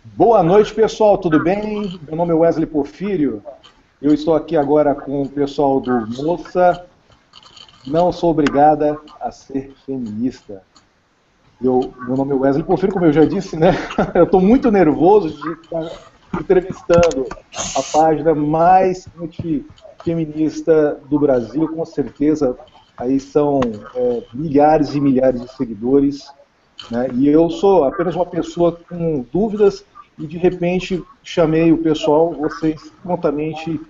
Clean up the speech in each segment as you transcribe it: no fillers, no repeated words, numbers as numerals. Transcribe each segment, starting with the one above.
Boa noite, pessoal, tudo bem? Meu nome é Wesley Porfírio. Eu estou aqui agora com o pessoal do Moça. Não sou obrigada a ser feminista. Meu nome é Wesley Porfírio, como eu já disse, né? Eu estou muito nervoso de estar entrevistando a página mais antifeminista do Brasil, com certeza. Aí são milhares e milhares de seguidores, né? E eu sou apenas uma pessoa com dúvidas e de repente chamei o pessoal, vocês prontamente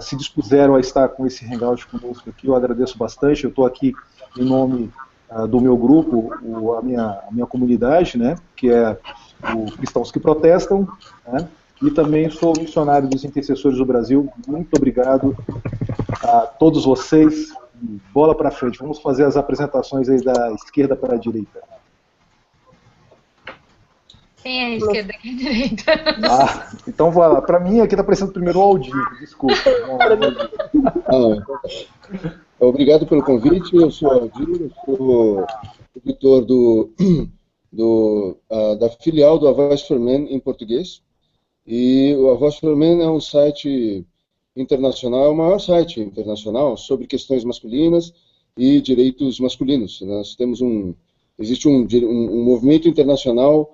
se dispuseram a estar com esse hangout conosco aqui, eu agradeço bastante, eu estou aqui em nome do meu grupo, a minha comunidade, né, que é o Cristãos que Protestam, né, e também sou missionário dos Intercessores do Brasil. Muito obrigado a todos vocês, bola para frente, vamos fazer as apresentações aí da esquerda para a direita. Quem é a esquerda e quem é a direita? Então vai lá. Para mim aqui está parecendo primeiro o Aldir, desculpa. Obrigado pelo convite, eu sou Aldir, eu sou editor da filial do A Voz for Men em português. E o A Voz for Men é um site internacional, é o maior site internacional sobre questões masculinas e direitos masculinos. Existe um movimento internacional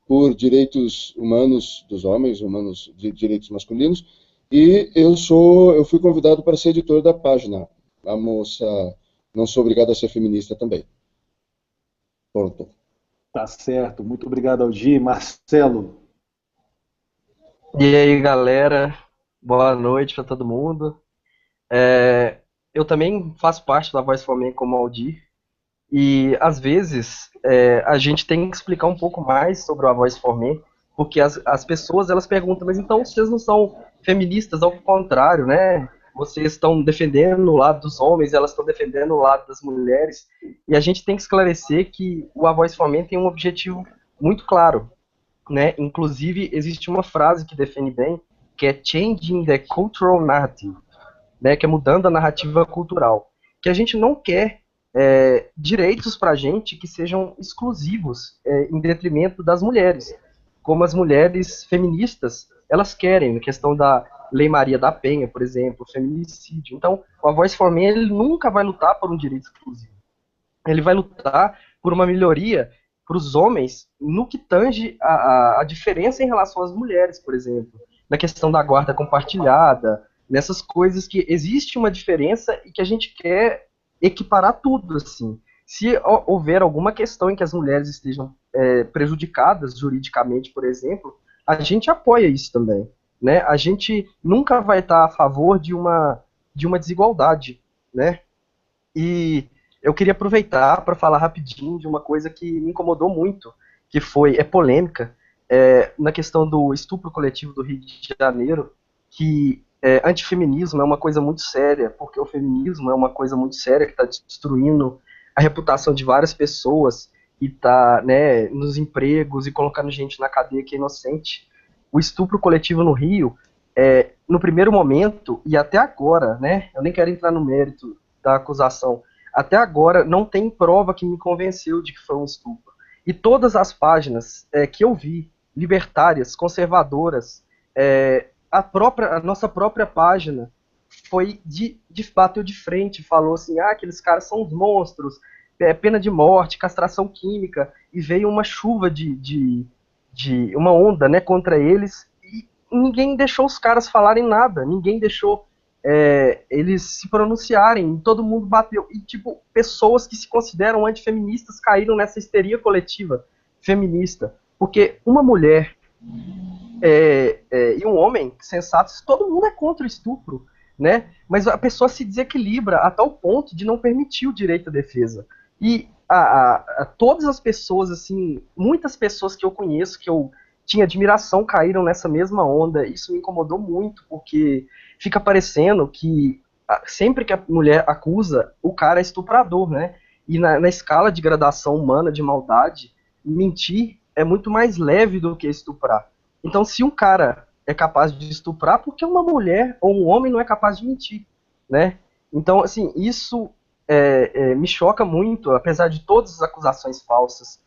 por direitos humanos dos homens, humanos de direitos masculinos, e eu fui convidado para ser editor da página. A moça, não sou obrigado a ser feminista também. Pronto. Tá certo, muito obrigado, Aldir. Marcelo. E aí, galera, boa noite para todo mundo. Eu também faço parte da Voz for Men como Aldir, e às vezes a gente tem que explicar um pouco mais sobre a Voz for Men, porque as pessoas elas perguntam, mas então vocês não são feministas, ao contrário, né? Vocês estão defendendo o lado dos homens, elas estão defendendo o lado das mulheres, e a gente tem que esclarecer que o A Voz for Men tem um objetivo muito claro, né? Inclusive, existe uma frase que define bem, que é changing the cultural narrative, né? Que é mudando a narrativa cultural. Que a gente não quer direitos para a gente que sejam exclusivos em detrimento das mulheres, como as mulheres feministas, elas querem, na questão da Lei Maria da Penha, por exemplo, feminicídio. Então, o A Voice for Men, ele nunca vai lutar por um direito exclusivo. Ele vai lutar por uma melhoria para os homens no que tange a diferença em relação às mulheres, por exemplo, na questão da guarda compartilhada, nessas coisas que existe uma diferença e que a gente quer equiparar tudo, assim. Se houver alguma questão em que as mulheres estejam prejudicadas juridicamente, por exemplo, a gente apoia isso também, né? A gente nunca vai estar a favor de uma desigualdade, né? E eu queria aproveitar para falar rapidinho de uma coisa que me incomodou muito, que é polêmica, na questão do estupro coletivo do Rio de Janeiro, que antifeminismo é uma coisa muito séria, porque o feminismo é uma coisa muito séria que está destruindo a reputação de várias pessoas e está, né, nos empregos e colocando gente na cadeia que é inocente. O estupro coletivo no Rio, no primeiro momento e até agora, né, eu nem quero entrar no mérito da acusação, até agora não tem prova que me convenceu de que foi um estupro. E todas as páginas que eu vi, libertárias, conservadoras, a nossa própria página bateu de frente, falou assim, aqueles caras são uns monstros, pena de morte, castração química, e veio uma chuva de uma onda, né, contra eles, e ninguém deixou os caras falarem nada, ninguém deixou eles se pronunciarem, todo mundo bateu, e tipo, pessoas que se consideram antifeministas caíram nessa histeria coletiva feminista, porque uma mulher e um homem sensato, todo mundo é contra o estupro, né? Mas a pessoa se desequilibra a tal ponto de não permitir o direito à defesa. E todas as pessoas, assim, muitas pessoas que eu conheço, que eu tinha admiração, caíram nessa mesma onda. Isso me incomodou muito, porque fica parecendo que sempre que a mulher acusa, o cara é estuprador, né? E na escala de gradação humana de maldade, mentir é muito mais leve do que estuprar. Então, se um cara é capaz de estuprar, por que uma mulher ou um homem não é capaz de mentir, né? Então, assim, isso me choca muito, apesar de todas as acusações falsas,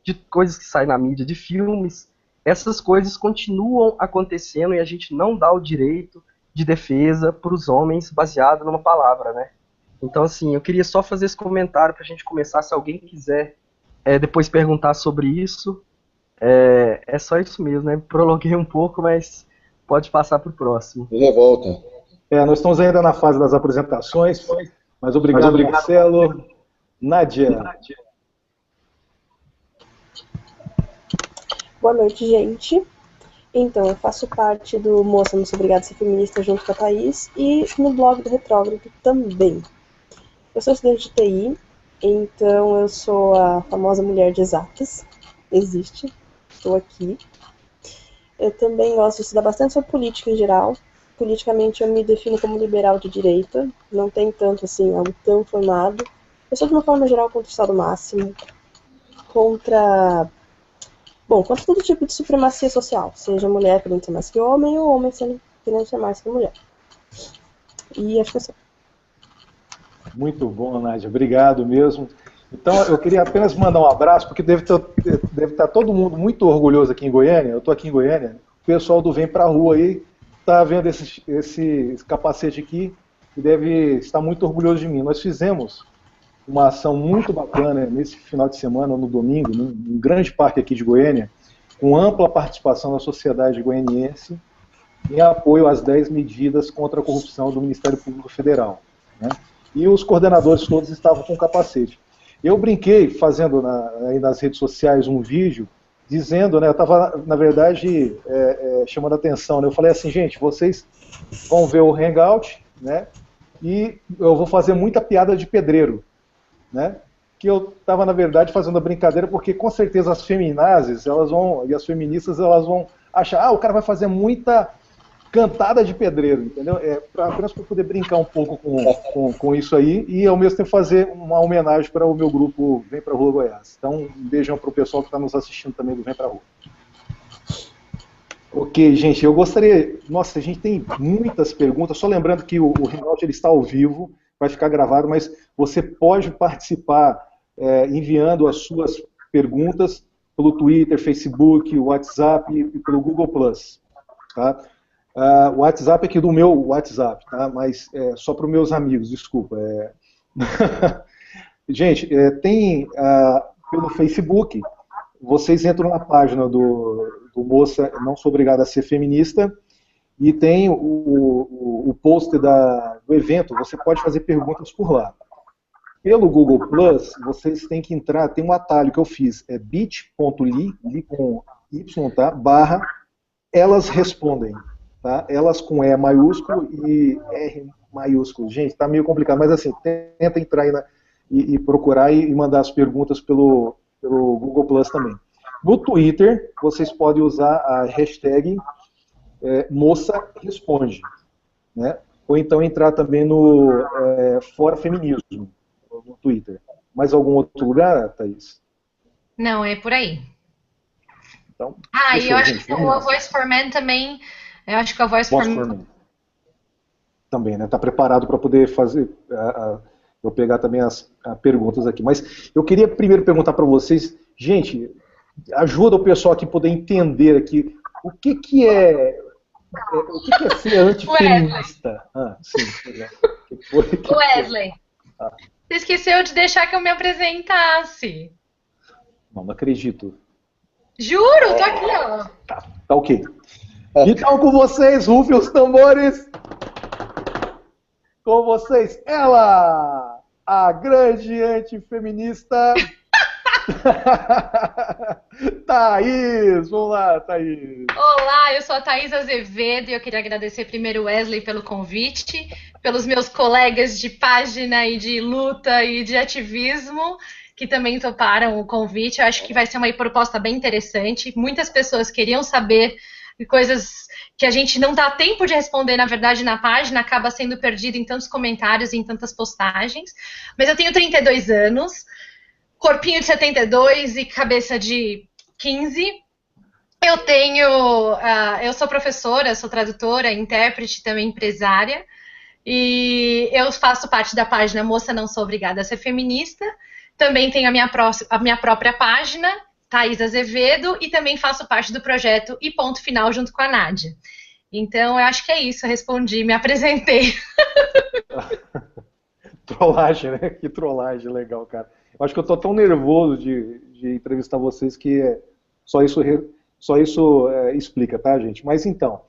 de coisas que saem na mídia, de filmes, essas coisas continuam acontecendo e a gente não dá o direito de defesa para os homens baseado numa palavra, né? Então, assim, eu queria só fazer esse comentário para a gente começar. Se alguém quiser depois perguntar sobre isso, é só isso mesmo, né? Prolonguei um pouco, mas pode passar para o próximo. De volta. Nós estamos ainda na fase das apresentações, mas obrigado, Marcelo. Nádia. Boa noite, gente. Então, eu faço parte do Moça Não Sou Obrigada a Ser Feminista junto com a Thaís e no blog do Retrógrado também. Eu sou estudante de TI, então eu sou a famosa mulher de exatas. Existe, estou aqui. Eu também gosto de estudar bastante sobre política em geral. Politicamente eu me defino como liberal de direita, não tem tanto assim, algo tão formado. Eu sou de uma forma geral contra o Estado máximo, contra todo tipo de supremacia social, seja mulher querendo ser mais que homem ou homem querendo ser mais que mulher. E acho que é só. Muito bom, Nádia, obrigado mesmo. Então, eu queria apenas mandar um abraço, porque deve estar todo mundo muito orgulhoso aqui em Goiânia. Eu estou aqui em Goiânia, o pessoal do Vem Pra Rua aí está vendo esse capacete aqui e deve estar muito orgulhoso de mim. Nós fizemos uma ação muito bacana nesse final de semana, no domingo, num grande parque aqui de Goiânia, com ampla participação da sociedade goianiense, em apoio às 10 medidas contra a corrupção do Ministério Público Federal, né? E os coordenadores todos estavam com capacete. Eu brinquei, fazendo aí nas redes sociais um vídeo, dizendo, né, eu estava, na verdade, chamando a atenção, né, eu falei assim, gente, vocês vão ver o Hangout, né, e eu vou fazer muita piada de pedreiro, né, que eu estava, na verdade, fazendo a brincadeira, porque com certeza as feminazes, e as feministas, elas vão achar, o cara vai fazer muita cantada de pedreiro, entendeu? Apenas para poder brincar um pouco com isso aí, e ao mesmo tempo fazer uma homenagem para o meu grupo Vem Pra Rua Goiás. Então, um beijão para o pessoal que está nos assistindo também do Vem Pra Rua. Ok, gente, eu gostaria... Nossa, a gente tem muitas perguntas, só lembrando que o Hangout ele está ao vivo, vai ficar gravado, mas você pode participar enviando as suas perguntas pelo Twitter, Facebook, WhatsApp e pelo Google+. Tá? O WhatsApp aqui do meu WhatsApp, tá? Mas só para os meus amigos, desculpa. Gente, tem pelo Facebook, vocês entram na página do Moça Não Sou Obrigada a Ser Feminista, e tem o post do evento, você pode fazer perguntas por lá. Pelo Google+, vocês têm que entrar, tem um atalho que eu fiz, bit.ly, com Y, tá? / elas respondem. Tá? Elas com E maiúsculo e R maiúsculo. Gente, tá meio complicado, mas assim, tenta entrar aí e procurar e mandar as perguntas pelo Google também. No Twitter, vocês podem usar a hashtag Moça Responde, né? Ou então entrar também no Fora Feminismo, no Twitter. Mais algum outro lugar, Thaís? Não, é por aí. Então, e eu acho que o A Voice for Men também... Eu acho que a Voice for Men também, né? Tá preparado para poder fazer... eu pegar também as perguntas aqui. Mas eu queria primeiro perguntar para vocês, gente, ajuda o pessoal aqui a poder entender aqui o que é ser antifeminista. Sim. Wesley, você esqueceu de deixar que eu me apresentasse. Não acredito. Juro, tô aqui, ó. Tá ok. Então, com vocês, rufem os tambores. Com vocês, ela, a grande antifeminista, Thaís. Vamos lá, Thaís. Olá, eu sou a Thaís Azevedo e eu queria agradecer primeiro o Wesley pelo convite, pelos meus colegas de página e de luta e de ativismo, que também toparam o convite. Eu acho que vai ser uma proposta bem interessante. Muitas pessoas queriam saber coisas que a gente não dá tempo de responder, na verdade, na página, acaba sendo perdido em tantos comentários e em tantas postagens. Mas eu tenho 32 anos, corpinho de 72 e cabeça de 15. Eu sou professora, sou tradutora, intérprete, também empresária. E eu faço parte da página Moça Não Sou Obrigada a Ser Feminista. Também tenho a minha própria página, Thaís Azevedo e também faço parte do projeto E Ponto Final junto com a Nádia. Então, eu acho que é isso, eu respondi, me apresentei. Trollagem, né? Que trollagem legal, cara. Eu acho que eu tô tão nervoso de entrevistar vocês que só isso explica, tá, gente? Mas então,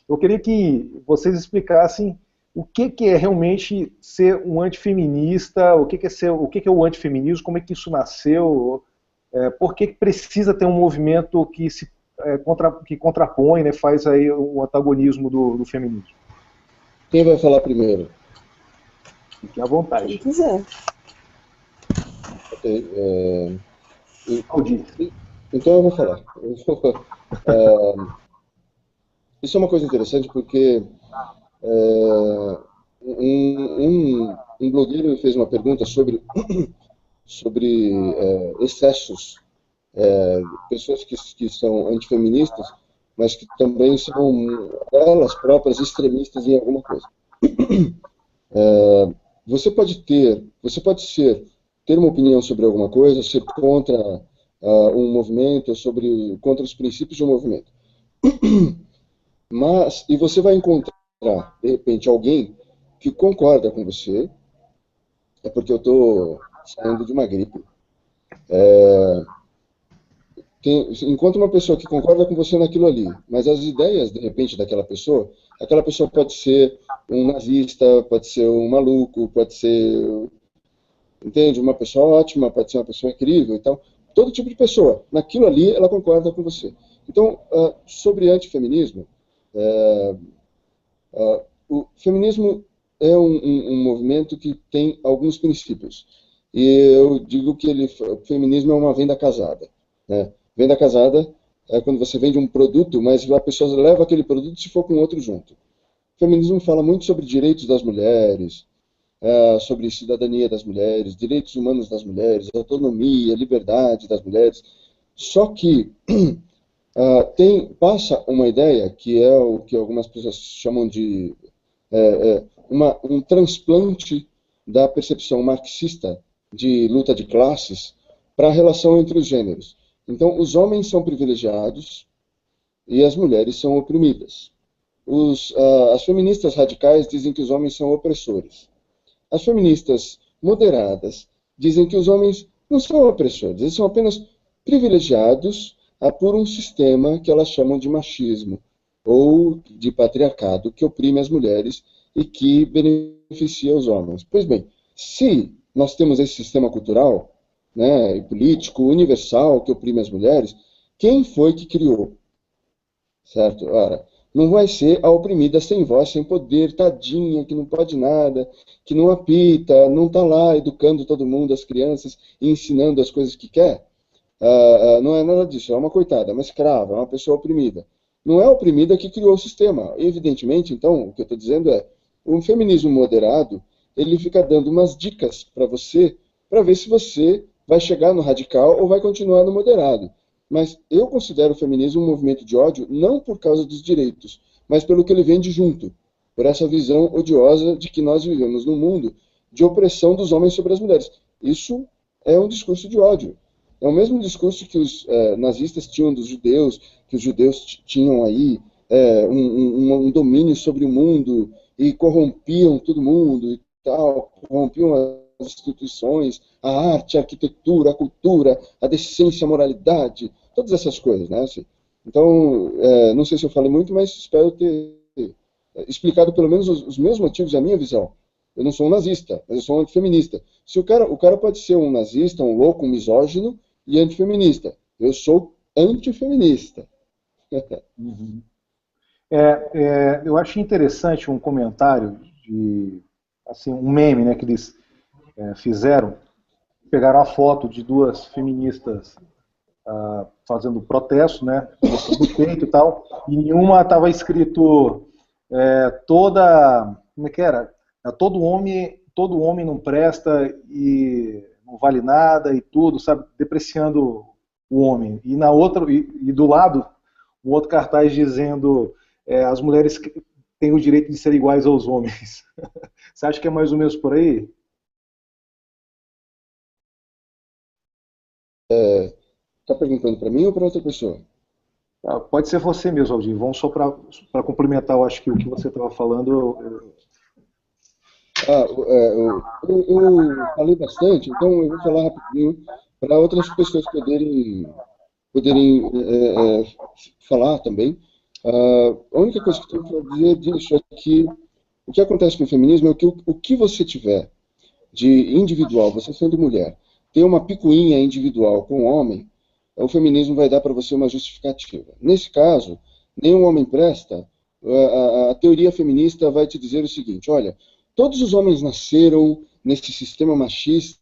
eu queria que vocês explicassem o que é realmente ser um antifeminista, o que é o antifeminismo, como é que isso nasceu, por que precisa ter um movimento que contrapõe, né, faz aí o antagonismo do feminismo. Quem vai falar primeiro? Fique à vontade. Quem quiser. Ok, Aldir. então eu vou falar. Isso é uma coisa interessante porque um blogueiro me fez uma pergunta sobre excessos, pessoas que são antifeministas, mas que também são elas próprias extremistas em alguma coisa. Você pode ter uma opinião sobre alguma coisa, ser contra um movimento, contra os princípios de um movimento. E você vai encontrar, de repente, alguém que concorda com você, é porque eu estou saindo de uma gripe. Encontra uma pessoa que concorda com você naquilo ali, mas as ideias, de repente, aquela pessoa pode ser um nazista, pode ser um maluco, pode ser, entende, uma pessoa ótima, pode ser uma pessoa incrível, então, todo tipo de pessoa, naquilo ali, ela concorda com você. Então, sobre antifeminismo, o feminismo é um movimento que tem alguns princípios. E eu digo que o feminismo é uma venda casada, né? Venda casada é quando você vende um produto, mas a pessoa leva aquele produto se for com outro junto. O feminismo fala muito sobre direitos das mulheres, sobre cidadania das mulheres, direitos humanos das mulheres, autonomia, liberdade das mulheres. Só que passa uma ideia que é o que algumas pessoas chamam de um transplante da percepção marxista de luta de classes para a relação entre os gêneros. Então, os homens são privilegiados e as mulheres são oprimidas. As feministas radicais dizem que os homens são opressores. As feministas moderadas dizem que os homens não são opressores, eles são apenas privilegiados por um sistema que elas chamam de machismo ou de patriarcado que oprime as mulheres e que beneficia os homens. Pois bem, se nós temos esse sistema cultural, né, e político universal que oprime as mulheres, quem foi que criou? Certo? Ora, não vai ser a oprimida sem voz, sem poder, tadinha, que não pode nada, que não apita, não está lá educando todo mundo, as crianças, e ensinando as coisas que quer. Não é nada disso, é uma coitada, uma escrava, é uma pessoa oprimida. Não é a oprimida que criou o sistema. Evidentemente, então, o que eu estou dizendo é, o feminismo moderado, ele fica dando umas dicas para você, para ver se você vai chegar no radical ou vai continuar no moderado. Mas eu considero o feminismo um movimento de ódio não por causa dos direitos, mas pelo que ele vende junto, por essa visão odiosa de que nós vivemos num mundo de opressão dos homens sobre as mulheres. Isso é um discurso de ódio. É o mesmo discurso que os nazistas tinham dos judeus, que os judeus tinham aí um domínio sobre o mundo e corrompiam todo mundo e tal, corrompiam as instituições, a arte, a arquitetura, a cultura, a decência, a moralidade, todas essas coisas, né? Assim, então, não sei se eu falei muito, mas espero ter explicado pelo menos os meus motivos e a minha visão. Eu não sou um nazista, mas eu sou um antifeminista. Se o cara pode ser um nazista, um louco, um misógino e antifeminista. Eu sou antifeminista. Uhum. Eu achei interessante um comentário assim, um meme, né, que eles fizeram. Pegaram a foto de duas feministas fazendo protesto, né, do peito e tal, e em uma estava escrito como é que era? Todo homem não presta e não vale nada e tudo, sabe, depreciando o homem. E na outra, e do lado, um outro cartaz dizendo as mulheres têm o direito de ser iguais aos homens. Você acha que é mais ou menos por aí? está perguntando para mim ou para outra pessoa? Pode ser você mesmo, Aldir. Vamos só para complementar, eu acho que o que você estava falando. Eu falei bastante, então eu vou falar rapidinho para outras pessoas poderem falar também. A única coisa que eu tenho para dizer disso é que o que acontece com o feminismo é que o que você tiver de individual, você sendo mulher, ter uma picuinha individual com o homem, o feminismo vai dar para você uma justificativa. Nesse caso, nenhum homem presta, a teoria feminista vai te dizer o seguinte: olha, todos os homens nasceram nesse sistema machista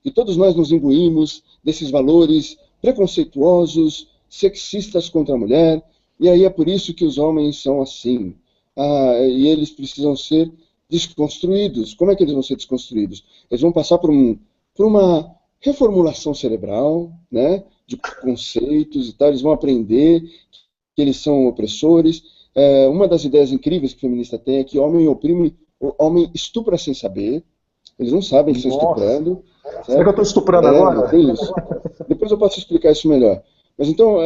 e todos nós nos imbuímos desses valores preconceituosos, sexistas contra a mulher, e aí é por isso que os homens são assim. E eles precisam ser desconstruídos. Como é que eles vão ser desconstruídos? Eles vão passar por uma reformulação cerebral, né, de conceitos e tal. Eles vão aprender que eles são opressores. Uma das ideias incríveis que o feminista tem é que homem oprime, o homem estupra sem saber. Eles não sabem que estão estuprando. Será que eu estou estuprando agora? Tem isso. Depois eu posso explicar isso melhor. Mas então,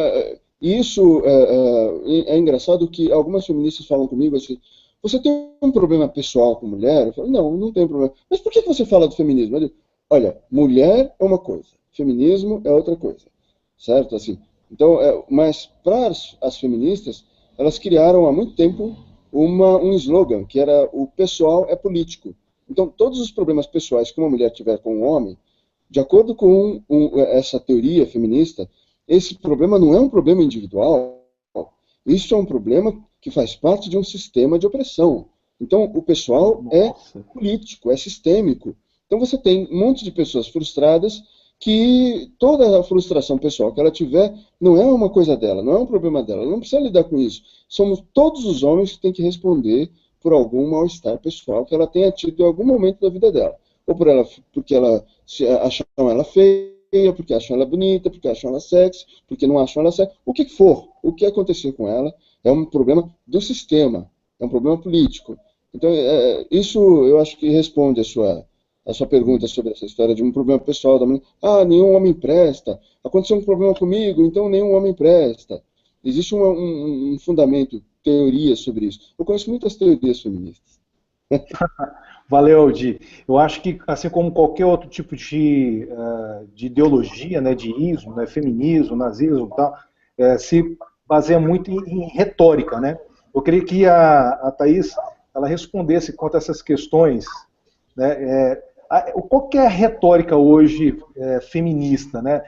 isso é engraçado que algumas feministas falam comigo assim: você tem um problema pessoal com mulher? Eu falo: não tenho problema. Mas por que você fala do feminismo? Eu digo: olha, mulher é uma coisa, feminismo é outra coisa, certo? Assim, então, mas para as feministas, elas criaram há muito tempo um slogan, que era: o pessoal é político. Então, todos os problemas pessoais que uma mulher tiver com um homem, de acordo com essa teoria feminista, esse problema não é um problema individual, isso é um problema que faz parte de um sistema de opressão. Então, o pessoal é político, é sistêmico. Então, você tem um monte de pessoas frustradas que toda a frustração pessoal que ela tiver não é uma coisa dela, não é um problema dela, ela não precisa lidar com isso. Somos todos os homens que têm que responder por algum mal-estar pessoal que ela tenha tido em algum momento da vida dela. Ou porque acham ela feia, porque acham ela bonita, porque acham ela sexy, porque não acham ela sexy. O que for, o que acontecer com ela é um problema do sistema, é um problema político. Então, isso eu acho que responde a sua pergunta sobre essa história de um problema pessoal da mulher. Nenhum homem presta. Aconteceu um problema comigo, então nenhum homem presta. Existe um fundamento, teoria sobre isso. Eu conheço muitas teorias feministas. Valeu, Aldir. Eu acho que, assim como qualquer outro tipo de ideologia, né, de ismo, né, feminismo, nazismo e tal, se baseia muito em retórica, né? Eu queria que a Thaís ela respondesse quanto a essas questões, né? Qual que é a retórica hoje feminista, né?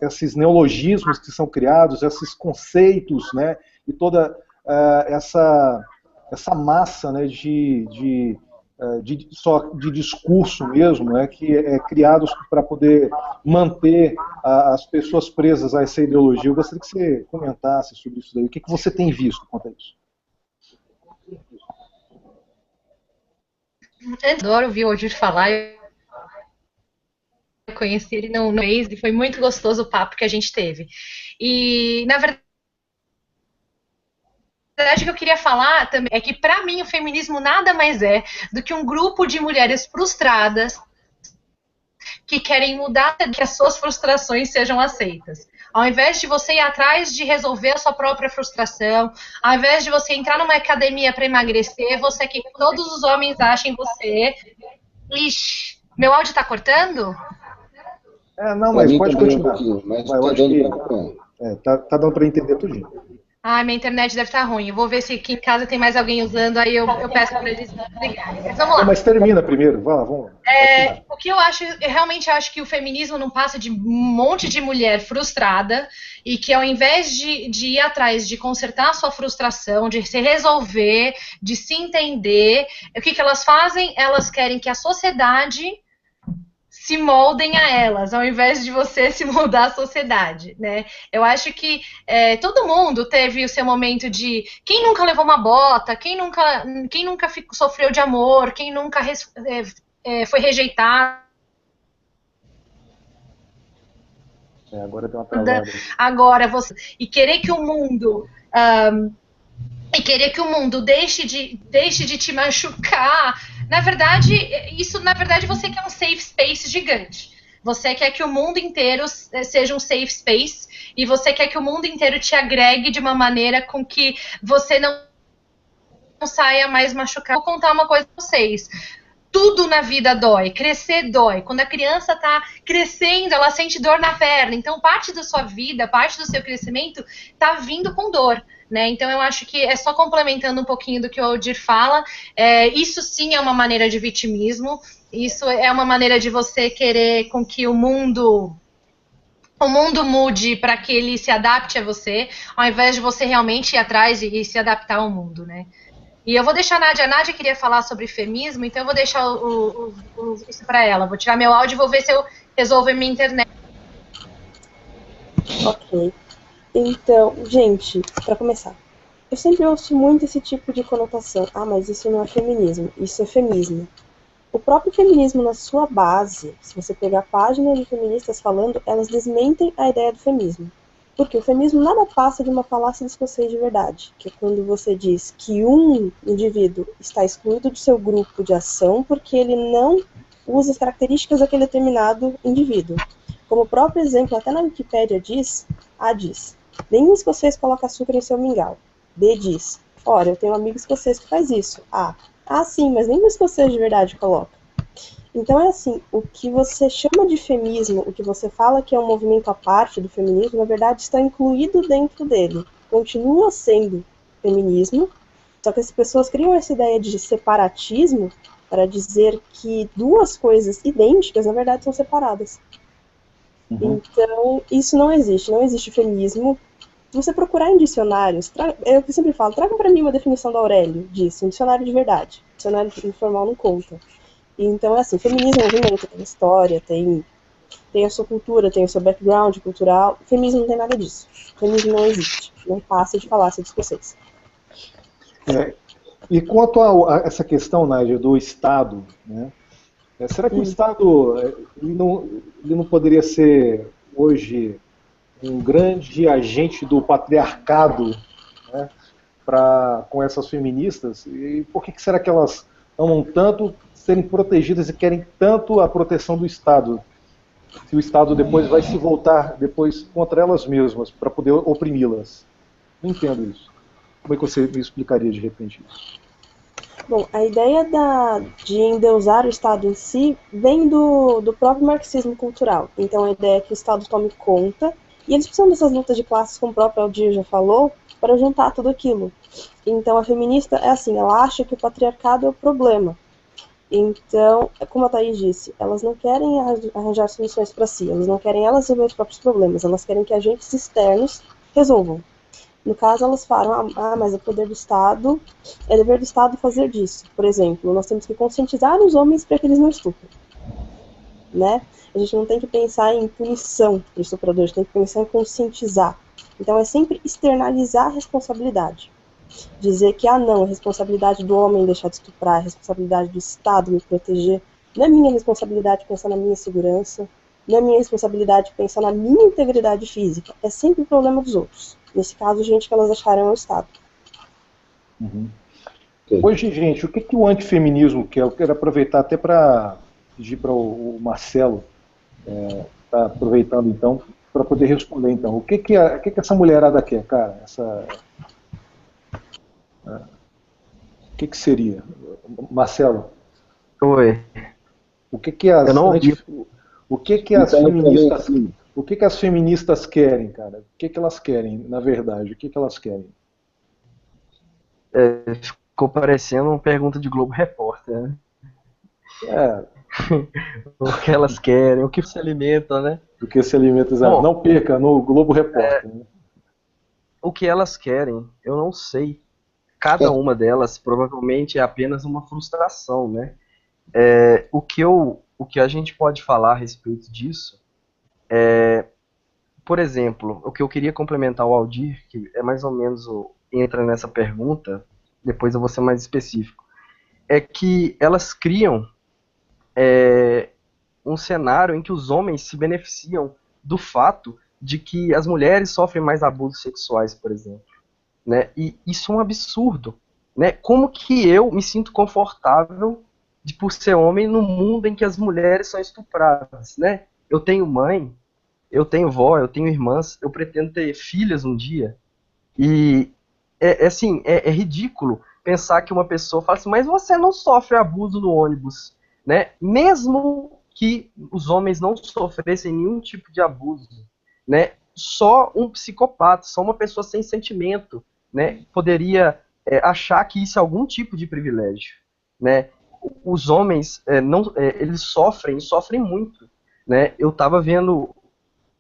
Esses neologismos que são criados, esses conceitos, né? E toda essa massa, né, de discurso mesmo, né, que é criados para poder manter as pessoas presas a essa ideologia. Eu gostaria que você comentasse sobre isso daí. O que você tem visto quanto a isso? Eu adoro ouvir o Aldir falar. Eu conheci ele no mês e foi muito gostoso o papo que a gente teve. E, na verdade, o que eu queria falar também é que, para mim, o feminismo nada mais é do que um grupo de mulheres frustradas que querem mudar, que as suas frustrações sejam aceitas. Ao invés de você ir atrás de resolver a sua própria frustração, ao invés de você entrar numa academia para emagrecer, você quer que todos os homens achem você... Ixi, meu áudio está cortando? Não, mas pode continuar. Tá dando para entender tudinho. Minha internet deve estar ruim. Eu vou ver se aqui em casa tem mais alguém usando, aí eu peço para eles ligarem. Mas vamos lá. Mas termina primeiro, vamos lá. O que eu acho, eu realmente acho que o feminismo não passa de um monte de mulher frustrada e que ao invés de ir atrás de consertar a sua frustração, de se resolver, de se entender, o que elas fazem? Elas querem que a sociedade se moldem a elas, ao invés de você se moldar à sociedade, né? Eu acho que todo mundo teve o seu momento de... Quem nunca levou uma bota? Quem nunca sofreu de amor? Quem nunca foi rejeitado? Agora deu uma travada. Agora, e querer que o mundo... e querer que o mundo deixe de te machucar... Na verdade, você quer um safe space gigante. Você quer que o mundo inteiro seja um safe space e você quer que o mundo inteiro te agregue de uma maneira com que você não saia mais machucado. Vou contar uma coisa pra vocês. Tudo na vida dói, crescer dói. Quando a criança está crescendo, ela sente dor na perna. Então, parte da sua vida, parte do seu crescimento está vindo com dor, né? Então, eu acho que é só complementando um pouquinho do que o Aldir fala. Isso sim é uma maneira de vitimismo. Isso é uma maneira de você querer com que o mundo mude para que ele se adapte a você, ao invés de você realmente ir atrás e se adaptar ao mundo, né? E eu vou deixar a Nádia. A Nádia queria falar sobre feminismo, então eu vou deixar isso para ela. Vou tirar meu áudio e vou ver se eu resolvo a minha internet. Ok. Então, gente, para começar, eu sempre ouço muito esse tipo de conotação. Ah, mas isso não é feminismo, isso é feminismo. O próprio feminismo, na sua base, se você pegar a página de feministas falando, elas desmentem a ideia do feminismo. Porque o feminismo nada passa de uma falácia de escocês de verdade, que é quando você diz que um indivíduo está excluído do seu grupo de ação porque ele não usa as características daquele determinado indivíduo. Como o próprio exemplo, até na Wikipédia diz, A diz, nenhum escocês coloca açúcar em seu mingau. B diz, ora, eu tenho um amigo escocês que faz isso. A, sim, mas nenhum escocês de verdade coloca. Então é assim, o que você chama de feminismo, o que você fala que é um movimento à parte do feminismo, na verdade está incluído dentro dele. Continua sendo feminismo, só que as pessoas criam essa ideia de separatismo para dizer que duas coisas idênticas, na verdade, são separadas. Uhum. Então, isso não existe feminismo. Se você procurar em dicionários, eu sempre falo, traga para mim uma definição da Aurélio disso, um dicionário de verdade. Dicionário informal não conta. Então é assim, feminismo é um movimento, tem história, tem a sua cultura, tem o seu background cultural. Feminismo não tem nada disso. Feminismo não existe. Não passa de falácia de vocês. E quanto a essa questão, Nádia, do Estado, né? Será que o Estado ele não poderia ser hoje um grande agente do patriarcado, né, com essas feministas? E por que será que elas amam tanto serem protegidas e querem tanto a proteção do Estado, se o Estado depois vai se voltar contra elas mesmas para poder oprimi-las? Não entendo isso. Como é que você me explicaria de repente isso? Bom, a ideia de endeusar o Estado em si vem do próprio marxismo cultural. Então a ideia é que o Estado tome conta, e eles precisam dessas lutas de classes, como o próprio Aldir já falou, para juntar tudo aquilo. Então a feminista é assim, ela acha que o patriarcado é o problema. Então, como a Thaís disse, elas não querem arranjar soluções para si, elas não querem elas resolver os próprios problemas, elas querem que agentes externos resolvam. No caso, elas falam, mas é poder do Estado, é dever do Estado fazer disso. Por exemplo, nós temos que conscientizar os homens para que eles não estuprem. Né? A gente não tem que pensar em punição do estuprador, a gente tem que pensar em conscientizar. Então, é sempre externalizar a responsabilidade. Dizer que, não, é responsabilidade do homem deixar de estuprar, é responsabilidade do Estado me proteger. Não é minha responsabilidade pensar na minha segurança, não é minha responsabilidade pensar na minha integridade física. É sempre o problema dos outros. Nesse caso, gente que elas acharam é o Estado. Uhum. Hoje, gente, o que o antifeminismo quer? Eu quero aproveitar até para pedir para o Marcelo, tá aproveitando então, para poder responder então. O que essa mulherada quer, cara? O que seria? Marcelo? Oi. O que as feministas... O que as feministas querem, cara? O que elas querem, na verdade? O que elas querem? Ficou parecendo uma pergunta de Globo Repórter, né? O que elas querem, o que se alimenta, né? Do que se alimenta, exato. Não perca no Globo Repórter. Né? O que elas querem, eu não sei. Cada uma delas provavelmente é apenas uma frustração, né? O que a gente pode falar a respeito disso por exemplo, o que eu queria complementar ao Aldir, que é mais ou menos entra nessa pergunta, depois eu vou ser mais específico, é que elas criam um cenário em que os homens se beneficiam do fato de que as mulheres sofrem mais abusos sexuais, por exemplo. Né? E isso é um absurdo. Né? Como que eu me sinto confortável por ser homem no mundo em que as mulheres são estupradas? Né? eu tenho mãe, eu tenho vó, eu tenho irmãs, eu pretendo ter filhas um dia. E assim, é ridículo pensar que uma pessoa fala assim, mas você não sofre abuso no ônibus, né? Mesmo que os homens não sofressem nenhum tipo de abuso, né? Só um psicopata, só uma pessoa sem sentimento, né? Poderia achar que isso é algum tipo de privilégio, né? Os homens não, eles sofrem muito, né? Eu estava vendo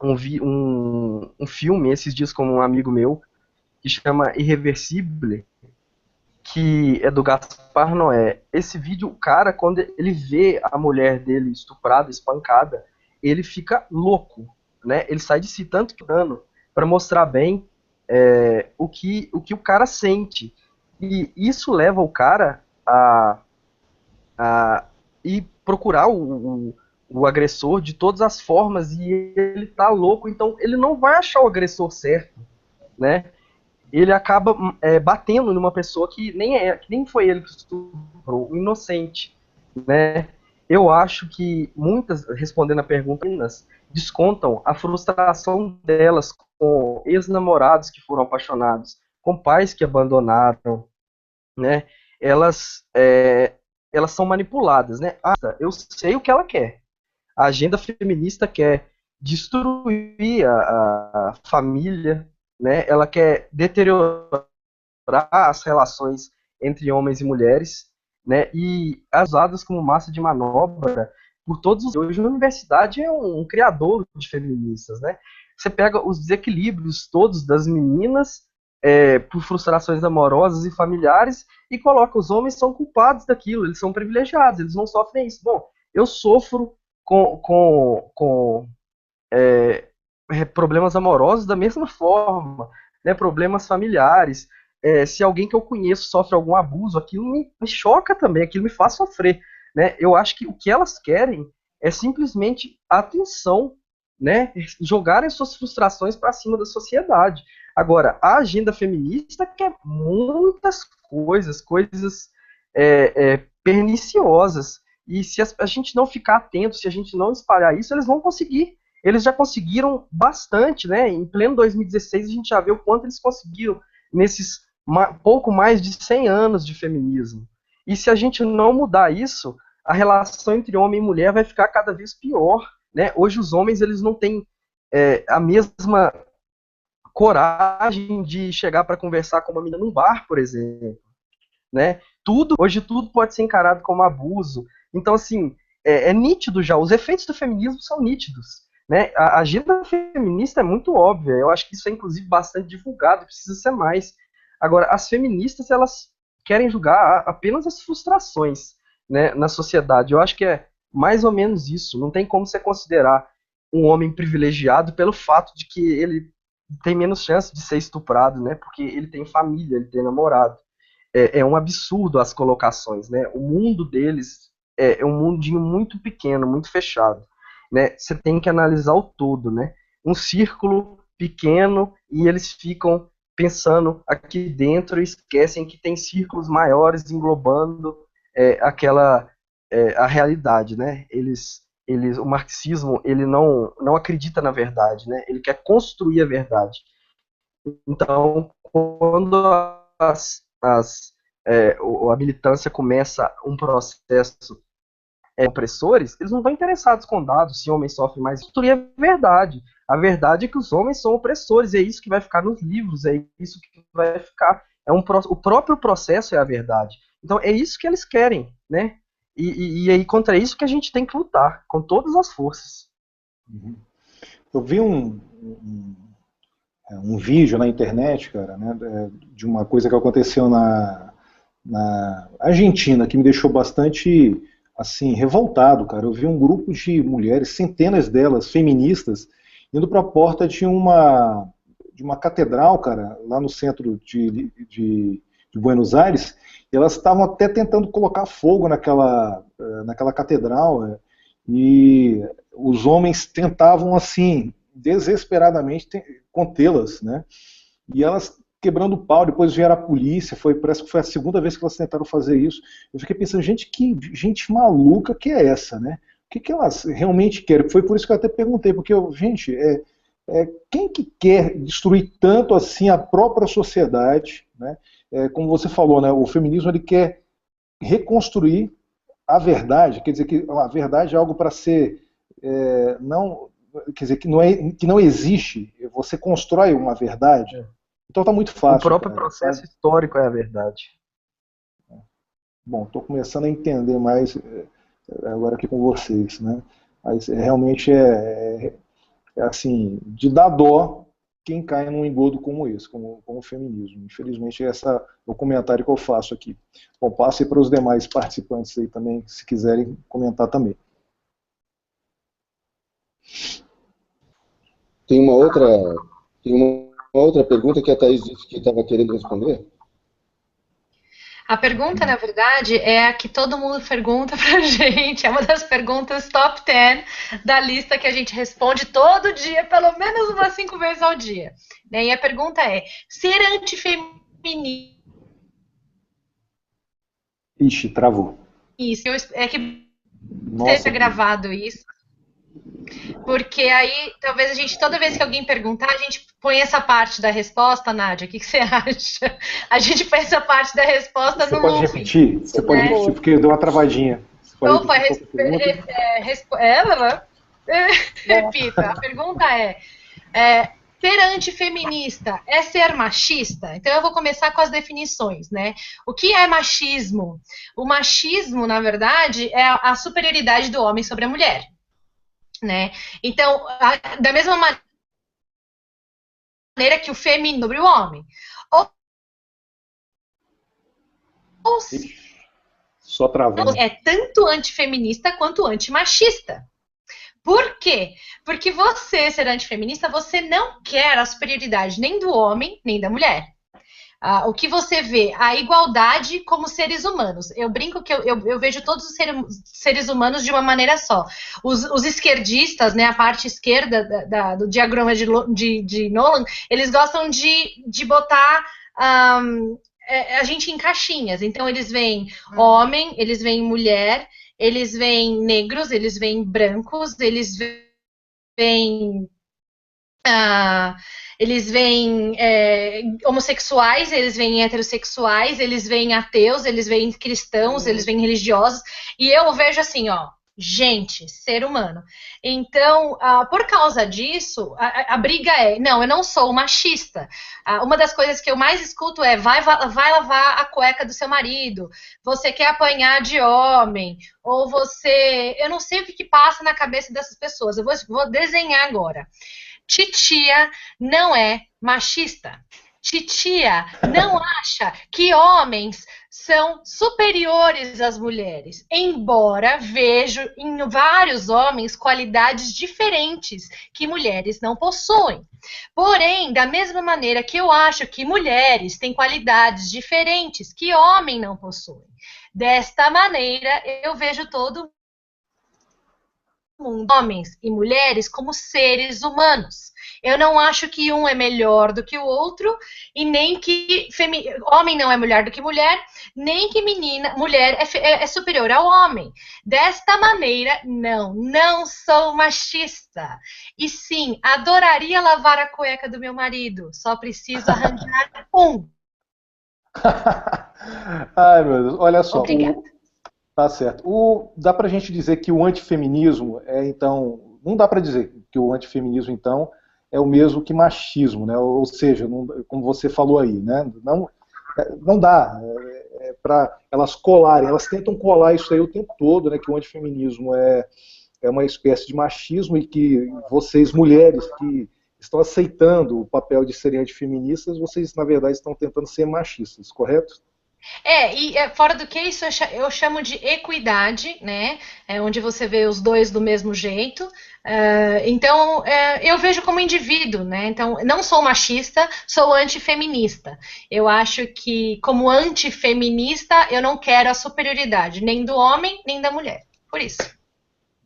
um filme esses dias com um amigo meu que chama Irreversible, que é do Gaspar Noé. Esse vídeo, o cara, quando ele vê a mulher dele estuprada, espancada, ele fica louco, né? Ele sai de si tanto que dano para mostrar bem o que o cara sente. E isso leva o cara a ir procurar o agressor de todas as formas e ele tá louco, então ele não vai achar o agressor certo, né? Ele acaba batendo numa pessoa que nem foi ele que estuprou, um inocente, né? Eu acho que muitas, respondendo a pergunta, meninas, descontam a frustração delas com ex-namorados que foram apaixonados, com pais que abandonaram, né? Elas, elas são manipuladas, né? Ah, eu sei o que ela quer. A agenda feminista quer destruir a família, né? Ela quer deteriorar as relações entre homens e mulheres, né? E usadas como massa de manobra por todos os. Hoje a universidade é um criador de feministas, né? Você pega os desequilíbrios todos das meninas por frustrações amorosas e familiares e coloca os homens são culpados daquilo, eles são privilegiados, eles não sofrem isso. Bom, eu sofro com problemas amorosos da mesma forma, né, problemas familiares. Se alguém que eu conheço sofre algum abuso, aquilo me choca também, aquilo me faz sofrer. Né? Eu acho que o que elas querem é simplesmente atenção, né? Jogarem suas frustrações para cima da sociedade. Agora, a agenda feminista quer muitas coisas perniciosas. E se a gente não ficar atento, se a gente não espalhar isso, eles vão conseguir. Eles já conseguiram bastante, né? Em pleno 2016 a gente já vê o quanto eles conseguiram nesses pouco mais de 100 anos de feminismo. E se a gente não mudar isso, a relação entre homem e mulher vai ficar cada vez pior, né? Hoje os homens eles não têm a mesma coragem de chegar para conversar com uma menina num bar, por exemplo, né? Hoje tudo pode ser encarado como abuso. Então, assim, é nítido já, os efeitos do feminismo são nítidos. Né? A agenda feminista é muito óbvia, eu acho que isso é inclusive bastante divulgado, precisa ser mais. Agora, as feministas, elas querem julgar apenas as frustrações, né, na sociedade. Eu acho que é mais ou menos isso, não tem como você considerar um homem privilegiado pelo fato de que ele tem menos chance de ser estuprado, né, porque ele tem família, ele tem namorado. É um absurdo as colocações, né? O mundo deles é um mundinho muito pequeno, muito fechado. Né? Você tem que analisar o todo, né? Um círculo pequeno e eles ficam pensando aqui dentro e esquecem que tem círculos maiores englobando a realidade, né? O marxismo ele não acredita na verdade, né? Ele quer construir a verdade. Então, quando a militância começa um processo opressores, eles não estão interessados com dados, se homens sofrem mais. Isso é verdade. A verdade é que os homens são opressores, é isso que vai ficar nos livros, é isso que vai ficar. O próprio processo é a verdade. Então é isso que eles querem, né? E aí contra isso que a gente tem que lutar, com todas as forças. Eu vi um vídeo na internet, cara, né, de uma coisa que aconteceu na Argentina, que me deixou bastante assim, revoltado, cara. Eu vi um grupo de mulheres, centenas delas, feministas, indo para a porta de uma catedral, cara, lá no centro de Buenos Aires, e elas estavam até tentando colocar fogo naquela catedral, e os homens tentavam, assim, desesperadamente contê-las, né? E elas quebrando pau, depois vieram a polícia, parece que foi a segunda vez que elas tentaram fazer isso. Eu fiquei pensando, gente, que gente maluca que é essa, né? que elas realmente querem. Foi por isso que eu até perguntei, porque, gente, quem que quer destruir tanto assim a própria sociedade, né? Como você falou, né, o feminismo ele quer reconstruir a verdade, quer dizer que a verdade é algo para ser, não, quer dizer que não existe, você constrói uma verdade, então está muito fácil. O próprio processo histórico é a verdade. Bom, estou começando a entender mais agora aqui com vocês, né? Mas realmente assim, de dar dó quem cai num engodo como esse, como o feminismo. Infelizmente, esse é o comentário que eu faço aqui. Bom, passe para os demais participantes aí também, se quiserem comentar também. Tem uma outra pergunta que a Thaís disse que estava querendo responder. A pergunta, na verdade, é a que todo mundo pergunta pra gente. É uma das perguntas top 10 da lista que a gente responde todo dia, pelo menos umas 5 vezes ao dia. E a pergunta é, ser antifeminista... Ixi, travou. Isso, é que seja gravado isso. Porque aí, talvez a gente, toda vez que alguém perguntar, a gente põe essa parte da resposta, Nádia, o que você acha? A gente põe essa parte da resposta no loop. Você pode repetir, porque deu uma travadinha. Opa, repita. A pergunta ser antifeminista é ser machista? Então eu vou começar com as definições, né? O que é machismo? O machismo, na verdade, é a superioridade do homem sobre a mulher. Né? Então, da mesma maneira que o feminino sobre o homem. Só travando. É tanto antifeminista quanto antimachista. Por quê? Porque você, ser antifeminista, você não quer a superioridade nem do homem, nem da mulher. O que você vê, a igualdade como seres humanos. Eu brinco que eu vejo todos os seres humanos de uma maneira só. Os esquerdistas, né, a parte esquerda do diagrama de Nolan, eles gostam de botar a gente em caixinhas. Então, eles veem homem, eles veem mulher, eles veem negros, eles veem brancos, eles veem... eles veem homossexuais, eles veem heterossexuais, eles veem ateus, eles veem cristãos, eles veem religiosos, e eu vejo assim, ó, gente, ser humano. Então, por causa disso, a briga não, eu não sou machista. Uma das coisas que eu mais escuto é, vai lavar a cueca do seu marido, você quer apanhar de homem, ou você... Eu não sei o que passa na cabeça dessas pessoas, eu vou desenhar agora. Titia não é machista. Titia não acha que homens são superiores às mulheres, embora vejo em vários homens qualidades diferentes que mulheres não possuem. Porém, da mesma maneira que eu acho que mulheres têm qualidades diferentes que homem não possui. Desta maneira, eu vejo todo mundo, homens e mulheres, como seres humanos. Eu não acho que um é melhor do que o outro, e nem que homem não é melhor do que mulher, nem que mulher é superior ao homem. Desta maneira, não sou machista. E sim, adoraria lavar a cueca do meu marido, só preciso arranjar um. Ai, meu Deus, olha só. Obrigada. Tá certo. Dá pra gente dizer que o antifeminismo então... Não dá pra dizer que o antifeminismo, então, é o mesmo que machismo, né? Ou seja, como você falou aí, né? Não dá para elas colarem, elas tentam colar isso aí o tempo todo, né? Que o antifeminismo é uma espécie de machismo e que vocês, mulheres, que estão aceitando o papel de serem antifeministas, vocês, na verdade, estão tentando ser machistas, correto? E fora do que isso eu chamo de equidade, né? Onde você vê os dois do mesmo jeito. Então, eu vejo como indivíduo, né? Então, não sou machista, sou antifeminista. Eu acho que, como antifeminista, eu não quero a superioridade, nem do homem, nem da mulher. Por isso.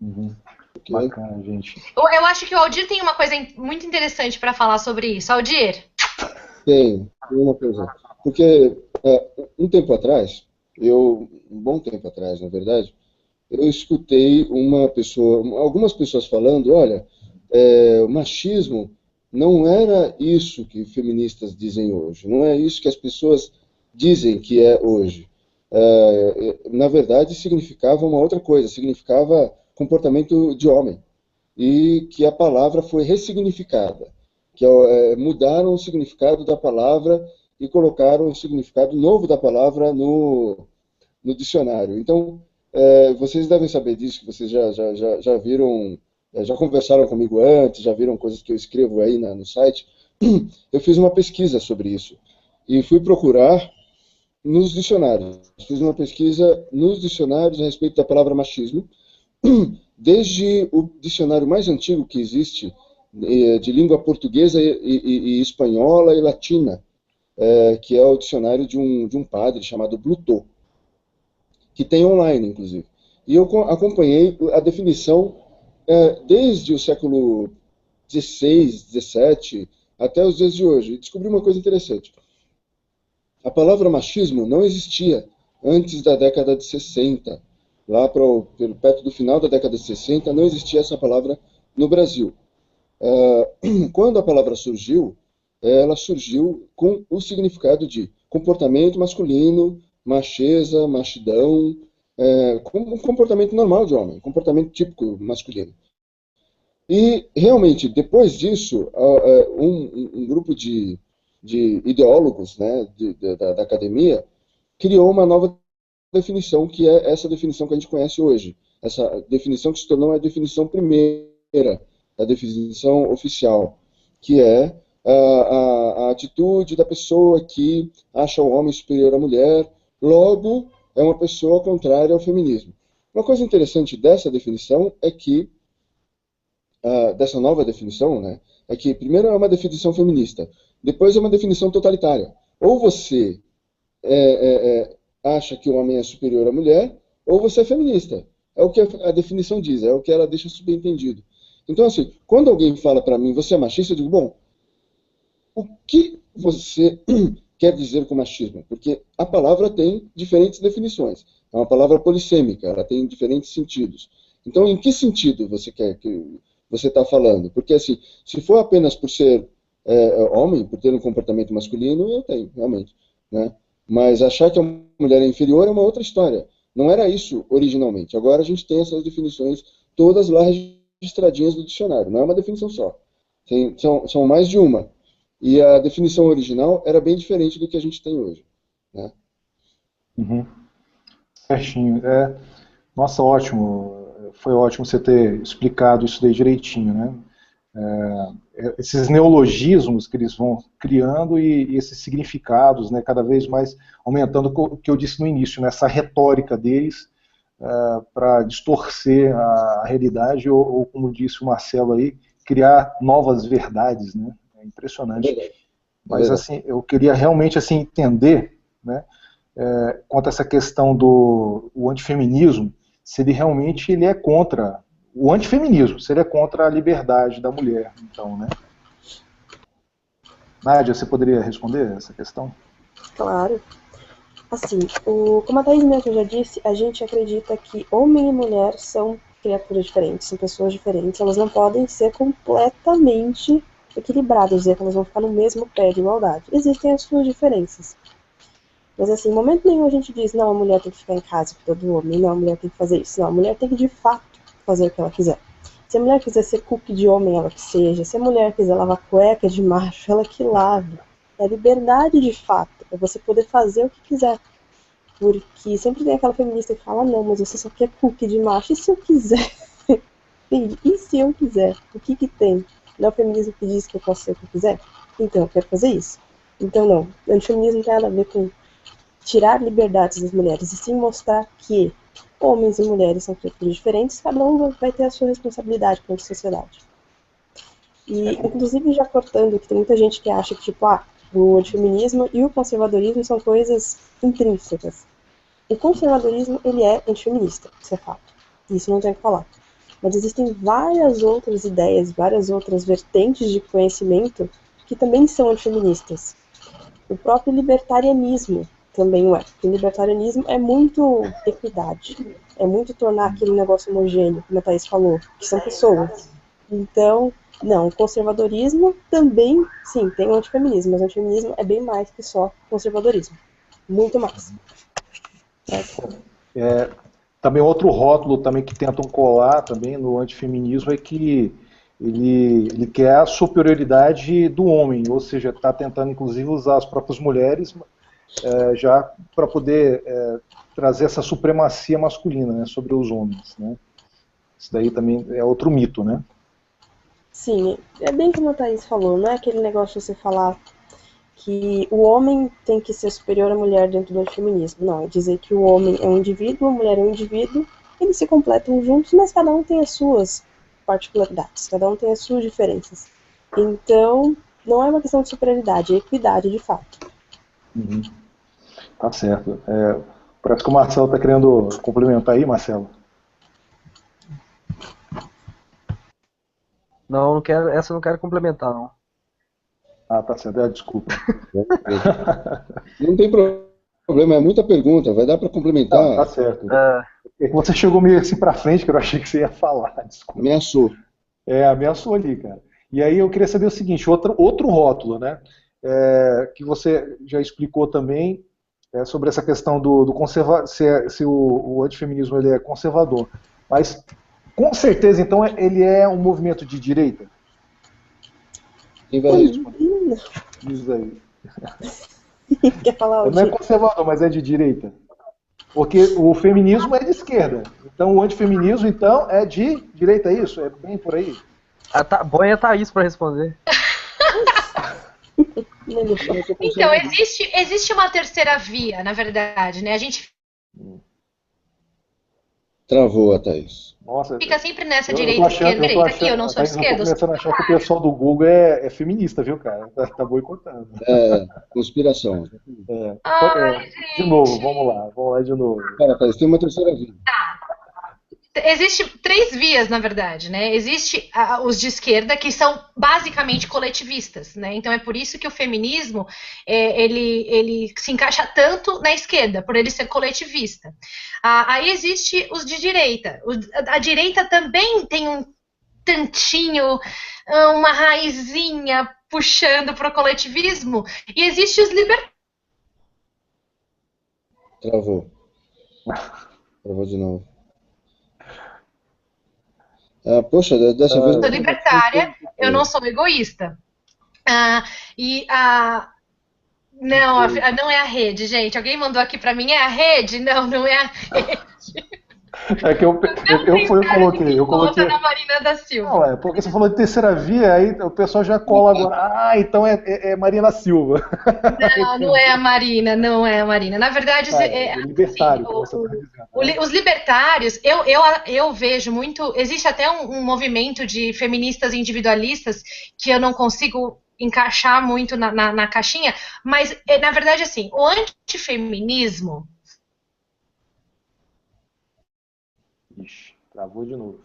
Uhum. Bacana, gente. Eu acho que o Aldir tem uma coisa muito interessante para falar sobre isso. Aldir? Tem uma coisa. Porque um tempo atrás, um bom tempo atrás, na verdade, eu escutei algumas pessoas falando, olha, o machismo não era isso que feministas dizem hoje, não é isso que as pessoas dizem que é hoje. Na verdade, significava uma outra coisa, significava comportamento de homem, e que a palavra foi ressignificada, que mudaram o significado da palavra e colocaram o significado novo da palavra no dicionário. Então, vocês devem saber disso, que vocês já viram, já conversaram comigo antes, já viram coisas que eu escrevo aí no site. Eu fiz uma pesquisa sobre isso e fui procurar nos dicionários. Fiz uma pesquisa nos dicionários a respeito da palavra machismo, desde o dicionário mais antigo que existe, de língua portuguesa e espanhola e latina, que é o dicionário de um padre chamado Blutot, que tem online, inclusive. E eu acompanhei a definição desde o século XVI, XVII, até os dias de hoje, e descobri uma coisa interessante. A palavra machismo não existia antes da década de 60. Lá perto do final da década de 60, não existia essa palavra no Brasil. Quando a palavra surgiu, ela surgiu com o significado de comportamento masculino, macheza, machidão, como um comportamento normal de homem, comportamento típico masculino. E, realmente, depois disso, um grupo de ideólogos, né, da academia criou uma nova definição, que é essa definição que a gente conhece hoje. Essa definição que se tornou a definição primeira, a definição oficial, que é a atitude da pessoa que acha o homem superior à mulher, logo é uma pessoa contrária ao feminismo. Uma coisa interessante dessa definição é que, dessa nova definição, né, é que primeiro é uma definição feminista, depois é uma definição totalitária. Ou você acha que o homem é superior à mulher, ou você é feminista. É o que a definição diz, é o que ela deixa subentendido. Então, assim, quando alguém fala para mim, você é machista, eu digo, bom, o que você quer dizer com machismo? Porque a palavra tem diferentes definições. É uma palavra polissêmica, ela tem diferentes sentidos. Então, em que sentido você quer que você está falando? Porque, assim, se for apenas por ser homem, por ter um comportamento masculino, eu tenho, realmente, né? Mas achar que a mulher é inferior é uma outra história. Não era isso originalmente. Agora a gente tem essas definições todas lá registradinhas no dicionário. Não é uma definição só. São mais de uma. E a definição original era bem diferente do que a gente tem hoje, né? Uhum. Certinho. Nossa, ótimo. Foi ótimo você ter explicado isso daí direitinho, né? Esses neologismos que eles vão criando e esses significados, né, cada vez mais aumentando o que eu disse no início, né, essa retórica deles para distorcer a realidade ou, como disse o Marcelo aí, criar novas verdades, né? É impressionante. Mas assim, eu queria realmente assim entender, né, quanto a essa questão do antifeminismo, se ele realmente é contra o antifeminismo, seria contra a liberdade da mulher, então, né? Nádia, você poderia responder essa questão? Claro. Assim, como a Thaís mesmo já disse, a gente acredita que homem e mulher são criaturas diferentes, são pessoas diferentes, elas não podem ser completamente equilibradas, dizer que elas vão ficar no mesmo pé de igualdade. Existem as suas diferenças. Mas assim, em momento nenhum a gente diz, não, a mulher tem que ficar em casa com todo homem, não, a mulher tem que fazer isso. Não, a mulher tem que, de fato, fazer o que ela quiser. Se a mulher quiser ser cookie de homem, ela que seja. Se a mulher quiser lavar cueca de macho, ela que lave. É liberdade de fato. É você poder fazer o que quiser. Porque sempre tem aquela feminista que fala, não, mas você só quer cookie de macho. E se eu quiser? E se eu quiser? O que tem? Não é o feminismo que diz que eu posso ser o que eu quiser? Então, eu quero fazer isso. Então, não. O antifeminismo não tem nada a ver com tirar liberdades das mulheres, e sim mostrar que homens e mulheres são criaturas diferentes, cada um vai ter a sua responsabilidade perante a sociedade. E, inclusive, já cortando, que tem muita gente que acha que, tipo, o antifeminismo e o conservadorismo são coisas intrínsecas. O conservadorismo, ele é antifeminista, isso é fato. Isso não tem o que falar. Mas existem várias outras ideias, várias outras vertentes de conhecimento que também são antifeministas. O próprio libertarianismo também o é. Porque o libertarianismo é muito equidade, é muito tornar aquele negócio homogêneo, como a Thaís falou, que são pessoas. Então, não, o conservadorismo também, sim, tem o antifeminismo, mas o antifeminismo é bem mais que só conservadorismo. Muito mais. Também outro rótulo também que tentam colar também no antifeminismo é que ele quer a superioridade do homem, ou seja, está tentando inclusive usar as próprias mulheres já para poder trazer essa supremacia masculina, né, sobre os homens, né? Isso daí também é outro mito, né? Sim, é bem como a Thaís falou, não é aquele negócio de você falar que o homem tem que ser superior à mulher dentro do antifeminismo. Não, é dizer que o homem é um indivíduo, a mulher é um indivíduo, eles se completam juntos, mas cada um tem as suas particularidades, cada um tem as suas diferenças. Então, não é uma questão de superioridade, é equidade de fato. Uhum. Tá certo. Parece que o Marcelo está querendo complementar aí, Marcelo. Não, não quero, essa eu não quero complementar, não. Ah, tá certo. Desculpa. Não tem problema, é muita pergunta, vai dar para complementar. Não, tá certo. É que você chegou meio assim para frente, que eu achei que você ia falar. Desculpa. Ameaçou. Ameaçou ali, cara. E aí eu queria saber o seguinte, outro rótulo, né? Que você já explicou também sobre essa questão do conservador, se o antifeminismo ele é conservador. Mas, com certeza, então, ele é um movimento de direita? Quem vai responder? Diz aí. Quer falar Não é conservador, mas é de direita. Porque o feminismo é de esquerda. Então, o antifeminismo, então, é de direita, é isso? É bem por aí? Bom é a Thaís para responder. Então, existe uma terceira via, na verdade, né? A gente Travou a Thaís. Nossa, fica sempre nessa direita, esquerda, direita. Aqui eu não sou de esquerda. Eu tô começando a achar que o pessoal do Google é feminista, viu, cara? Tá boicotando. Conspiração. De novo, vamos lá de novo. Cara, Thaís, tem uma terceira via. Existem 3 vias, na verdade, né? Existe os de esquerda, que são basicamente coletivistas, né? Então é por isso que o feminismo ele se encaixa tanto na esquerda, por ele ser coletivista. Aí existe os de direita. A direita também tem um tantinho, uma raizinha puxando para o coletivismo, e existe os libertários. Travou de novo. Poxa, dessa vez... Eu sou libertária, eu não sou egoísta. Não é a rede, gente. Alguém mandou aqui pra mim, é a rede? Não é a rede. É que eu coloquei na Marina da Silva. Não, porque você falou de terceira via, aí o pessoal já cola agora. Então é Marina Silva. Não é a Marina, não é a Marina. Na verdade, libertário, assim, os libertários, eu vejo muito. Existe até um movimento de feministas individualistas que eu não consigo encaixar muito na caixinha, mas na verdade, assim, o antifeminismo. Ixi, travou de novo.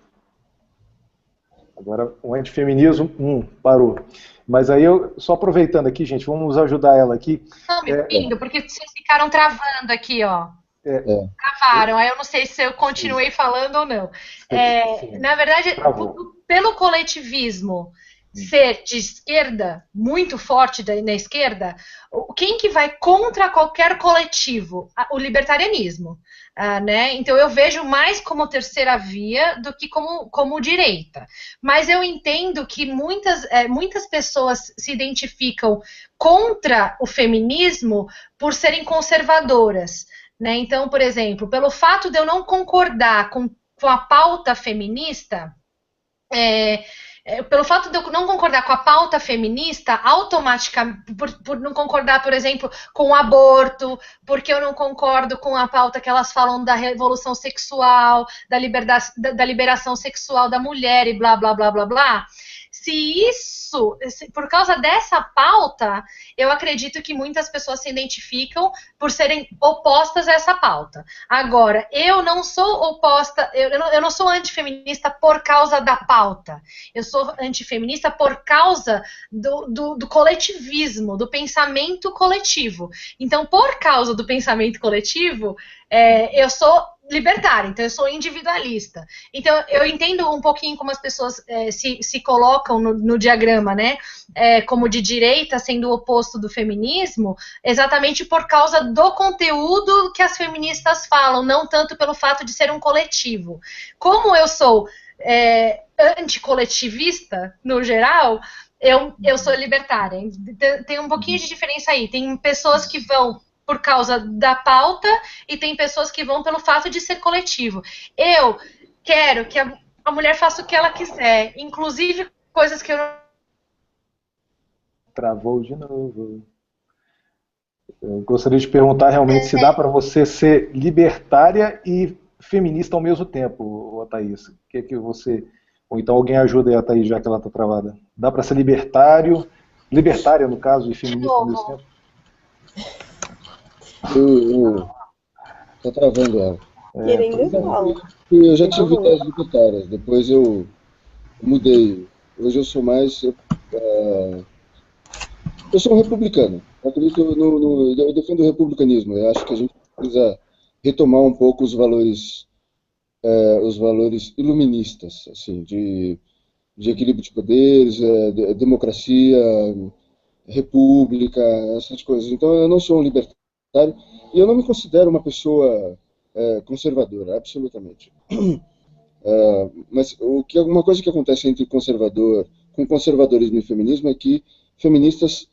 Agora o antifeminismo, parou. Mas aí só aproveitando aqui, gente, vamos ajudar ela aqui. Não, me ouvindo, porque vocês ficaram travando aqui, ó. Travaram, aí eu não sei se eu continuei falando ou não. Na verdade, pelo coletivismo ser de esquerda, muito forte na esquerda, quem que vai contra qualquer coletivo? O libertarianismo. Né? Então eu vejo mais como terceira via do que como direita. Mas eu entendo que muitas pessoas se identificam contra o feminismo por serem conservadoras. Né? Então, por exemplo, pelo fato de eu não concordar com a pauta feminista, pelo fato de eu não concordar com a pauta feminista, automaticamente, por não concordar, por exemplo, com o aborto, porque eu não concordo com a pauta que elas falam da revolução sexual, da liberação sexual da mulher e blá, blá, blá, blá, blá. Por causa dessa pauta, eu acredito que muitas pessoas se identificam por serem opostas a essa pauta. Agora, eu não sou oposta, eu não sou antifeminista por causa da pauta. Eu sou antifeminista por causa do coletivismo, do pensamento coletivo. Então, por causa do pensamento coletivo, eu sou libertária, então eu sou individualista. Então eu entendo um pouquinho como as pessoas se colocam no diagrama, né? Como de direita sendo o oposto do feminismo, exatamente por causa do conteúdo que as feministas falam, não tanto pelo fato de ser um coletivo. Como eu sou anticoletivista, no geral, eu sou libertária. Tem um pouquinho de diferença aí. Tem pessoas que vão por causa da pauta e tem pessoas que vão pelo fato de ser coletivo. Eu quero que a mulher faça o que ela quiser, inclusive coisas que eu não... Travou de novo. Eu gostaria de perguntar realmente se dá para você ser libertária e feminista ao mesmo tempo, Thaís. O que é que você... Ou então alguém ajuda aí a Thaís, já que ela está travada. Dá para ser libertária no caso, e feminista ao mesmo tempo? Tá travando ela. Querendo eu falo. Eu já tive ideias libertárias, depois eu mudei. Hoje eu sou mais... eu sou um republicano. Eu acredito eu defendo o republicanismo. Eu acho que a gente precisa retomar um pouco os valores iluministas, assim, de equilíbrio de poderes, democracia, república, essas coisas. Então eu não sou um libertário e eu não me considero uma pessoa conservadora, absolutamente. Mas uma coisa que acontece entre com conservadorismo e feminismo é que feministas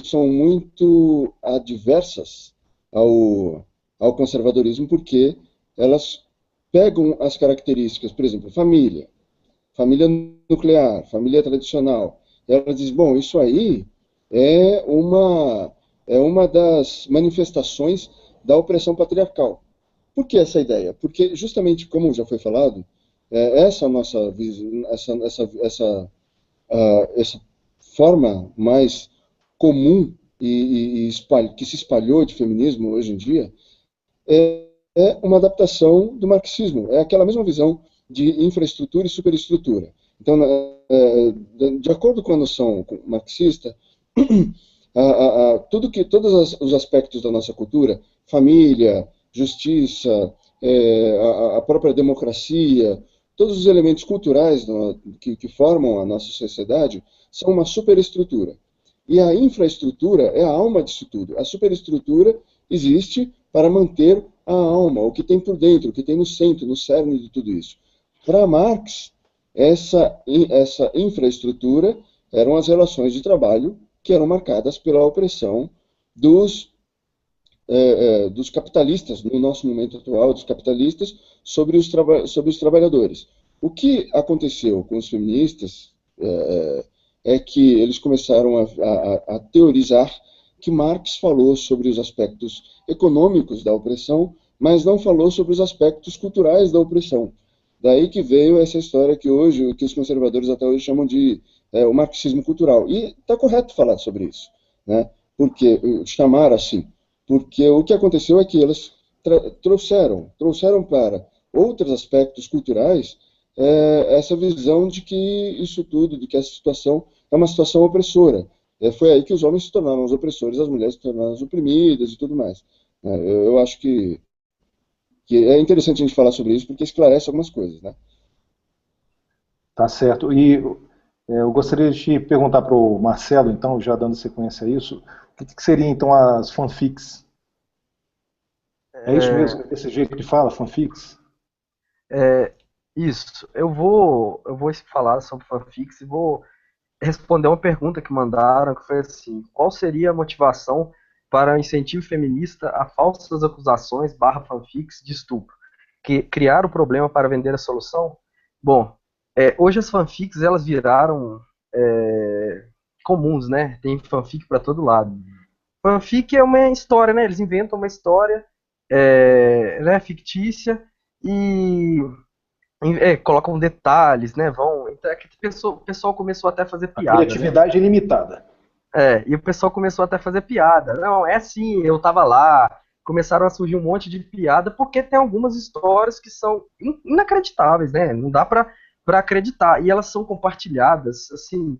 são muito adversas ao conservadorismo porque elas pegam as características, por exemplo, família nuclear, família tradicional. Elas dizem, bom, isso aí é uma das manifestações da opressão patriarcal. Por que essa ideia? Porque justamente, como já foi falado, essa nossa essa forma mais comum que se espalhou de feminismo hoje em dia é uma adaptação do marxismo. É aquela mesma visão de infraestrutura e superestrutura. Então, de acordo com a noção marxista, todos os aspectos da nossa cultura, família, justiça, a própria democracia, todos os elementos culturais que formam a nossa sociedade são uma superestrutura. E a infraestrutura é a alma disso tudo. A superestrutura existe para manter a alma, o que tem por dentro, o que tem no centro, no cerne de tudo isso. Para Marx, essa infraestrutura eram as relações de trabalho que eram marcadas pela opressão dos capitalistas, no nosso momento atual, dos capitalistas, sobre os trabalhadores. O que aconteceu com os feministas é que eles começaram a teorizar que Marx falou sobre os aspectos econômicos da opressão, mas não falou sobre os aspectos culturais da opressão. Daí que veio essa história que os conservadores até hoje chamam de o marxismo cultural. E está correto falar sobre isso, né? Porque chamar assim, porque o que aconteceu é que eles trouxeram para outros aspectos culturais essa visão de que isso tudo, de que essa situação é uma situação opressora. Foi aí que os homens se tornaram os opressores, as mulheres se tornaram as oprimidas e tudo mais. Eu acho que é interessante a gente falar sobre isso porque esclarece algumas coisas, né? Tá certo. E eu gostaria de te perguntar para o Marcelo, então, já dando sequência a isso, o que seria então as fanfics? É isso mesmo, desse jeito que fala, fanfics? Isso. Eu vou falar sobre fanfics e vou responder uma pergunta que mandaram, que foi assim: qual seria a motivação para o incentivo feminista a falsas acusações / fanfics de estupro? Que criar o problema para vender a solução? Bom, hoje as fanfics elas viraram comuns, né? Tem fanfic para todo lado. Fanfic é uma história, né? Eles inventam uma história, ela é fictícia e colocam detalhes, né? O pessoal começou até a fazer piada. A criatividade é limitada. E o pessoal começou até a fazer piada. Não, é assim, eu tava lá. Começaram a surgir um monte de piada, porque tem algumas histórias que são inacreditáveis, né? Não dá pra acreditar. E elas são compartilhadas, assim,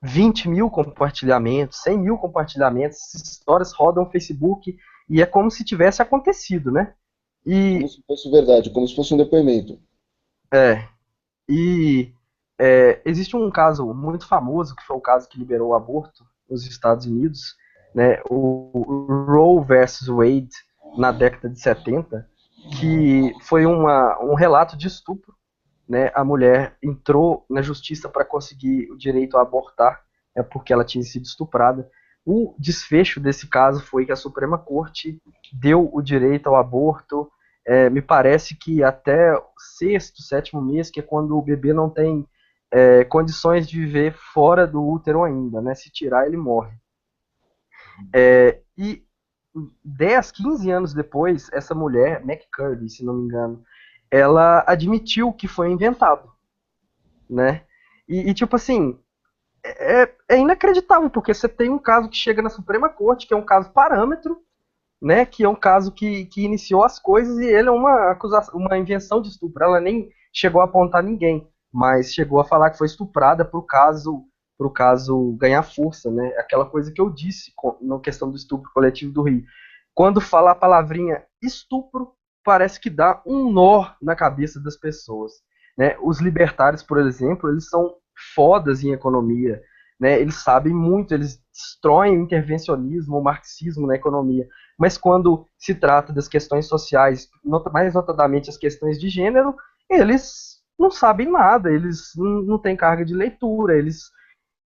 20 mil compartilhamentos, 100 mil compartilhamentos. Essas histórias rodam no Facebook e é como se tivesse acontecido, né? E Como se fosse verdade, como se fosse um depoimento. é, e existe um caso muito famoso, que foi o caso que liberou o aborto nos Estados Unidos, né, o Roe versus Wade, na década de 70, que foi um relato de estupro, né? A mulher entrou na justiça para conseguir o direito a abortar, porque ela tinha sido estuprada. O desfecho desse caso foi que a Suprema Corte deu o direito ao aborto, me parece que até o sexto, sétimo mês, que é quando o bebê não tem condições de viver fora do útero ainda, né? Se tirar, ele morre. E 10, 15 anos depois, essa mulher, McCurdy, se não me engano, ela admitiu que foi inventado, né? Tipo assim, é inacreditável, porque você tem um caso que chega na Suprema Corte, que é um caso parâmetro, né? Que é um caso que iniciou as coisas, e ele é uma acusação, uma invenção de estupro. Ela nem chegou a apontar ninguém, mas chegou a falar que foi estuprada pro caso ganhar força, né? Aquela coisa que eu disse na questão do estupro coletivo do Rio. Quando fala a palavrinha estupro, parece que dá um nó na cabeça das pessoas, né? Os libertários, por exemplo, eles são fodas em economia, né? Eles sabem muito, eles destroem o intervencionismo, o marxismo na economia, mas quando se trata das questões sociais, mais notadamente as questões de gênero, eles não sabem nada, eles não têm carga de leitura, eles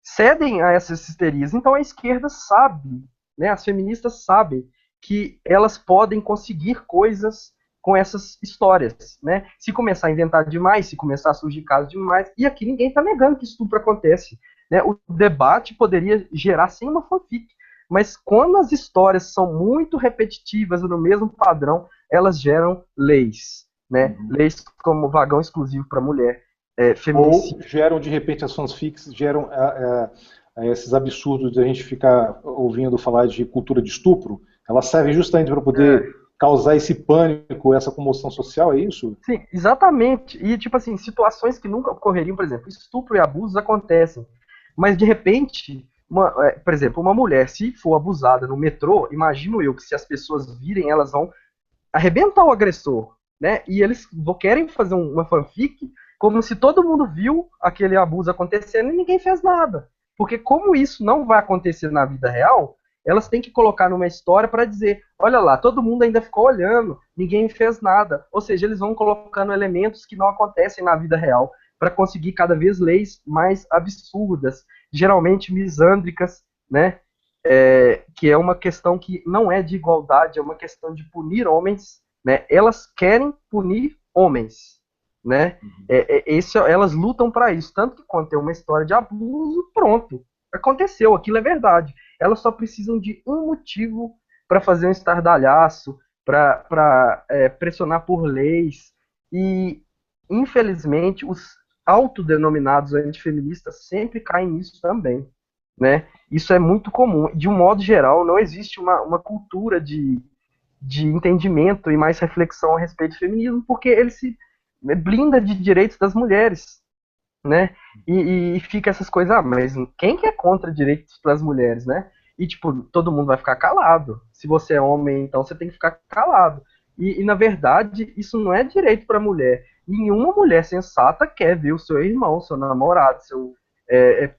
cedem a essas histerias. Então a esquerda sabe, né, as feministas sabem que elas podem conseguir coisas com essas histórias, né? Se começar a inventar demais, se começar a surgir casos demais, e aqui ninguém está negando que estupro acontece, né? O debate poderia gerar sim uma fanfic, mas quando as histórias são muito repetitivas no mesmo padrão, elas geram leis, né? Leis como vagão exclusivo para mulher, Ou geram, de repente, as fanfics geram esses absurdos de a gente ficar ouvindo falar de cultura de estupro. Elas servem justamente para poder causar esse pânico, essa comoção social, é isso? Sim, exatamente. E, tipo assim, situações que nunca ocorreriam, por exemplo, estupro e abusos acontecem, mas de repente, por exemplo, uma mulher, se for abusada no metrô, imagino eu que se as pessoas virem, elas vão arrebentar o agressor, né? E eles querem fazer uma fanfic como se todo mundo viu aquele abuso acontecendo e ninguém fez nada. Porque como isso não vai acontecer na vida real, elas têm que colocar numa história para dizer, olha lá, todo mundo ainda ficou olhando, ninguém fez nada. Ou seja, eles vão colocando elementos que não acontecem na vida real para conseguir cada vez leis mais absurdas, geralmente misândricas, né? Que é uma questão que não é de igualdade, é uma questão de punir homens, né? Elas querem punir homens, né? Elas lutam para isso, tanto que quando tem uma história de abuso, pronto, aconteceu, aquilo é verdade. Elas só precisam de um motivo para fazer um estardalhaço, para pressionar por leis, e infelizmente os autodenominados antifeministas sempre caem nisso também, né? Isso é muito comum. De um modo geral, não existe uma cultura de entendimento e mais reflexão a respeito do feminismo, porque ele se blinda de direitos das mulheres, né? E fica essas coisas, mas quem que é contra direitos para as mulheres, né? E, tipo, todo mundo vai ficar calado. Se você é homem, então você tem que ficar calado. Na verdade, isso não é direito para a mulher. Nenhuma mulher sensata quer ver o seu irmão, seu namorado, seu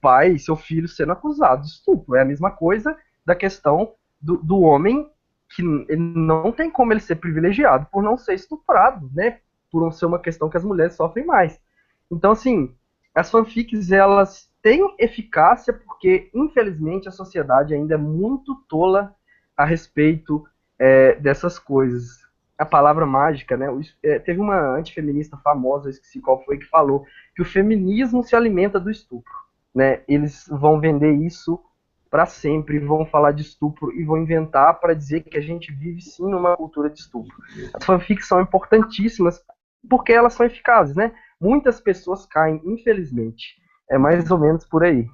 pai, seu filho sendo acusado de estupro. É a mesma coisa da questão do homem, que ele não tem como ele ser privilegiado por não ser estuprado, né? Por não ser uma questão que as mulheres sofrem mais. Então, assim, as fanfics, elas têm eficácia porque, infelizmente, a sociedade ainda é muito tola a respeito dessas coisas. A palavra mágica, né? Teve uma antifeminista famosa, esqueci qual foi, que falou que o feminismo se alimenta do estupro, né? Eles vão vender isso para sempre, vão falar de estupro e vão inventar para dizer que a gente vive sim numa cultura de estupro. As fanfics são importantíssimas porque elas são eficazes, né? Muitas pessoas caem, infelizmente. É mais ou menos por aí.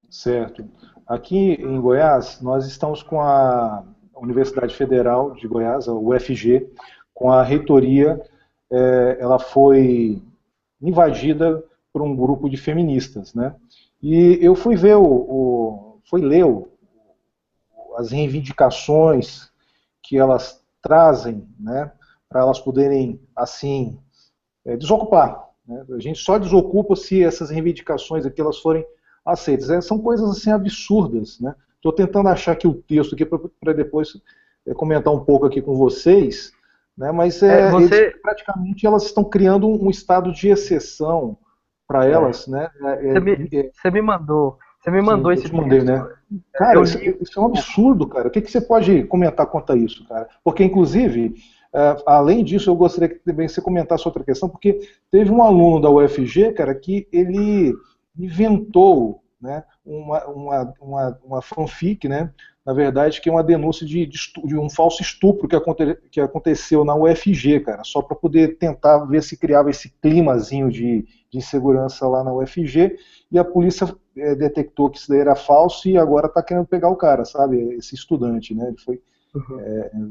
Certo. Aqui em Goiás, nós estamos com a Universidade Federal de Goiás, a UFG, com a reitoria, ela foi invadida por um grupo de feministas, né? E eu fui ver fui ler as reivindicações que elas trazem, né, para elas poderem, assim, desocupar, né? A gente só desocupa se essas reivindicações aqui elas forem aceitas. São coisas assim absurdas, né? Estou tentando achar aqui o texto aqui para depois comentar um pouco aqui com vocês, né? Mas praticamente elas estão criando um estado de exceção para elas, né? Você me mandou Sim, esse eu te mandei, texto. né? Cara, isso é um absurdo, cara. O que você pode comentar quanto a isso, cara? Porque, inclusive, além disso, eu gostaria que também você comentasse outra questão, porque teve um aluno da UFG, cara, que ele inventou, né, uma fanfic, né? Na verdade, que é uma denúncia de um falso estupro que aconteceu na UFG, cara, só para poder tentar ver se criava esse climazinho de insegurança lá na UFG, e a polícia detectou que isso daí era falso e agora está querendo pegar o cara, sabe? Esse estudante, né? Ele foi,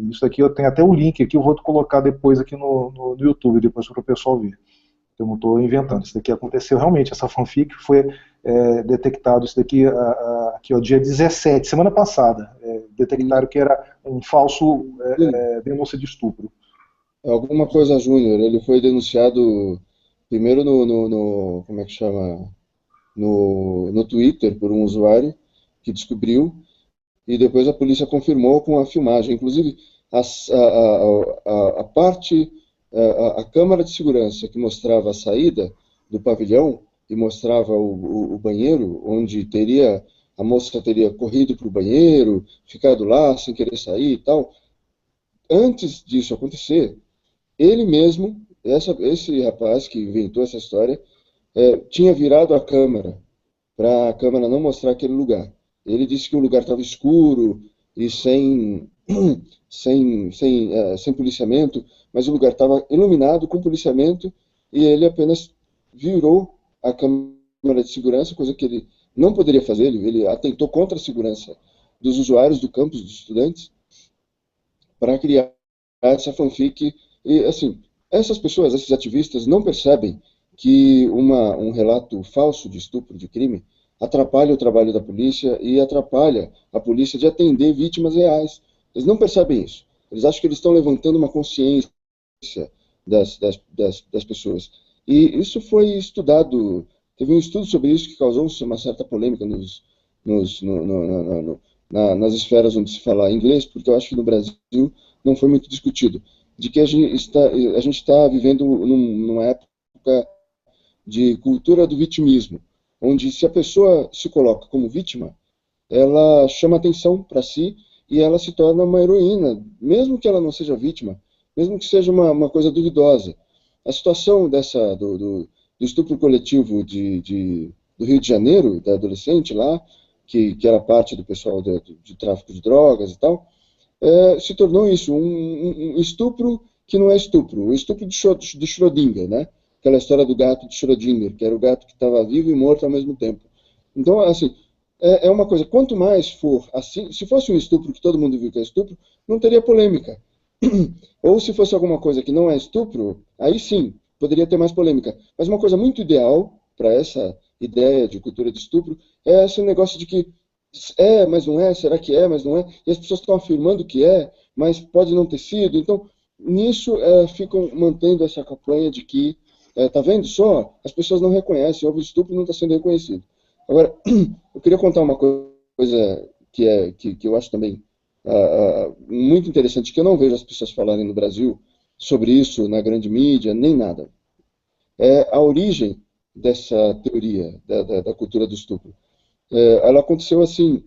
isso aqui eu tenho até o link aqui, eu vou colocar depois aqui no YouTube, depois para o pessoal ver. Eu não estou inventando, isso daqui aconteceu realmente, essa fanfic foi detectado, isso daqui, aqui ó, dia 17, semana passada, detectaram que era um falso denúncia de estupro. Alguma coisa Júnior, ele foi denunciado primeiro como é que chama? No Twitter por um usuário que descobriu, e depois a polícia confirmou com a filmagem. Inclusive, a parte, a câmera de segurança que mostrava a saída do pavilhão e mostrava o banheiro, onde a moça teria corrido para o banheiro, ficado lá sem querer sair e tal. Antes disso acontecer, ele mesmo, esse rapaz que inventou essa história, tinha virado a câmera para a câmera não mostrar aquele lugar. Ele disse que o lugar estava escuro e sem policiamento, mas o lugar estava iluminado com policiamento e ele apenas virou a câmera de segurança, coisa que ele não poderia fazer. Ele atentou contra a segurança dos usuários do campus, dos estudantes, para criar essa fanfic. E, assim, essas pessoas, esses ativistas, não percebem que um relato falso de estupro, de crime, atrapalha o trabalho da polícia e atrapalha a polícia de atender vítimas reais. Eles não percebem isso. Eles acham que eles estão levantando uma consciência das pessoas. E isso foi estudado, teve um estudo sobre isso que causou uma certa polêmica nas esferas onde se fala inglês, porque eu acho que no Brasil não foi muito discutido, de que a gente está vivendo numa época de cultura do vitimismo, onde se a pessoa se coloca como vítima, ela chama atenção para si e ela se torna uma heroína, mesmo que ela não seja vítima, mesmo que seja uma coisa duvidosa. A situação do estupro coletivo do Rio de Janeiro, da adolescente lá, que era parte do pessoal de tráfico de drogas e tal, se tornou isso, um estupro que não é estupro, o estupro de Schrödinger, né? Aquela história do gato de Schrödinger, que era o gato que estava vivo e morto ao mesmo tempo. Então, assim, é uma coisa, quanto mais for assim, se fosse um estupro que todo mundo viu que é estupro, não teria polêmica. Ou se fosse alguma coisa que não é estupro, aí sim, poderia ter mais polêmica. Mas uma coisa muito ideal para essa ideia de cultura de estupro é esse negócio de que mas não é, será que é, mas não é, e as pessoas estão afirmando que mas pode não ter sido. Então, nisso ficam mantendo essa campanha de que tá vendo só? As pessoas não reconhecem, o estupro não está sendo reconhecido. Agora, eu queria contar uma coisa que eu acho também muito interessante, que eu não vejo as pessoas falarem no Brasil sobre isso na grande mídia, nem nada. É a origem dessa teoria da cultura do estupro. Ela aconteceu assim,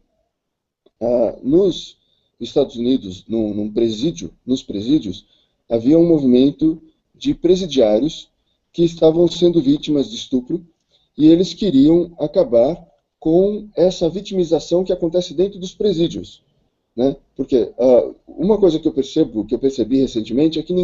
nos Estados Unidos, nos presídios, havia um movimento de presidiários que estavam sendo vítimas de estupro e eles queriam acabar com essa vitimização que acontece dentro dos presídios, né? Porque uma coisa que eu percebi recentemente é que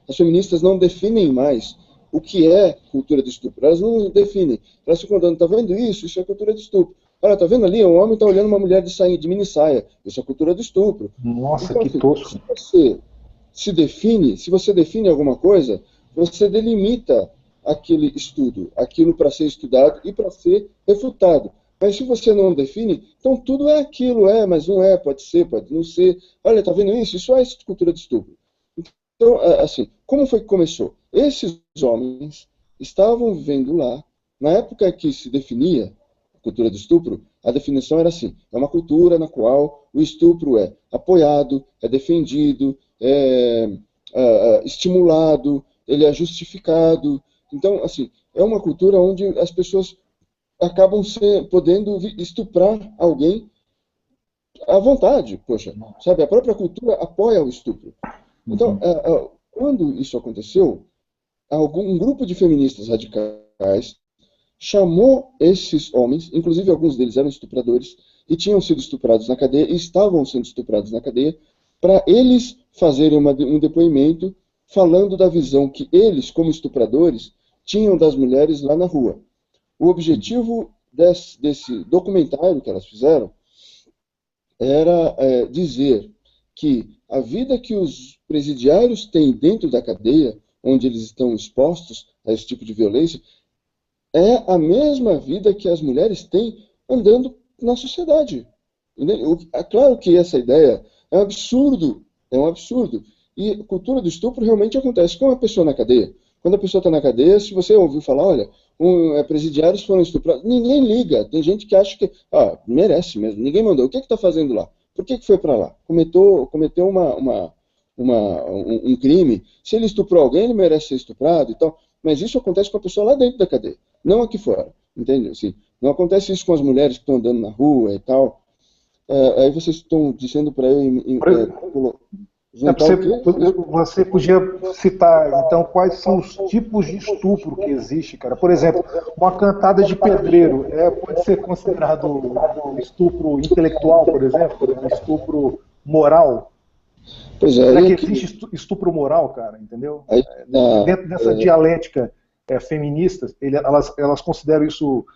as feministas não definem mais o que é cultura de estupro. Elas não definem. Elas ficam dando, tá vendo isso? Isso é cultura de estupro. Olha, tá vendo ali? Um homem está olhando uma mulher de mini saia. Isso é cultura de estupro. Nossa, então, que assim, tosco. se você define alguma coisa, você delimita aquele estudo, aquilo para ser estudado e para ser refutado. Mas se você não define, então tudo é aquilo, mas não é, pode ser, pode não ser. Olha, tá vendo isso? Isso é cultura de estupro. Então, assim, como foi que começou? Esses homens estavam vivendo lá, na época que se definia a cultura do estupro, a definição era assim: é uma cultura na qual o estupro é apoiado, é defendido, estimulado, ele é justificado. Então, assim, é uma cultura onde as pessoas acabam podendo estuprar alguém à vontade, poxa, sabe? A própria cultura apoia o estupro. Então, quando isso aconteceu, um grupo de feministas radicais chamou esses homens, inclusive alguns deles eram estupradores, e tinham sido estuprados na cadeia, e estavam sendo estuprados na cadeia, para eles fazerem um depoimento falando da visão que eles, como estupradores, tinham das mulheres lá na rua. O objetivo desse documentário que elas fizeram era dizer que a vida que os presidiários têm dentro da cadeia, onde eles estão expostos a esse tipo de violência, é a mesma vida que as mulheres têm andando na sociedade. É claro que essa ideia é um absurdo, E a cultura do estupro realmente acontece com a pessoa na cadeia. Quando a pessoa está na cadeia, se você ouviu falar, olha, presidiários foram estuprados, ninguém liga. Tem gente que acha que merece mesmo, ninguém mandou. O que está fazendo lá? Por que foi para lá? Cometeu um crime. Se ele estuprou alguém, ele merece ser estuprado e tal. Mas isso acontece com a pessoa lá dentro da cadeia, não aqui fora. Entende? Assim, não acontece isso com as mulheres que estão andando na rua e tal. Aí vocês estão dizendo para eu você podia citar, então, quais são os tipos de estupro que existe, cara? Por exemplo, uma cantada de pedreiro pode ser considerado um estupro intelectual, por exemplo, um estupro moral? Pois é. Será que existe estupro moral, cara? Entendeu? Dentro dessa dialética feminista, elas consideram isso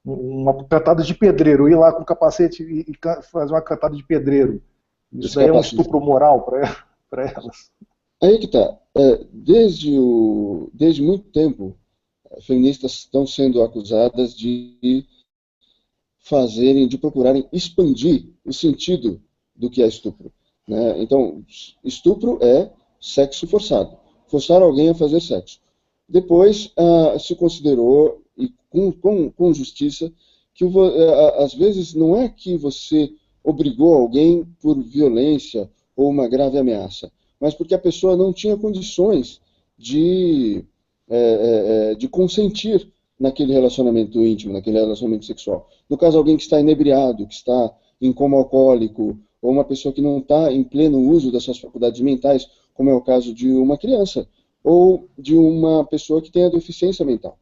uma cantada de pedreiro, ir lá com o capacete e fazer uma cantada de pedreiro. Isso daí é um estupro moral para elas. Aí que tá. Desde muito tempo, feministas estão sendo acusadas de procurarem expandir o sentido do que é estupro. Né? Então, estupro é sexo forçado. Forçar alguém a fazer sexo. Depois, se considerou, e com justiça, que às vezes não é que você obrigou alguém por violência ou uma grave ameaça, mas porque a pessoa não tinha condições de consentir naquele relacionamento íntimo, naquele relacionamento sexual. No caso, alguém que está inebriado, que está em coma alcoólico, ou uma pessoa que não está em pleno uso das suas faculdades mentais, como é o caso de uma criança, ou de uma pessoa que tenha deficiência mental.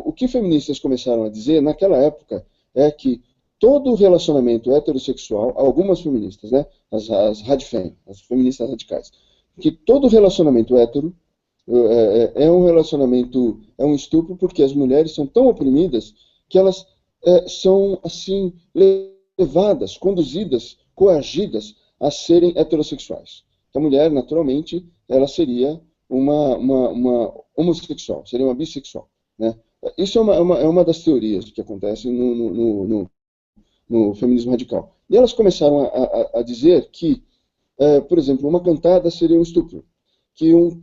O que feministas começaram a dizer naquela época é que todo relacionamento heterossexual, algumas feministas, né, as radfem, as feministas radicais, que todo relacionamento hétero é um estupro porque as mulheres são tão oprimidas que elas são, assim, levadas, conduzidas, coagidas a serem heterossexuais. A mulher, naturalmente, ela seria uma homossexual, seria uma bissexual. Né? Isso é uma das teorias que acontecem no feminismo radical. E elas começaram a dizer que, por exemplo, uma cantada seria um estupro, que um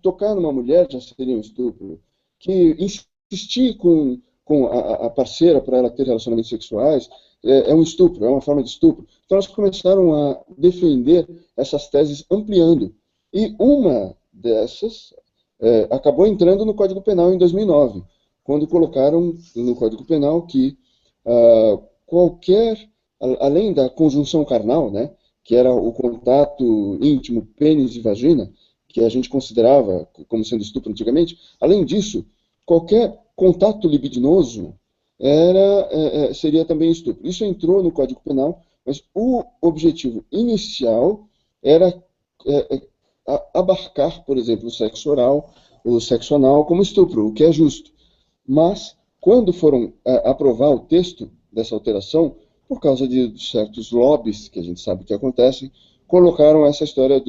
tocar numa mulher já seria um estupro, que insistir com a parceira para ela ter relacionamentos sexuais é um estupro, é uma forma de estupro. Então elas começaram a defender essas teses ampliando. E uma dessas acabou entrando no Código Penal em 2009, quando colocaram no Código Penal que além da conjunção carnal, né, que era o contato íntimo pênis e vagina, que a gente considerava como sendo estupro antigamente, além disso, qualquer contato libidinoso seria também estupro. Isso entrou no Código Penal, mas o objetivo inicial era abarcar, por exemplo, o sexo oral, o sexo anal como estupro, o que é justo. Mas, quando foram aprovar o texto dessa alteração, por causa de certos lobbies, que a gente sabe que acontecem, colocaram essa história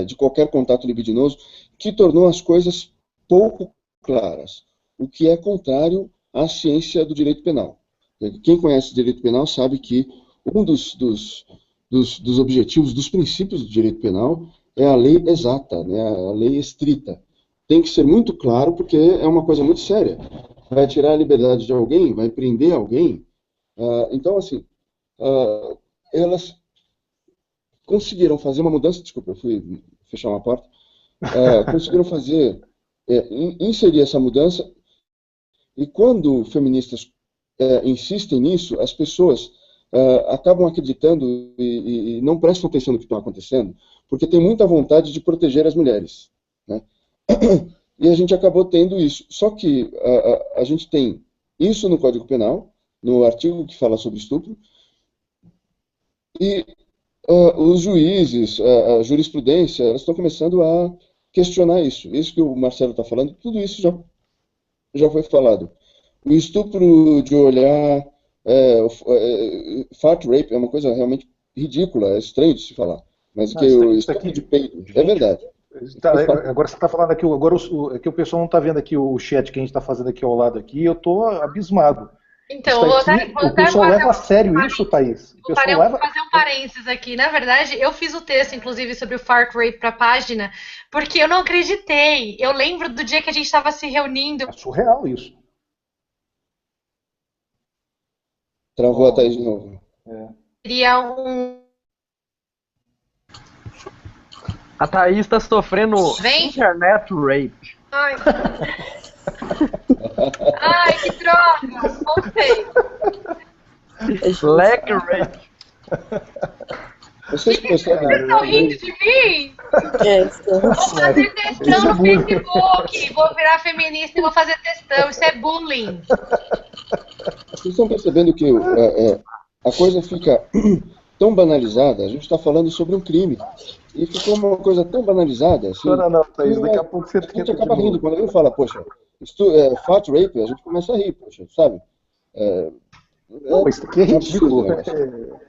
de qualquer contato libidinoso, que tornou as coisas pouco claras, o que é contrário à ciência do direito penal. Quem conhece direito penal sabe que um dos dos objetivos, dos princípios do direito penal é a lei exata, né, a lei estrita. Tem que ser muito claro, porque é uma coisa muito séria. Vai tirar a liberdade de alguém, vai prender alguém. Então, assim, elas conseguiram fazer uma mudança. Desculpa, eu fui fechar uma porta. Conseguiram inserir essa mudança. E quando feministas insistem nisso, as pessoas acabam acreditando e não prestam atenção no que está acontecendo, porque tem muita vontade de proteger as mulheres, né? E a gente acabou tendo isso. Só que a gente tem isso no Código Penal, no artigo que fala sobre estupro, e os juízes, a jurisprudência, elas estão começando a questionar isso. Isso que o Marcelo está falando, tudo isso já foi falado. O estupro de olhar, fart rape é uma coisa realmente ridícula, é estranho de se falar. Mas que o estupro de peito é verdade. Agora você está falando aqui, agora que o pessoal não está vendo aqui o chat que a gente está fazendo aqui ao lado aqui, eu estou abismado. Então, o pessoal leva a sério isso, Thaís? Vou fazer um parênteses aqui. Na verdade, eu fiz o texto, inclusive, sobre o fart rape para a página, porque eu não acreditei. Eu lembro do dia que a gente estava se reunindo. É surreal isso. Travou a Thaís de novo. Seria um... A Thaís está sofrendo internet rape. Ai, ai, que droga! Voltei. Leg rape. Vocês percebem? Vocês estão rindo de mim? Vou fazer textão no Facebook. Vou virar feminista e vou fazer textão. Isso é bullying. Vocês estão percebendo que a coisa fica tão banalizada? A gente está falando sobre um crime. E ficou uma coisa tão banalizada. Assim, não, Thaís, daqui a pouco você a gente acaba rindo. Quando alguém fala, poxa, fart rape, a gente começa a rir, poxa, sabe? Isso aqui é ridículo.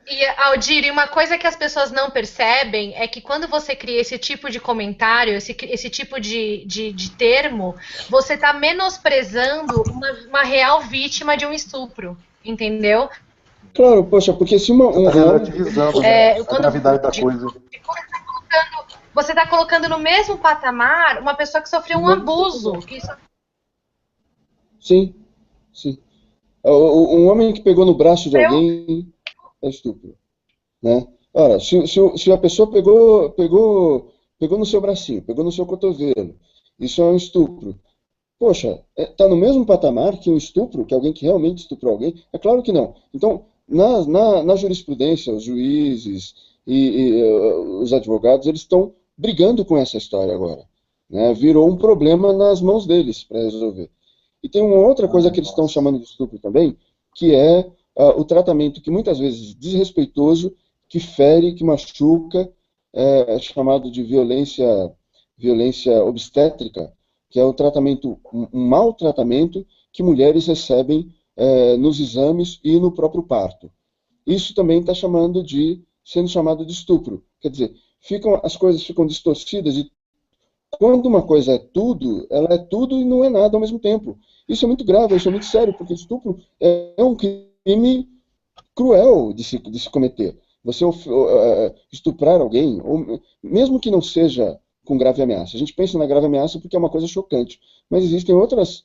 E, Aldir, uma coisa que as pessoas não percebem é que quando você cria esse tipo de comentário, esse tipo de termo, você está menosprezando uma real vítima de um estupro, entendeu? Claro, poxa, porque se relativizando a gravidade da coisa. Você está colocando no mesmo patamar uma pessoa que sofreu um abuso. Sim, sim. Um homem que pegou no braço de alguém é estupro, né? Ora, se a pessoa pegou no seu bracinho, pegou no seu cotovelo, isso é um estupro. Poxa, está no mesmo patamar que um estupro, que alguém que realmente estuprou alguém? É claro que não. Então, na jurisprudência, os juízes e os advogados, eles estão brigando com essa história agora, né? Virou um problema nas mãos deles para resolver. E tem uma outra coisa que eles estão chamando de estupro também, que é o tratamento que muitas vezes desrespeitoso, que fere, que machuca, é chamado de violência obstétrica, que é o tratamento, um mau tratamento que mulheres recebem nos exames e no próprio parto. Isso também está sendo chamado de estupro. Quer dizer, as coisas ficam distorcidas e quando uma coisa é tudo, ela é tudo e não é nada ao mesmo tempo. Isso é muito grave, isso é muito sério, porque estupro é um crime cruel de se cometer. Você estuprar alguém, ou, mesmo que não seja com grave ameaça. A gente pensa na grave ameaça porque é uma coisa chocante, mas existem outras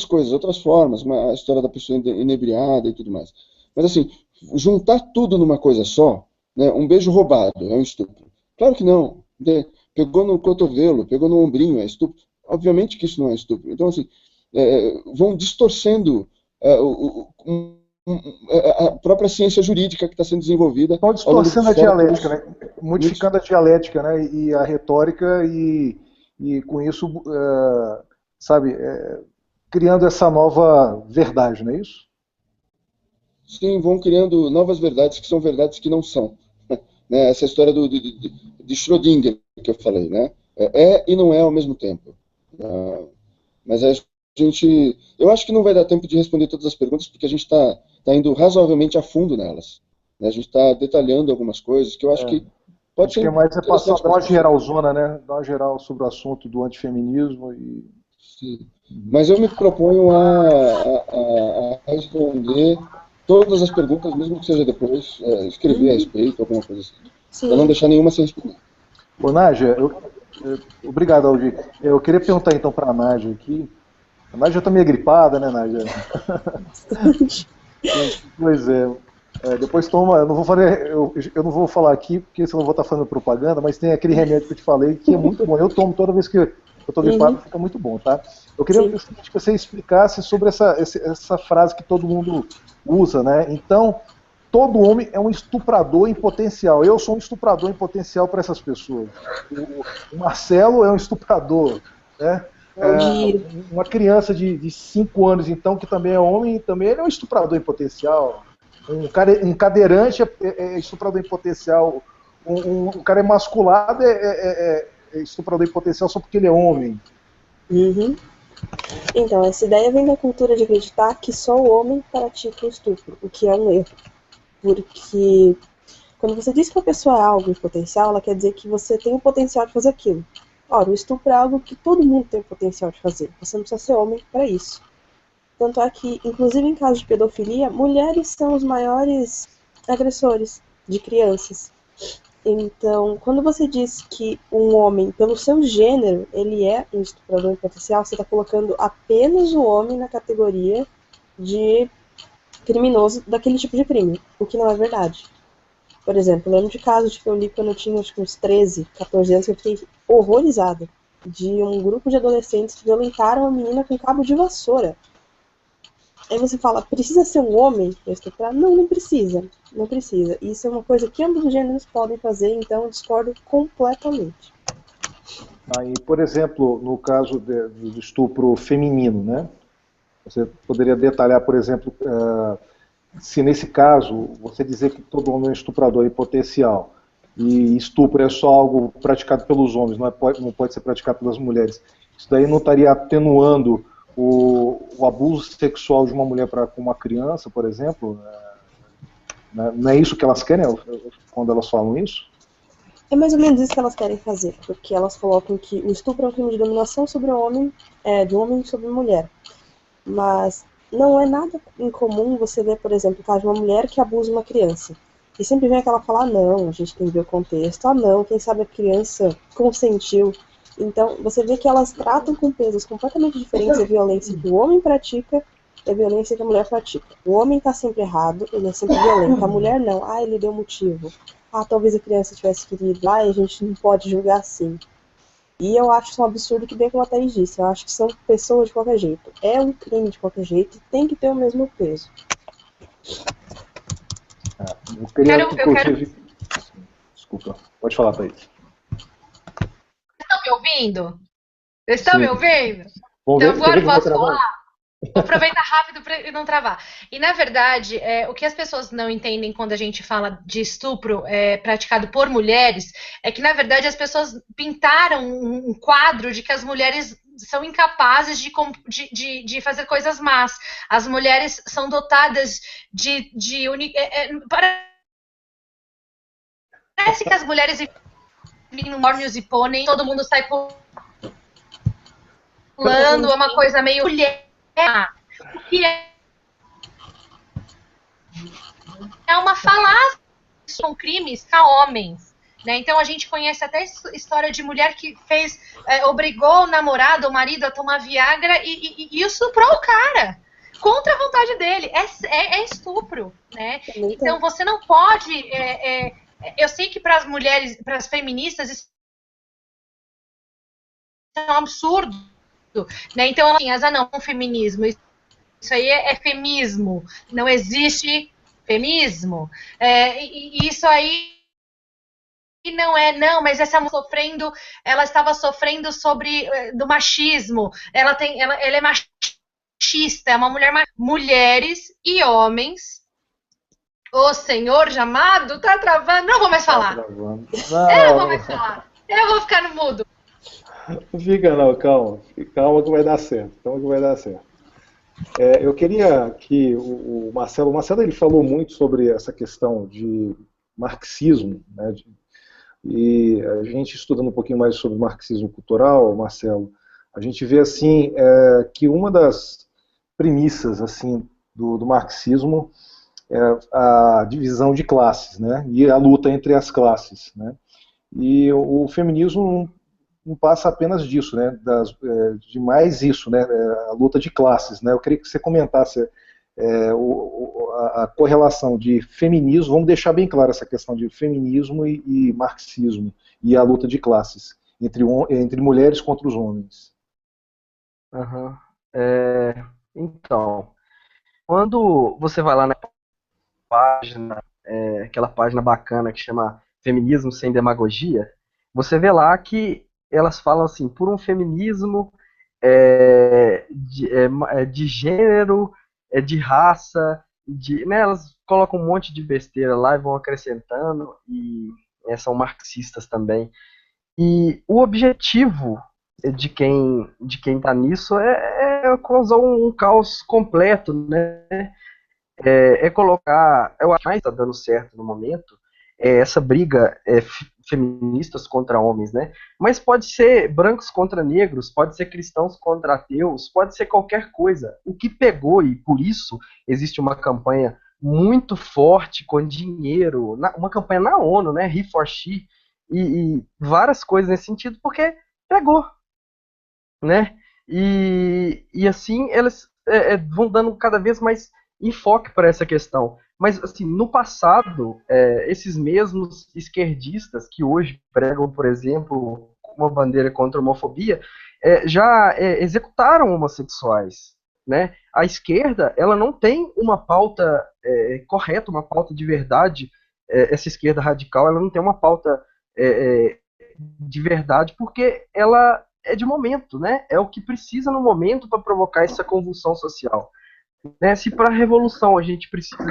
coisas, outras formas, a história da pessoa inebriada e tudo mais. Mas assim, juntar tudo numa coisa só, né, um beijo roubado é um estupro. Claro que não. Pegou no cotovelo, pegou no ombrinho, é estupro. Obviamente que isso não é estupro. Então, assim, vão distorcendo a própria ciência jurídica que está sendo desenvolvida. Estão distorcendo a dialética, né? Modificando a dialética, né? E a retórica e com isso, criando essa nova verdade, não é isso? Sim, vão criando novas verdades que são verdades que não são. Né? Essa história de Schrödinger que eu falei, né? E não é ao mesmo tempo. Mas eu acho que não vai dar tempo de responder todas as perguntas, porque a gente está indo razoavelmente a fundo nelas. Né? A gente está detalhando algumas coisas que eu acho que pode ser. Acho que é mais passar uma geralzona, né? Dar uma geral sobre o assunto do antifeminismo. Sim. Mas eu me proponho a responder todas as perguntas, mesmo que seja depois, escrever a respeito, alguma coisa assim. Para não deixar nenhuma sem responder. Ô, Nádia, obrigado, Aldir. Eu queria perguntar então para a Nádia aqui. A Nádia está meio gripada, né, Nádia? Pois é. Depois toma, eu não vou falar aqui, porque senão eu vou estar fazendo propaganda, mas tem aquele remédio que eu te falei que é muito bom. Eu tomo toda vez que eu estou gripado, fica muito bom, tá? Eu queria que você explicasse sobre essa frase que todo mundo usa, né? Então, todo homem é um estuprador em potencial. Eu sou um estuprador em potencial para essas pessoas. O Marcelo é um estuprador, né? Uma criança de 5 anos, então, que também é homem, também ele é um estuprador em potencial. Um cadeirante é estuprador em potencial. Um cara emasculado é estuprador em potencial só porque ele é homem. Uhum. Então, essa ideia vem da cultura de acreditar que só o homem pratica o estupro, o que é um erro. Porque quando você diz que uma pessoa é algo em potencial, ela quer dizer que você tem o potencial de fazer aquilo. Ora, o estupro é algo que todo mundo tem o potencial de fazer. Você não precisa ser homem para isso. Tanto é que, inclusive em casos de pedofilia, mulheres são os maiores agressores de crianças. Então, quando você diz que um homem, pelo seu gênero, ele é um estuprador em potencial, você está colocando apenas o homem na categoria de criminoso daquele tipo de crime, o que não é verdade. Por exemplo, eu lembro de casos que eu li quando eu tinha acho que uns 13, 14 anos, que eu fiquei horrorizada, de um grupo de adolescentes que violentaram a menina com cabo de vassoura. Aí você fala, precisa ser um homem para estuprar? Não, não precisa. Não precisa. Isso é uma coisa que ambos os gêneros podem fazer, então eu discordo completamente. Aí, por exemplo, no caso do estupro feminino, né? Você poderia detalhar, por exemplo, se nesse caso você dizer que todo homem é um estuprador em potencial e estupro é só algo praticado pelos homens, não pode ser praticado pelas mulheres, isso daí não estaria atenuando o abuso sexual de uma mulher com uma criança, por exemplo? Não é isso que elas querem quando elas falam isso? É mais ou menos isso que elas querem fazer, porque elas colocam que o estupro é um crime de dominação sobre o homem, de homem sobre mulher. Mas não é nada incomum você ver, por exemplo, o caso de uma mulher que abusa uma criança. E sempre vem aquela fala, não, a gente tem que ver o contexto, não, quem sabe a criança consentiu. Então, você vê que elas tratam com pesos completamente diferentes a violência que o homem pratica e a violência que a mulher pratica. O homem está sempre errado, ele é sempre violento. A mulher não, ele deu motivo. Talvez a criança tivesse querido. A gente não pode julgar assim. E eu acho isso um absurdo que, bem como a Thaís disse, eu acho que são pessoas de qualquer jeito. É um crime de qualquer jeito e tem que ter o mesmo peso. Eu queria, inclusive... Desculpa, pode falar, Thaís. Estão me ouvindo? Estão me ouvindo? Vamos então, ver, agora posso falar? Vou aproveitar rápido para não travar. E, na verdade, o que as pessoas não entendem quando a gente fala de estupro praticado por mulheres é que, na verdade, as pessoas pintaram um quadro de que as mulheres são incapazes de fazer coisas más. As mulheres são dotadas parece que as mulheres vivem no Mornios e Pônei, todo mundo sai pulando, é uma coisa meio mulher. O que é uma falácia, são crimes para homens, né? Então a gente conhece até história de mulher que obrigou o namorado, o marido a tomar Viagra e estuprou o cara contra a vontade dele. É estupro, né? Então você não pode. Eu sei que para as mulheres, para as feministas, isso é um absurdo. Né? Então, assim, não, feminismo, isso aí é femismo, não existe feminismo. Isso aí não mas essa mulher ela estava sofrendo do machismo, ela é machista, é uma mulher mulheres e homens. O Senhor amado tá travando, não vou mais falar. Não vou mais falar. Eu vou ficar no mudo. Não fica não, calma que vai dar certo, eu queria que o Marcelo ele falou muito sobre essa questão de marxismo, né, e a gente estudando um pouquinho mais sobre marxismo cultural, Marcelo, a gente vê assim que uma das premissas assim do marxismo a divisão de classes, né? E a luta entre as classes, né? E o feminismo não passa apenas disso, né? De mais isso, né? A luta de classes, né? Eu queria que você comentasse a correlação de feminismo, vamos deixar bem claro essa questão de feminismo e marxismo, e a luta de classes, entre mulheres contra os homens. Aham. Então, quando você vai lá na página, aquela página bacana que chama Feminismo Sem Demagogia, você vê lá que elas falam assim, por um feminismo de gênero, de raça, né, elas colocam um monte de besteira lá e vão acrescentando, e são marxistas também. E o objetivo de quem está nisso é causar um caos completo, né? Colocar, eu acho que está dando certo no momento, essa briga feministas contra homens, né? Mas pode ser brancos contra negros, pode ser cristãos contra ateus, pode ser qualquer coisa. O que pegou, e por isso existe uma campanha muito forte com dinheiro, uma campanha na ONU, né? He for She, e várias coisas nesse sentido, porque pegou, né? E assim elas vão dando cada vez mais enfoque para essa questão. Mas assim, no passado, esses mesmos esquerdistas que hoje pregam, por exemplo, uma bandeira contra a homofobia, já executaram homossexuais, né? A esquerda, ela não tem uma pauta correta, uma pauta de verdade. Essa esquerda radical, ela não tem uma pauta de verdade, porque ela é de momento, né? É o que precisa no momento para provocar essa convulsão social. Né? Se para a revolução a gente precisa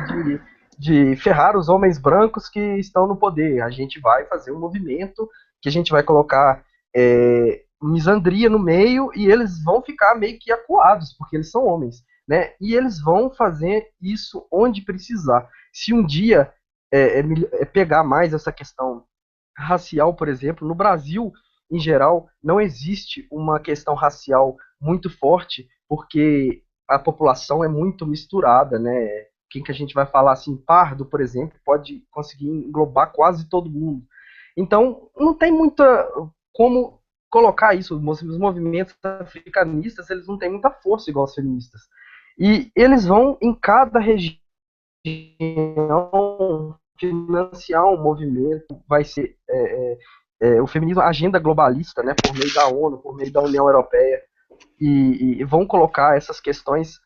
de ferrar os homens brancos que estão no poder, a gente vai fazer um movimento que a gente vai colocar misandria no meio e eles vão ficar meio que acuados, porque eles são homens. Né? E eles vão fazer isso onde precisar. Se um dia pegar mais essa questão racial, por exemplo, no Brasil, em geral, não existe uma questão racial muito forte, porque a população é muito misturada, né? Quem que a gente vai falar assim, pardo, por exemplo, pode conseguir englobar quase todo mundo. Então, não tem muita como colocar isso. Os movimentos africanistas, eles não têm muita força igual os feministas. E eles vão, em cada região, financiar um movimento, vai ser o feminismo, a agenda globalista, né, por meio da ONU, por meio da União Europeia, e vão colocar essas questões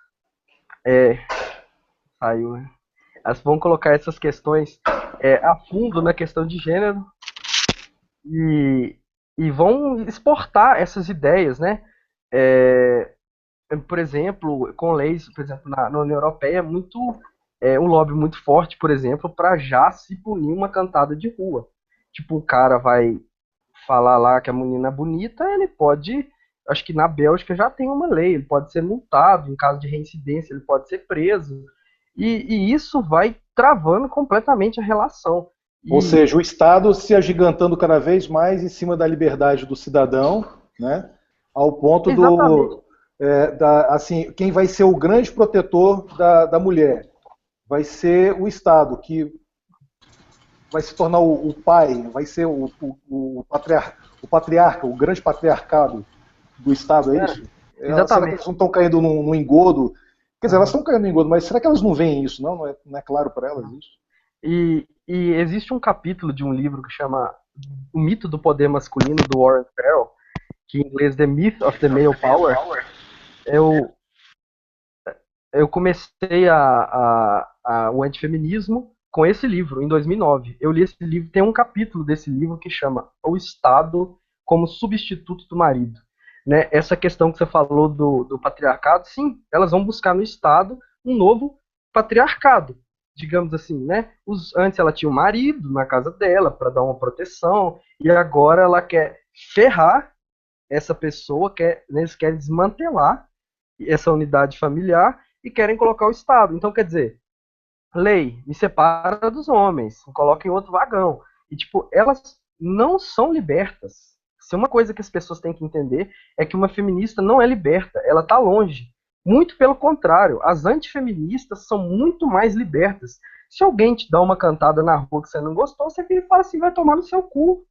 vão colocar essas questões a fundo na questão de gênero e vão exportar essas ideias, né? Por exemplo, com leis, por exemplo, na União Europeia, um lobby muito forte, por exemplo, para já se punir uma cantada de rua. Tipo, o cara vai falar lá que a menina é bonita, ele pode, acho que na Bélgica já tem uma lei, ele pode ser multado, em caso de reincidência, ele pode ser preso, e isso vai travando completamente a relação. Ou seja, o Estado se agigantando cada vez mais em cima da liberdade do cidadão, né, ao ponto assim, quem vai ser o grande protetor da mulher vai ser o Estado, que vai se tornar o pai, vai ser o patriarca, o grande patriarcado do Estado, é isso? Exatamente. Será que elas não estão caindo no engodo? Quer dizer, elas estão caindo no engodo, mas será que elas não veem isso? Não é claro para elas isso? E existe um capítulo de um livro que chama O Mito do Poder Masculino, do Warren Farrell, que em inglês The Myth of the Male Power. Eu comecei o antifeminismo com esse livro, em 2009. Eu li esse livro, tem um capítulo desse livro que chama O Estado como Substituto do Marido. Né? Essa questão que você falou do patriarcado, sim, elas vão buscar no Estado um novo patriarcado, digamos assim, né? Antes ela tinha um marido na casa dela para dar uma proteção, e agora ela quer ferrar essa pessoa, eles querem desmantelar essa unidade familiar e querem colocar o Estado. Então, quer dizer, lei, me separa dos homens, me coloca em outro vagão. E, tipo, elas não são libertas. Se uma coisa que as pessoas têm que entender é que uma feminista não é liberta, ela tá longe. Muito pelo contrário, as antifeministas são muito mais libertas. Se alguém te dá uma cantada na rua que você não gostou, você vira e fala assim, vai tomar no seu cu,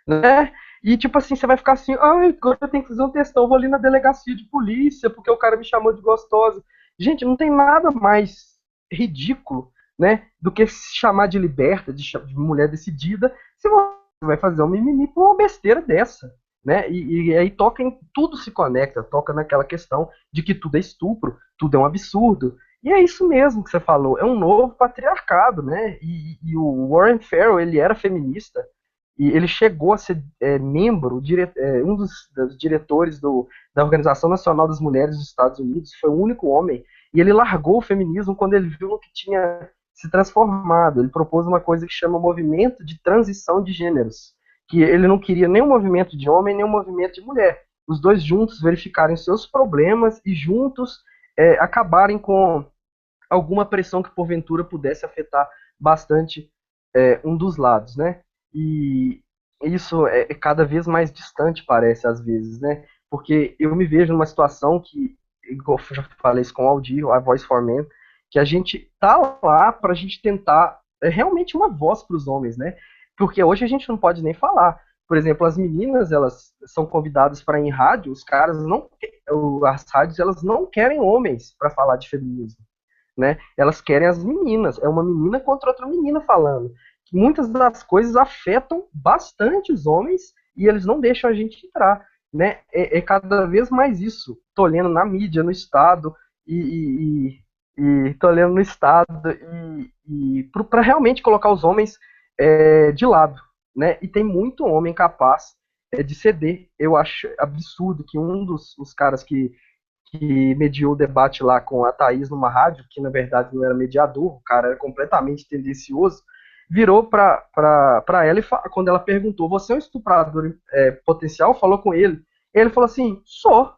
né? E tipo assim, você vai ficar assim, ai, agora eu tenho que fazer um textão, eu vou ali na delegacia de polícia, porque o cara me chamou de gostosa. Gente, não tem nada mais ridículo, né, do que se chamar de liberta, de mulher decidida, se você vai fazer um mimimi por uma besteira dessa, né? E aí toca em tudo, se conecta, toca naquela questão de que tudo é estupro, tudo é um absurdo. E é isso mesmo que você falou, é um novo patriarcado, né? E o Warren Farrell, ele era feminista, e ele chegou a ser membro, um dos diretores da Organização Nacional das Mulheres dos Estados Unidos, foi o único homem, e ele largou o feminismo quando ele viu que tinha se transformado. Ele propôs uma coisa que chama movimento de transição de gêneros, que ele não queria nem um movimento de homem, nem um movimento de mulher. Os dois juntos verificarem seus problemas e juntos acabarem com alguma pressão que porventura pudesse afetar bastante um dos lados, né? E isso é cada vez mais distante, parece, às vezes, né? Porque eu me vejo numa situação que, igual eu já falei isso com o Aldir, a Voice for Men, que a gente tá lá para a gente tentar realmente uma voz para os homens, né? Porque hoje a gente não pode nem falar. Por exemplo, as meninas, elas são convidadas para ir em rádio, os caras não, as rádios, elas não querem homens para falar de feminismo, né? Elas querem as meninas, é uma menina contra outra menina falando. Muitas das coisas afetam bastante os homens e eles não deixam a gente entrar, né? É cada vez mais isso. Tô lendo na mídia, no Estado e tô lendo no Estado e para realmente colocar os homens de lado, né? E tem muito homem capaz de ceder. Eu acho absurdo que um dos caras que mediou o debate lá com a Thaís numa rádio, que na verdade não era mediador, o cara era completamente tendencioso, virou para ela e quando ela perguntou, você é um estuprador potencial? Falou com ele. Ele falou assim, sou.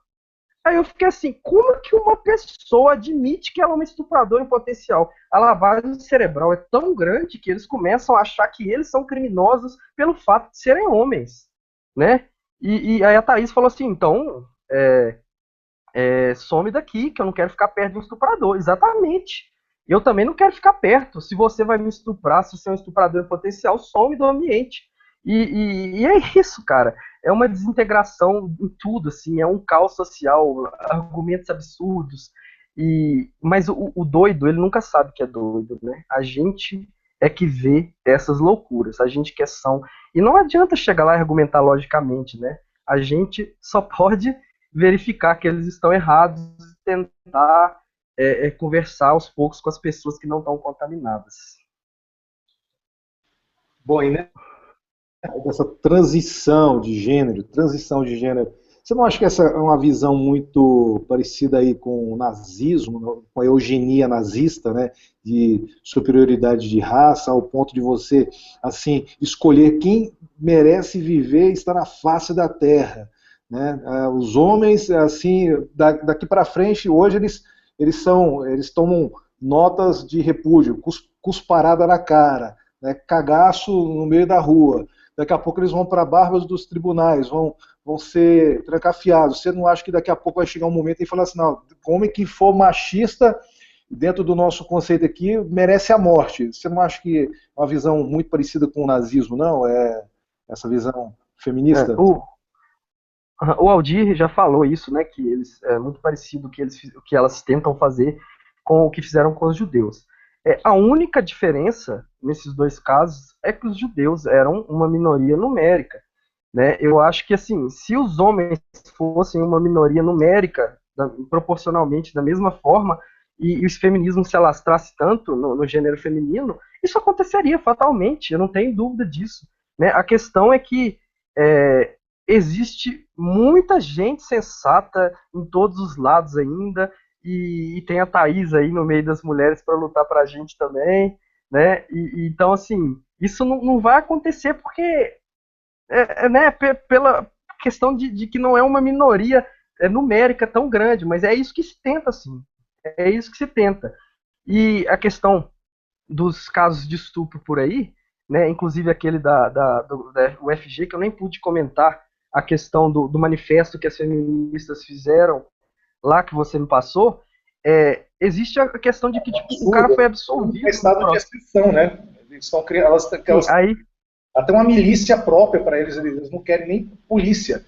Aí eu fiquei assim, como que uma pessoa admite que ela é uma estupradora em potencial? A lavagem cerebral é tão grande que eles começam a achar que eles são criminosos pelo fato de serem homens, né? E aí a Thaís falou assim, então some daqui, que eu não quero ficar perto de um estuprador. Exatamente. Eu também não quero ficar perto. Se você vai me estuprar, se você é um estuprador em potencial, some do ambiente. E é isso, cara. É uma desintegração em tudo, assim, é um caos social, argumentos absurdos. Mas o doido, ele nunca sabe que é doido, né? A gente é que vê essas loucuras, a gente que é são. E não adianta chegar lá e argumentar logicamente, né? A gente só pode verificar que eles estão errados e tentar conversar aos poucos com as pessoas que não estão contaminadas. Bom, e né, essa transição de gênero, você não acha que essa é uma visão muito parecida aí com o nazismo, com a eugenia nazista, né, de superioridade de raça, ao ponto de você, assim, escolher quem merece viver e estar na face da terra, né? Os homens, assim, daqui para frente, hoje eles tomam notas de repúdio, cusparada na cara, né, cagaço no meio da rua. Daqui a pouco eles vão para barbas dos tribunais, vão ser trancafiados. Você não acha que daqui a pouco vai chegar um momento e falar assim, não, homem que for machista, dentro do nosso conceito aqui, merece a morte. Você não acha que é uma visão muito parecida com o nazismo, não? Essa visão feminista? O Aldir já falou isso, né, que é muito parecido que elas tentam fazer com o que fizeram com os judeus. A única diferença nesses dois casos é que os judeus eram uma minoria numérica, né? Eu acho que assim, se os homens fossem uma minoria numérica, proporcionalmente da mesma forma, e o feminismo se alastrasse tanto no gênero feminino, isso aconteceria fatalmente, eu não tenho dúvida disso, né? A questão é que existe muita gente sensata em todos os lados ainda, e tem a Thaís aí no meio das mulheres para lutar para a gente também, né? Então, assim, isso não vai acontecer porque, né, pela questão de que não é uma minoria numérica tão grande, mas é isso que se tenta, assim. É isso que se tenta. E a questão dos casos de estupro por aí, né, inclusive aquele da UFG, que eu nem pude comentar, a questão do manifesto que as feministas fizeram lá, que você me passou, existe a questão de que tipo, o cara foi absolvido. É estado de exceção, né? Eles estão criando, aí, até uma milícia própria para eles, eles não querem nem polícia.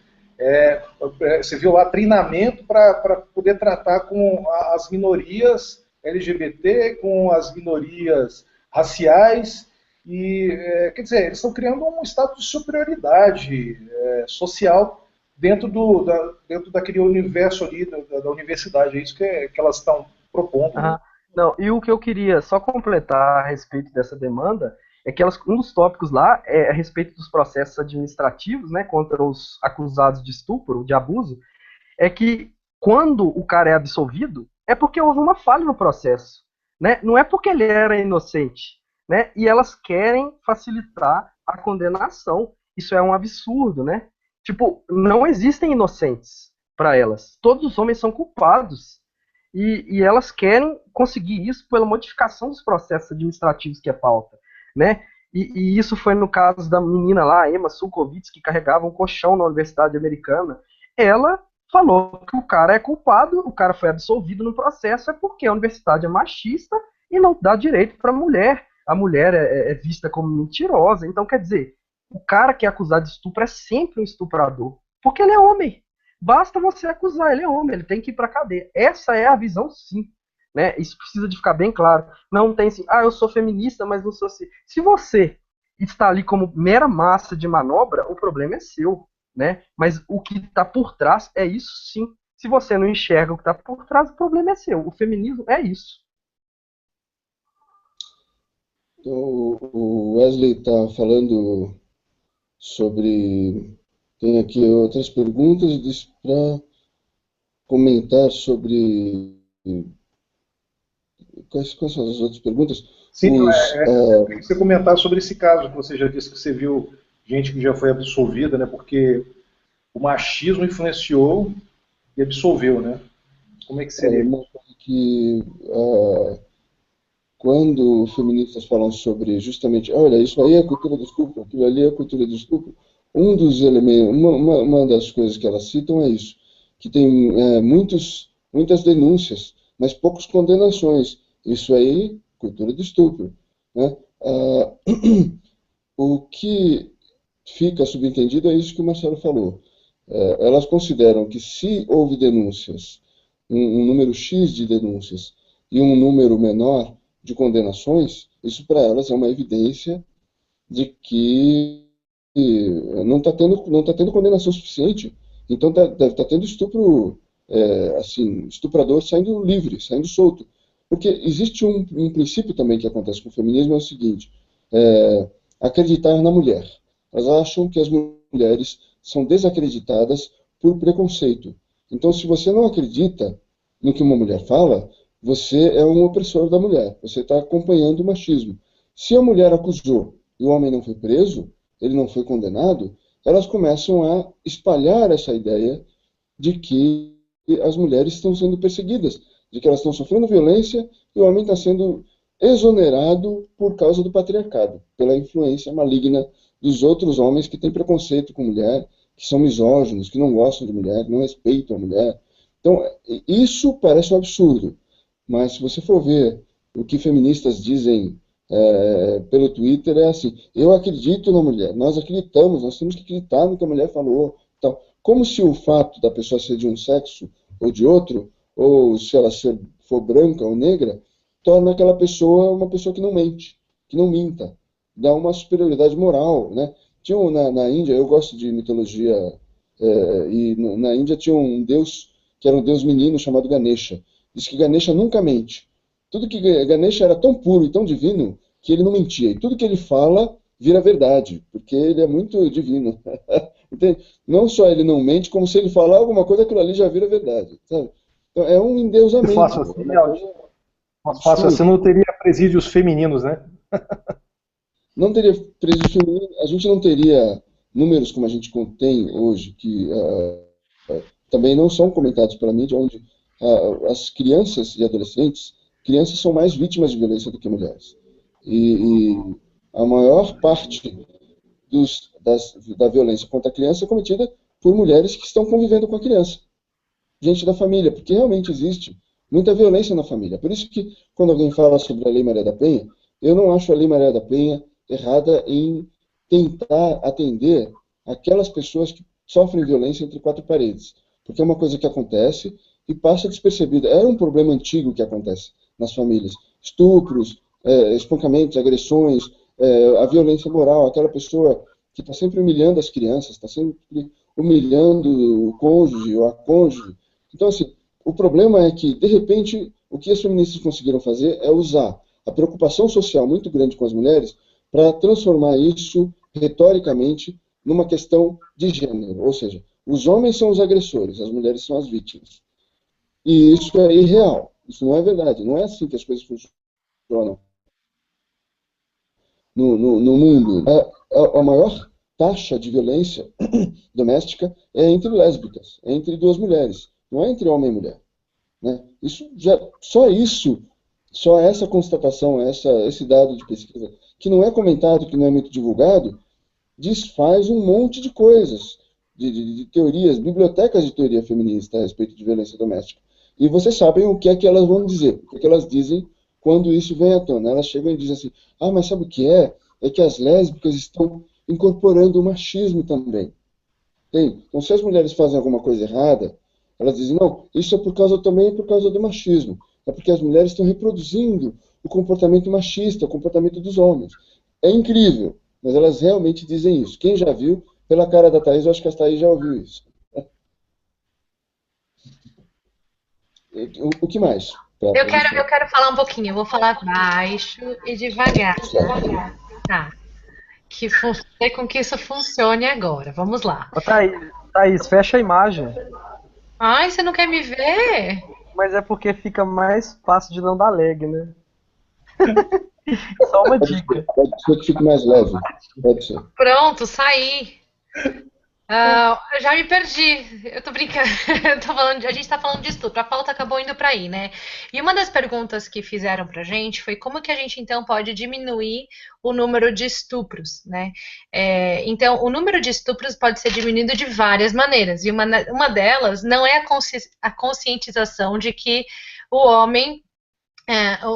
Você viu lá treinamento para poder tratar com as minorias LGBT, com as minorias raciais, quer dizer, eles estão criando um estado de superioridade social dentro daquele universo ali da universidade. É isso que elas estão propondo. Né? Não, e o que eu queria só completar a respeito dessa demanda é que um dos tópicos lá é a respeito dos processos administrativos, né, contra os acusados de estupro, de abuso, é que quando o cara é absolvido, é porque houve uma falha no processo, né? Não é porque ele era inocente, né? E elas querem facilitar a condenação. Isso é um absurdo, né? Tipo, não existem inocentes para elas. Todos os homens são culpados. E elas querem conseguir isso pela modificação dos processos administrativos que é pauta, né? E isso foi no caso da menina lá, Emma Sulkowicz, que carregava um colchão na Universidade Americana. Ela falou que o cara é culpado, o cara foi absolvido no processo, é porque a universidade é machista e não dá direito para a mulher. A mulher é vista como mentirosa. Então, quer dizer, o cara que é acusado de estupro é sempre um estuprador, porque ele é homem. Basta você acusar, ele é homem, ele tem que ir para a cadeia. Essa é a visão, sim. Né? Isso precisa de ficar bem claro. Não tem assim, eu sou feminista, mas não sou assim. Se você está ali como mera massa de manobra, o problema é seu. Né? Mas o que está por trás é isso, sim. Se você não enxerga o que está por trás, o problema é seu. O feminismo é isso. Então, o Wesley está falando sobre... Tem aqui outras perguntas para comentar sobre... Quais são as outras perguntas? Sim, você comentar sobre esse caso que você já disse que você viu gente que já foi absolvida, né? Porque o machismo influenciou e absolveu, né? Como é que seria? Uma coisa que quando feministas falam sobre justamente, olha, isso aí é a cultura do estupro, aquilo ali é a cultura do estupro, um dos elementos, uma das coisas que elas citam é isso, que tem muitas denúncias, mas poucas condenações. Isso aí, cultura do estupro. Né? O que fica subentendido é isso que o Marcelo falou. Elas consideram que se houve denúncias, um número X de denúncias e um número menor de condenações, isso para elas é uma evidência de que não está tendo condenação suficiente. Então deve estar tendo estupro, estuprador saindo livre, saindo solto. Porque existe um princípio também que acontece com o feminismo, é o seguinte, acreditar na mulher. Elas acham que as mulheres são desacreditadas por preconceito. Então, se você não acredita no que uma mulher fala, você é um opressor da mulher, você está acompanhando o machismo. Se a mulher acusou e o homem não foi preso, ele não foi condenado, elas começam a espalhar essa ideia de que as mulheres estão sendo perseguidas, de que elas estão sofrendo violência e o homem está sendo exonerado por causa do patriarcado, pela influência maligna dos outros homens que têm preconceito com mulher, que são misóginos, que não gostam de mulher, que não respeitam a mulher. Então, isso parece um absurdo, mas se você for ver o que feministas dizem pelo Twitter, é assim, eu acredito na mulher, nós acreditamos, nós temos que acreditar no que a mulher falou. Então, como se o fato da pessoa ser de um sexo ou de outro, ou se ela for branca ou negra, torna aquela pessoa uma pessoa que não mente, que não minta, dá uma superioridade moral, né? Tinha na Índia, eu gosto de mitologia, e na Índia tinha um deus, que era um deus menino chamado Ganesha. Diz que Ganesha nunca mente. Tudo que Ganesha era tão puro e tão divino que ele não mentia. E tudo que ele fala vira verdade, porque ele é muito divino. Entende? Não só ele não mente, como se ele falar alguma coisa, aquilo ali já vira verdade. Sabe? Então, é um endeusamento. Fácil assim, não teria presídios femininos, né? Não teria presídios femininos, a gente não teria números como a gente tem hoje, que também não são comentados pela mídia, onde as crianças e adolescentes, crianças são mais vítimas de violência do que mulheres. E a maior parte da violência contra a criança é cometida por mulheres que estão convivendo com a criança. Gente da família, porque realmente existe muita violência na família. Por isso que, quando alguém fala sobre a Lei Maria da Penha, eu não acho a Lei Maria da Penha errada em tentar atender aquelas pessoas que sofrem violência entre quatro paredes. Porque é uma coisa que acontece e passa despercebida. É um problema antigo que acontece nas famílias. Estupros, espancamentos, agressões, a violência moral, aquela pessoa que está sempre humilhando as crianças, está sempre humilhando o cônjuge ou a cônjuge. Então, assim, o problema é que, de repente, o que as feministas conseguiram fazer é usar a preocupação social muito grande com as mulheres para transformar isso, retoricamente, numa questão de gênero. Ou seja, os homens são os agressores, as mulheres são as vítimas. E isso é irreal. Isso não é verdade. Não é assim que as coisas funcionam no mundo. A maior taxa de violência doméstica é entre lésbicas, é entre duas mulheres, não é entre homem e mulher. Né? Só essa constatação, esse dado de pesquisa, que não é comentado, que não é muito divulgado, desfaz um monte de coisas, de teorias, bibliotecas de teoria feminista a respeito de violência doméstica. E vocês sabem o que é que elas vão dizer, o que é que elas dizem quando isso vem à tona. Elas chegam e dizem assim, mas sabe o que é? É que as lésbicas estão incorporando o machismo também. Então, se as mulheres fazem alguma coisa errada, elas dizem, não, isso é também por causa do machismo. É porque as mulheres estão reproduzindo o comportamento machista, o comportamento dos homens. É incrível, mas elas realmente dizem isso. Quem já viu, pela cara da Thaís, eu acho que a Thaís já ouviu isso. O que mais? Eu quero falar um pouquinho, eu vou falar baixo e devagar. Tá. Fazer com que isso funcione agora. Vamos lá. Ô, Thaís, fecha a imagem. Ai, você não quer me ver? Mas é porque fica mais fácil de não dar lag, né? Só uma dica. Pode ser que fique mais leve. Pode ser. Pronto, saí. Já me perdi. Eu tô brincando. A gente tá falando de estupro. A pauta acabou indo pra aí, né? E uma das perguntas que fizeram pra gente foi como que a gente então pode diminuir o número de estupros, né? Então, o número de estupros pode ser diminuído de várias maneiras. E uma delas não é a conscientização de que o homem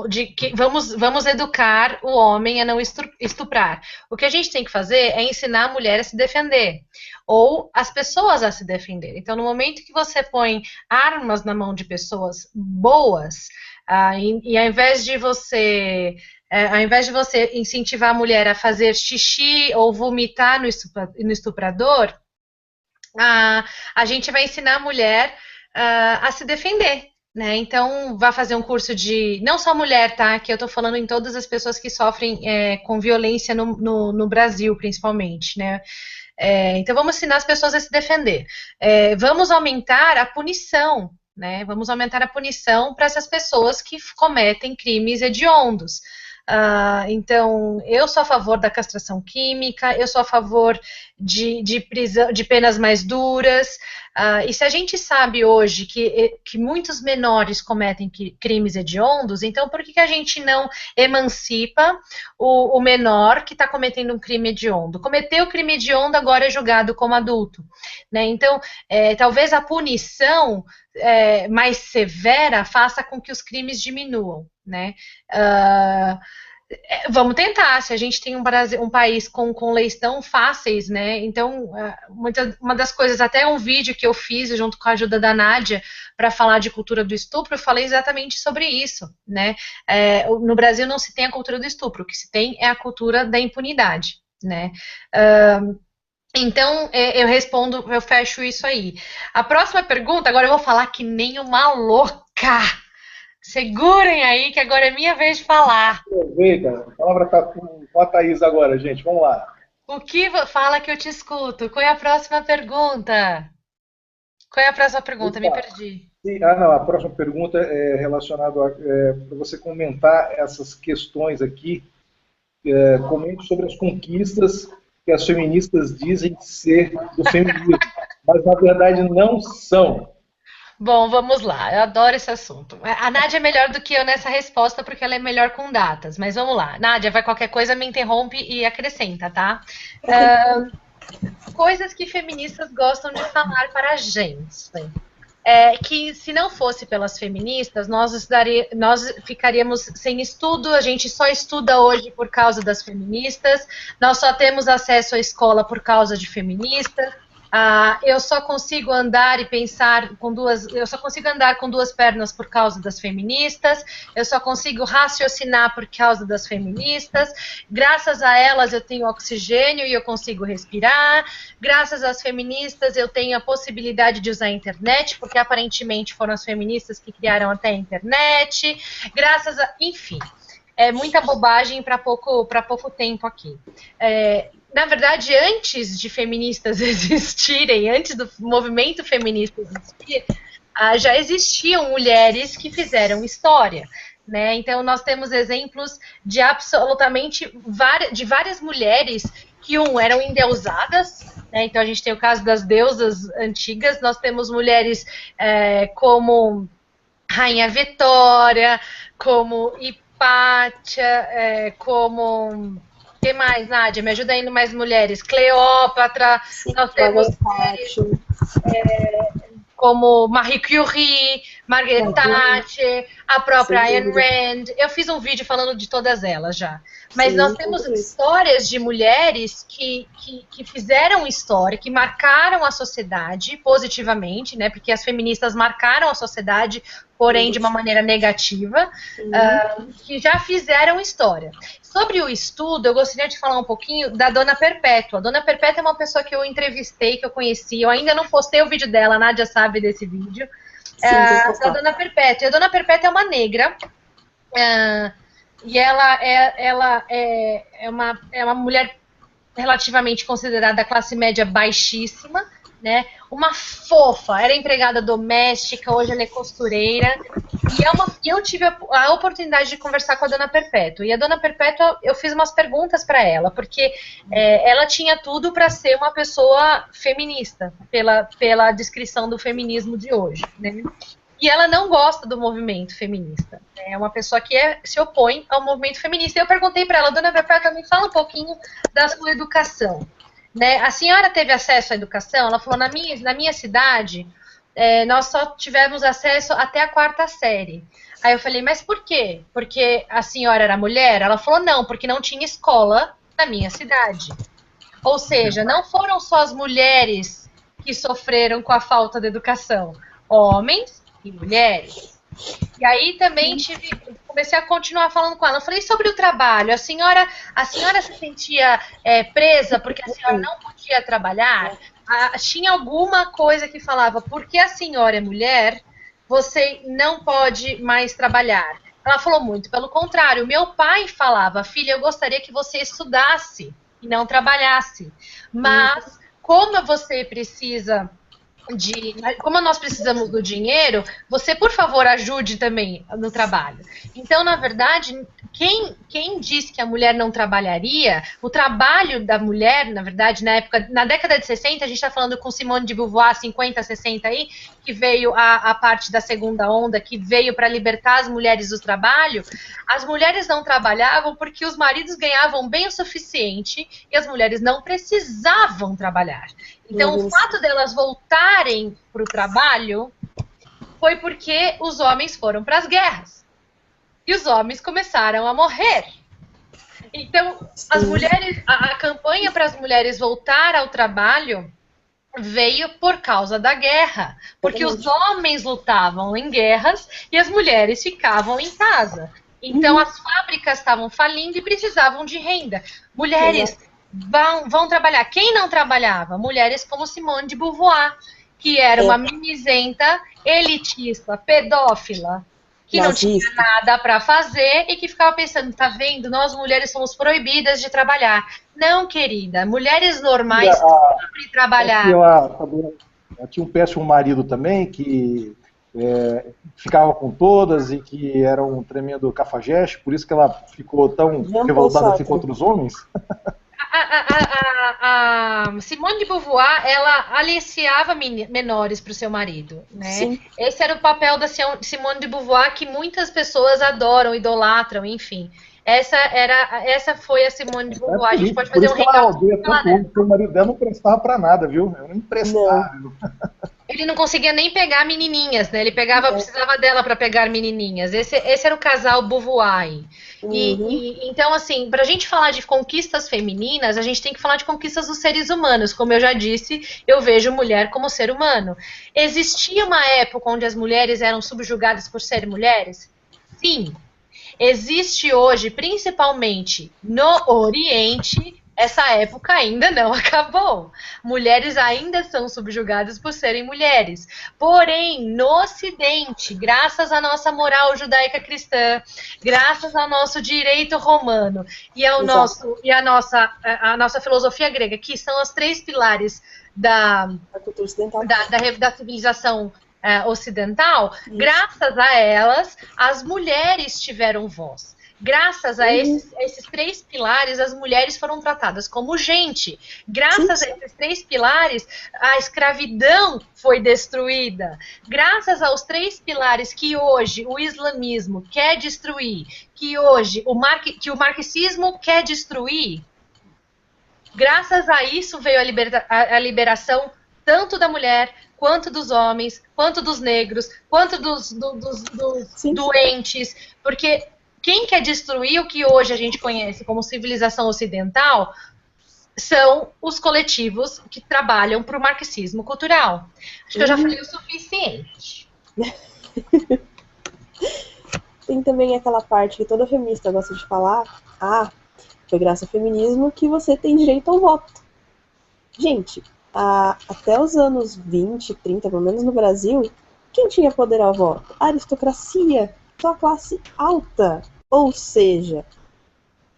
de que vamos educar o homem a não estuprar. O que a gente tem que fazer é ensinar a mulher a se defender, ou as pessoas a se defender. Então, no momento que você põe armas na mão de pessoas boas, e ao invés de você incentivar a mulher a fazer xixi ou vomitar no estuprador, a gente vai ensinar a mulher a se defender. Né? Então, vá fazer um curso de... Não só mulher, tá? Que eu tô falando em todas as pessoas que sofrem com violência no Brasil, principalmente, né? Então, vamos ensinar as pessoas a se defender. Vamos aumentar a punição, né? Vamos aumentar a punição para essas pessoas que cometem crimes hediondos. Então, eu sou a favor da castração química, eu sou a favor de penas mais duras, e se a gente sabe hoje que muitos menores cometem crimes hediondos, então por que a gente não emancipa o menor que está cometendo um crime hediondo? Cometeu o crime hediondo, agora é julgado como adulto, né? Então, talvez a punição mais severa faça com que os crimes diminuam, né? Vamos tentar, se a gente tem um país com leis tão fáceis, né? Então, uma das coisas, até um vídeo que eu fiz junto com a ajuda da Nádia para falar de cultura do estupro, eu falei exatamente sobre isso, né? No Brasil não se tem a cultura do estupro, o que se tem é a cultura da impunidade, né? Então, eu fecho isso aí. A próxima pergunta, agora eu vou falar que nem uma louca. Segurem aí, que agora é minha vez de falar. Aproveita, a palavra está com a Thaís agora, gente. Vamos lá. O que fala que eu te escuto? Qual é a próxima pergunta? Qual é a próxima pergunta? Me perdi. Não, a próxima pergunta é relacionada para você comentar essas questões aqui. Comente sobre as conquistas que as feministas dizem ser do feminismo, mas na verdade não são. Bom, vamos lá, eu adoro esse assunto. A Nádia é melhor do que eu nessa resposta, porque ela é melhor com datas, mas vamos lá. Nádia, vai qualquer coisa, me interrompe e acrescenta, tá? Coisas que feministas gostam de falar para a gente. que se não fosse pelas feministas, nós ficaríamos sem estudo, a gente só estuda hoje por causa das feministas, nós só temos acesso à escola por causa de feministas. Eu só consigo andar e pensar eu só consigo andar com duas pernas por causa das feministas, eu só consigo raciocinar por causa das feministas, graças a elas eu tenho oxigênio e eu consigo respirar, graças às feministas eu tenho a possibilidade de usar a internet, porque aparentemente foram as feministas que criaram até a internet, enfim, é muita bobagem para pouco tempo aqui. Na verdade, antes de feministas existirem, antes do movimento feminista existir, já existiam mulheres que fizeram história, né? Então, nós temos exemplos de absolutamente várias mulheres que, eram endeusadas, né? Então, a gente tem o caso das deusas antigas, nós temos mulheres como Rainha Vitória, como Hipátia, como... O que mais, Nádia? Me ajuda aí mais mulheres. Cleópatra, Sim, nós temos mulheres, como Marie Curie, Margaret Thatcher, a própria Ayn Rand. Eu fiz um vídeo falando de todas elas já. Mas nós temos histórias de mulheres que fizeram história, que marcaram a sociedade positivamente, né? Porque as feministas marcaram a sociedade, porém de uma maneira negativa, que já fizeram história. Sobre o estudo, eu gostaria de falar um pouquinho da Dona Perpétua. A Dona Perpétua é uma pessoa que eu entrevistei, que eu conheci. Eu ainda não postei o vídeo dela, a Nádia sabe desse vídeo. Da Dona Perpétua. E a Dona Perpétua é uma negra. E ela é uma mulher relativamente considerada classe média baixíssima, né? Uma fofa, era empregada doméstica, hoje ela é costureira. E eu tive a oportunidade de conversar com a Dona Perpétua. E a Dona Perpétua, eu fiz umas perguntas para ela, porque ela tinha tudo para ser uma pessoa feminista, pela descrição do feminismo de hoje, né? E ela não gosta do movimento feminista. É uma pessoa que se opõe ao movimento feminista. E eu perguntei para ela, Dona Perpétua, me fala um pouquinho da sua educação. Né? A senhora teve acesso à educação? Ela falou, na minha cidade, nós só tivemos acesso até a 4ª série. Aí eu falei, mas por quê? Porque a senhora era mulher? Ela falou, não, porque não tinha escola na minha cidade. Ou seja, não foram só as mulheres que sofreram com a falta de educação. Homens e mulheres. E aí também comecei a continuar falando com ela. Eu falei sobre o trabalho. A senhora se sentia presa porque a senhora não podia trabalhar? Tinha alguma coisa que falava, porque a senhora é mulher, você não pode mais trabalhar. Ela falou muito pelo contrário. Meu pai falava, filha, eu gostaria que você estudasse e não trabalhasse. Mas como você precisa... Como nós precisamos do dinheiro, você, por favor, ajude também no trabalho. Então, na verdade, quem disse que a mulher não trabalharia, o trabalho da mulher, na verdade, na década de 60, a gente está falando com Simone de Beauvoir, 50, 60 aí, que veio a parte da segunda onda, que veio para libertar as mulheres do trabalho. As mulheres não trabalhavam porque os maridos ganhavam bem o suficiente e as mulheres não precisavam trabalhar. Então, o fato delas voltarem para o trabalho foi porque os homens foram para as guerras. E os homens começaram a morrer. Então, a campanha para as mulheres voltar ao trabalho veio por causa da guerra. Porque os homens lutavam em guerras e as mulheres ficavam em casa. Então, as fábricas estavam falindo e precisavam de renda. Mulheres... Vão trabalhar. Quem não trabalhava? Mulheres como Simone de Beauvoir, que era uma mimizenta, elitista, pedófila, que nazista. Não tinha nada para fazer e que ficava pensando, tá vendo, nós mulheres somos proibidas de trabalhar. Não, querida, mulheres normais sempre trabalharam. Ela tinha um péssimo marido também, que ficava com todas e que era um tremendo cafajeste, por isso que ela ficou tão revoltada assim contra os homens. A Simone de Beauvoir, ela aliciava menores para o seu marido, né? Sim. Esse era o papel da Simone de Beauvoir, que muitas pessoas adoram, idolatram, enfim. Essa foi a Simone de Beauvoir. A gente pode fazer um recado. Porque o marido dela não prestava para nada, viu? Era um imprestável. Ele não conseguia nem pegar menininhas, né? Ele precisava dela para pegar menininhas. Esse era o casal Beauvoir. Então, assim, para a gente falar de conquistas femininas, a gente tem que falar de conquistas dos seres humanos. Como eu já disse, eu vejo mulher como ser humano. Existia uma época onde as mulheres eram subjugadas por serem mulheres? Sim. Existe hoje, principalmente no Oriente, essa época ainda não acabou. Mulheres ainda são subjugadas por serem mulheres. Porém, no Ocidente, graças à nossa moral judaica cristã, graças ao nosso direito romano e à nossa filosofia grega, que são os 3 pilares da civilização ocidental, graças a elas, as mulheres tiveram voz. Graças a esses 3 pilares, as mulheres foram tratadas como gente. Graças a esses 3 pilares, a escravidão foi destruída. Graças aos 3 pilares que hoje o islamismo quer destruir, que hoje o marxismo quer destruir, graças a isso veio a liberação tanto da mulher, quanto dos homens, quanto dos negros, quanto dos doentes, porque quem quer destruir o que hoje a gente conhece como civilização ocidental são os coletivos que trabalham para o marxismo cultural. Acho que eu já falei o suficiente. Tem também aquela parte que toda feminista gosta de falar, foi graças ao feminismo que você tem direito ao voto. Gente, até os anos 20, 30, pelo menos no Brasil, quem tinha poder ao voto? A aristocracia, só a classe alta. Ou seja,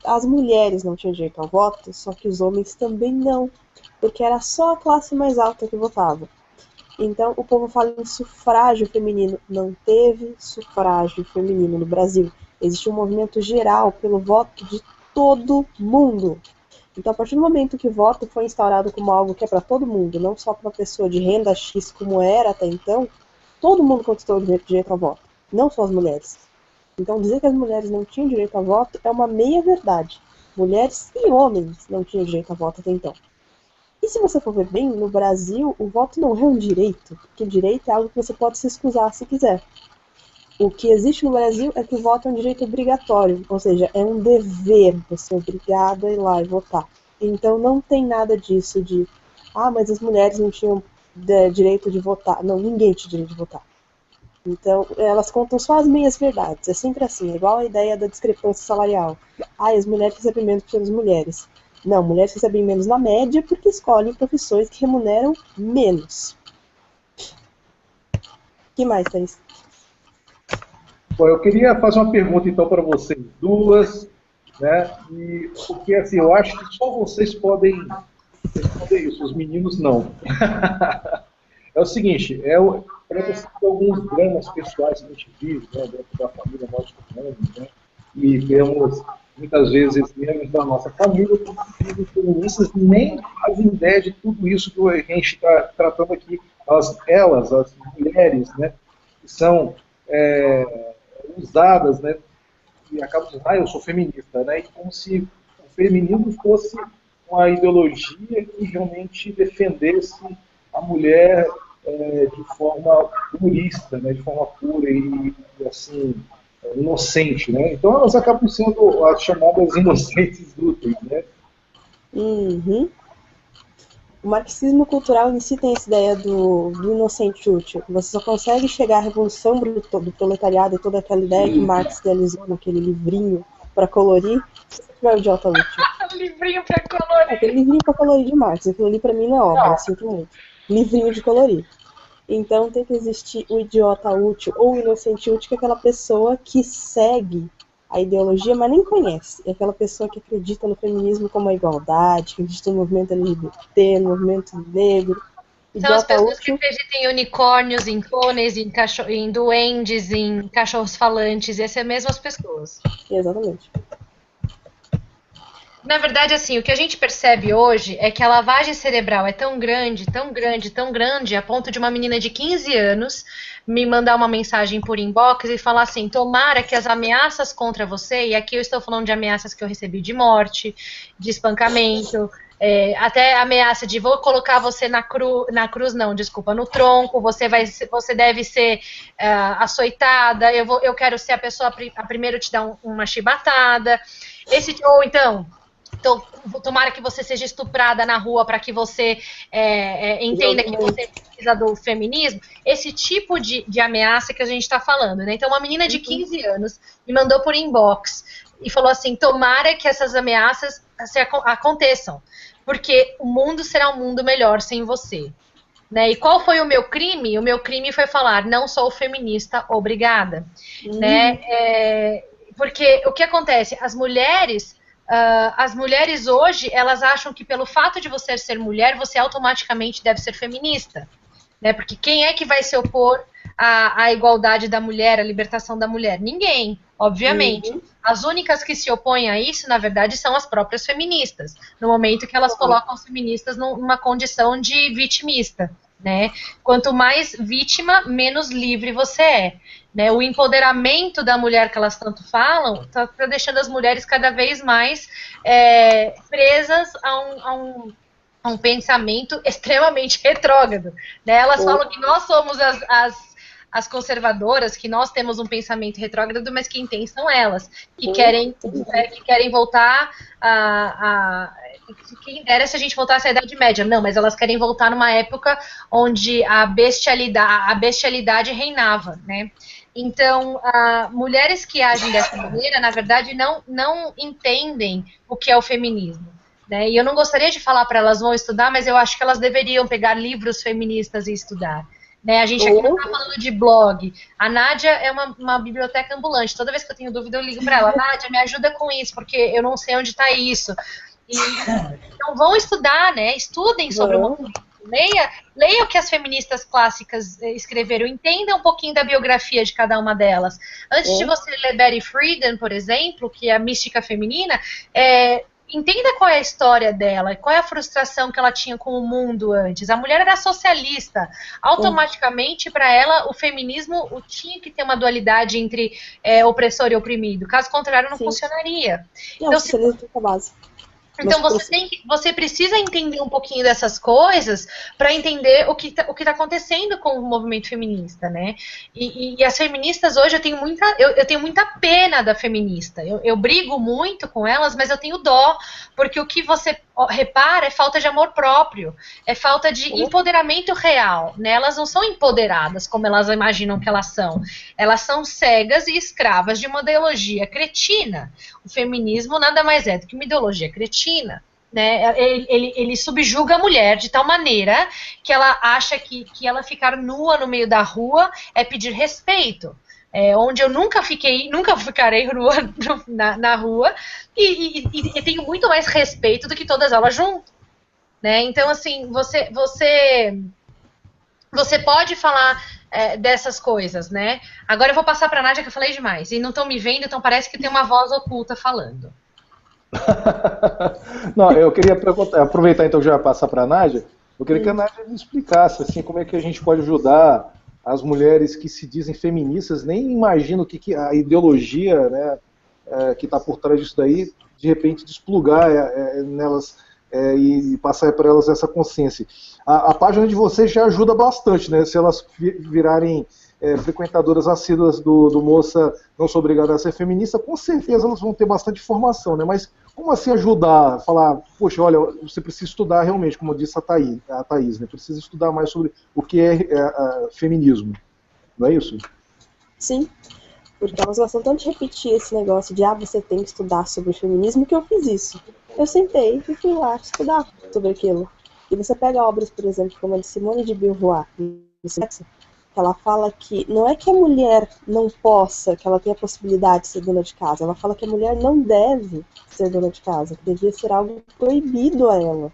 as mulheres não tinham direito ao voto, só que os homens também não, porque era só a classe mais alta que votava. Então, o povo fala em sufrágio feminino. Não teve sufrágio feminino no Brasil. Existe um movimento geral pelo voto de todo mundo. Então, a partir do momento que o voto foi instaurado como algo que é para todo mundo, não só para uma pessoa de renda X como era até então, todo mundo conquistou o direito ao voto, não só as mulheres. Então, dizer que as mulheres não tinham direito a voto é uma meia-verdade. Mulheres e homens não tinham direito a voto até então. E se você for ver bem, no Brasil, o voto não é um direito, porque direito é algo que você pode se excusar se quiser. O que existe no Brasil é que o voto é um direito obrigatório, ou seja, é um dever, você é obrigado a ir lá e votar. Então, não tem nada disso de, mas as mulheres não tinham direito de votar. Não, ninguém tinha direito de votar. Então, elas contam só as meias verdades. É sempre assim, é igual a ideia da discrepância salarial. As mulheres recebem menos que as mulheres. Não, mulheres recebem menos na média porque escolhem profissões que remuneram menos. O que mais, Thaís? Bom, eu queria fazer uma pergunta, então, para vocês duas, né? Porque, assim, eu acho que só vocês podem responder isso, os meninos não. É o seguinte, parece que alguns dramas pessoais que a gente vive, né, dentro da família nós humanos, né, e vemos muitas vezes membros da nossa família que feministas nem fazem ideia de tudo isso que a gente está tratando aqui. As mulheres, né, que são usadas, né, e acabam dizendo, eu sou feminista, né, e como se o feminismo fosse uma ideologia que realmente defendesse a mulher de forma purista, né, de forma pura e assim, inocente, né? Então elas acabam sendo as chamadas inocentes úteis, né? Uhum. O marxismo cultural em si tem essa ideia do inocente útil. Você só consegue chegar à revolução do proletariado e toda aquela ideia que Marx realizou naquele livrinho para colorir, se você tiver o idiota útil. Livrinho para colorir. Aquele livrinho para colorir de Marx, aquilo ali para mim não é obra, eu sinto muito. Livrinho de colorir. Então tem que existir o idiota útil ou o inocente útil, que é aquela pessoa que segue a ideologia, mas nem conhece. É aquela pessoa que acredita no feminismo como a igualdade, que acredita no movimento LGBT, no movimento negro. São as pessoas que acreditam em unicórnios, em pôneis, em duendes, em cachorros falantes. Essas são mesmo as pessoas. Exatamente. Na verdade, assim, o que a gente percebe hoje é que a lavagem cerebral é tão grande, tão grande, tão grande, a ponto de uma menina de 15 anos me mandar uma mensagem por inbox e falar assim, tomara que as ameaças contra você, e aqui eu estou falando de ameaças que eu recebi de morte, de espancamento, até ameaça de vou colocar você na cruz não, desculpa, no tronco, você deve ser açoitada, eu quero ser a pessoa a primeiro te dar uma chibatada, ou então tomara que você seja estuprada na rua para que você entenda que você precisa do feminismo. Esse tipo de ameaça que a gente está falando, né? Então, uma menina de 15 anos me mandou por inbox e falou assim, tomara que essas ameaças aconteçam, porque o mundo será um mundo melhor sem você. Né? E qual foi o meu crime? O meu crime foi falar, não sou feminista, obrigada. Né? Porque o que acontece? As mulheres hoje, elas acham que pelo fato de você ser mulher, você automaticamente deve ser feminista. Né? Porque quem é que vai se opor à igualdade da mulher, à libertação da mulher? Ninguém, obviamente. As únicas que se opõem a isso, na verdade, são as próprias feministas, no momento que elas colocam as feministas numa condição de vitimista. Né? Quanto mais vítima, menos livre você é. Né? O empoderamento da mulher que elas tanto falam está deixando as mulheres cada vez mais presas a um pensamento extremamente retrógrado. Né? Elas falam que nós somos as conservadoras, que nós temos um pensamento retrógrado, mas quem tem são elas, que querem voltar quem dera se a gente voltasse à Idade Média. Não, mas elas querem voltar numa época onde a bestialidade reinava, né? Então, mulheres que agem dessa maneira, na verdade, não entendem o que é o feminismo. Né? E eu não gostaria de falar para elas vão estudar, mas eu acho que elas deveriam pegar livros feministas e estudar. Né? A gente aqui não está falando de blog. A Nádia é uma biblioteca ambulante. Toda vez que eu tenho dúvida, eu ligo para ela. Nádia, me ajuda com isso, porque eu não sei onde está isso. Então vão estudar, né? Estudem sobre o movimento. Leia o que as feministas clássicas escreveram, entenda um pouquinho da biografia de cada uma delas. Antes de você ler Betty Friedan, por exemplo, que é a mística feminina, entenda qual é a história dela, qual é a frustração que ela tinha com o mundo antes. A mulher era socialista. Automaticamente, para ela, o feminismo tinha que ter uma dualidade entre opressor e oprimido. Caso contrário, não funcionaria. Então você precisa entender um pouquinho dessas coisas para entender o que tá acontecendo com o movimento feminista, né? E as feministas hoje, eu tenho muita pena da feminista. Eu brigo muito com elas, mas eu tenho dó, porque o que você repara é falta de amor próprio, é falta de empoderamento real, né? Elas não são empoderadas como elas imaginam que elas são. Elas são cegas e escravas de uma ideologia cretina. O feminismo nada mais é do que uma ideologia cretina. Né? Ele subjuga a mulher de tal maneira que ela acha que ela ficar nua no meio da rua é pedir respeito. Onde eu nunca ficarei nua na rua e tenho muito mais respeito do que todas elas juntas. Né? Então, assim, você pode falar dessas coisas, né? Agora eu vou passar para a Nádia, que eu falei demais. E não estão me vendo, então parece que tem uma voz oculta falando. Não, eu queria aproveitar então já passar para a Nádia. Eu queria que a Nádia me explicasse assim, como é que a gente pode ajudar as mulheres que se dizem feministas, nem imaginam que a ideologia, né, que está por trás disso daí, de repente desplugar nelas e passar para elas essa consciência. A página de vocês já ajuda bastante, né? Se elas virarem frequentadoras assíduas do Moça Não Sou Obrigada a Ser Feminista, com certeza elas vão ter bastante informação, né? Mas como assim ajudar? Falar, poxa, olha, você precisa estudar realmente, como disse a Thaís, né? Precisa estudar mais sobre o que é feminismo. Não é isso? Sim, porque elas gostam tanto de repetir esse negócio de você tem que estudar sobre feminismo, que eu fiz isso. Eu sentei e fui lá estudar sobre aquilo. E você pega obras, por exemplo, como a de Simone de Beauvoir, que ela fala que não é que a mulher não possa, que ela tenha a possibilidade de ser dona de casa, ela fala que a mulher não deve ser dona de casa, que devia ser algo proibido a ela.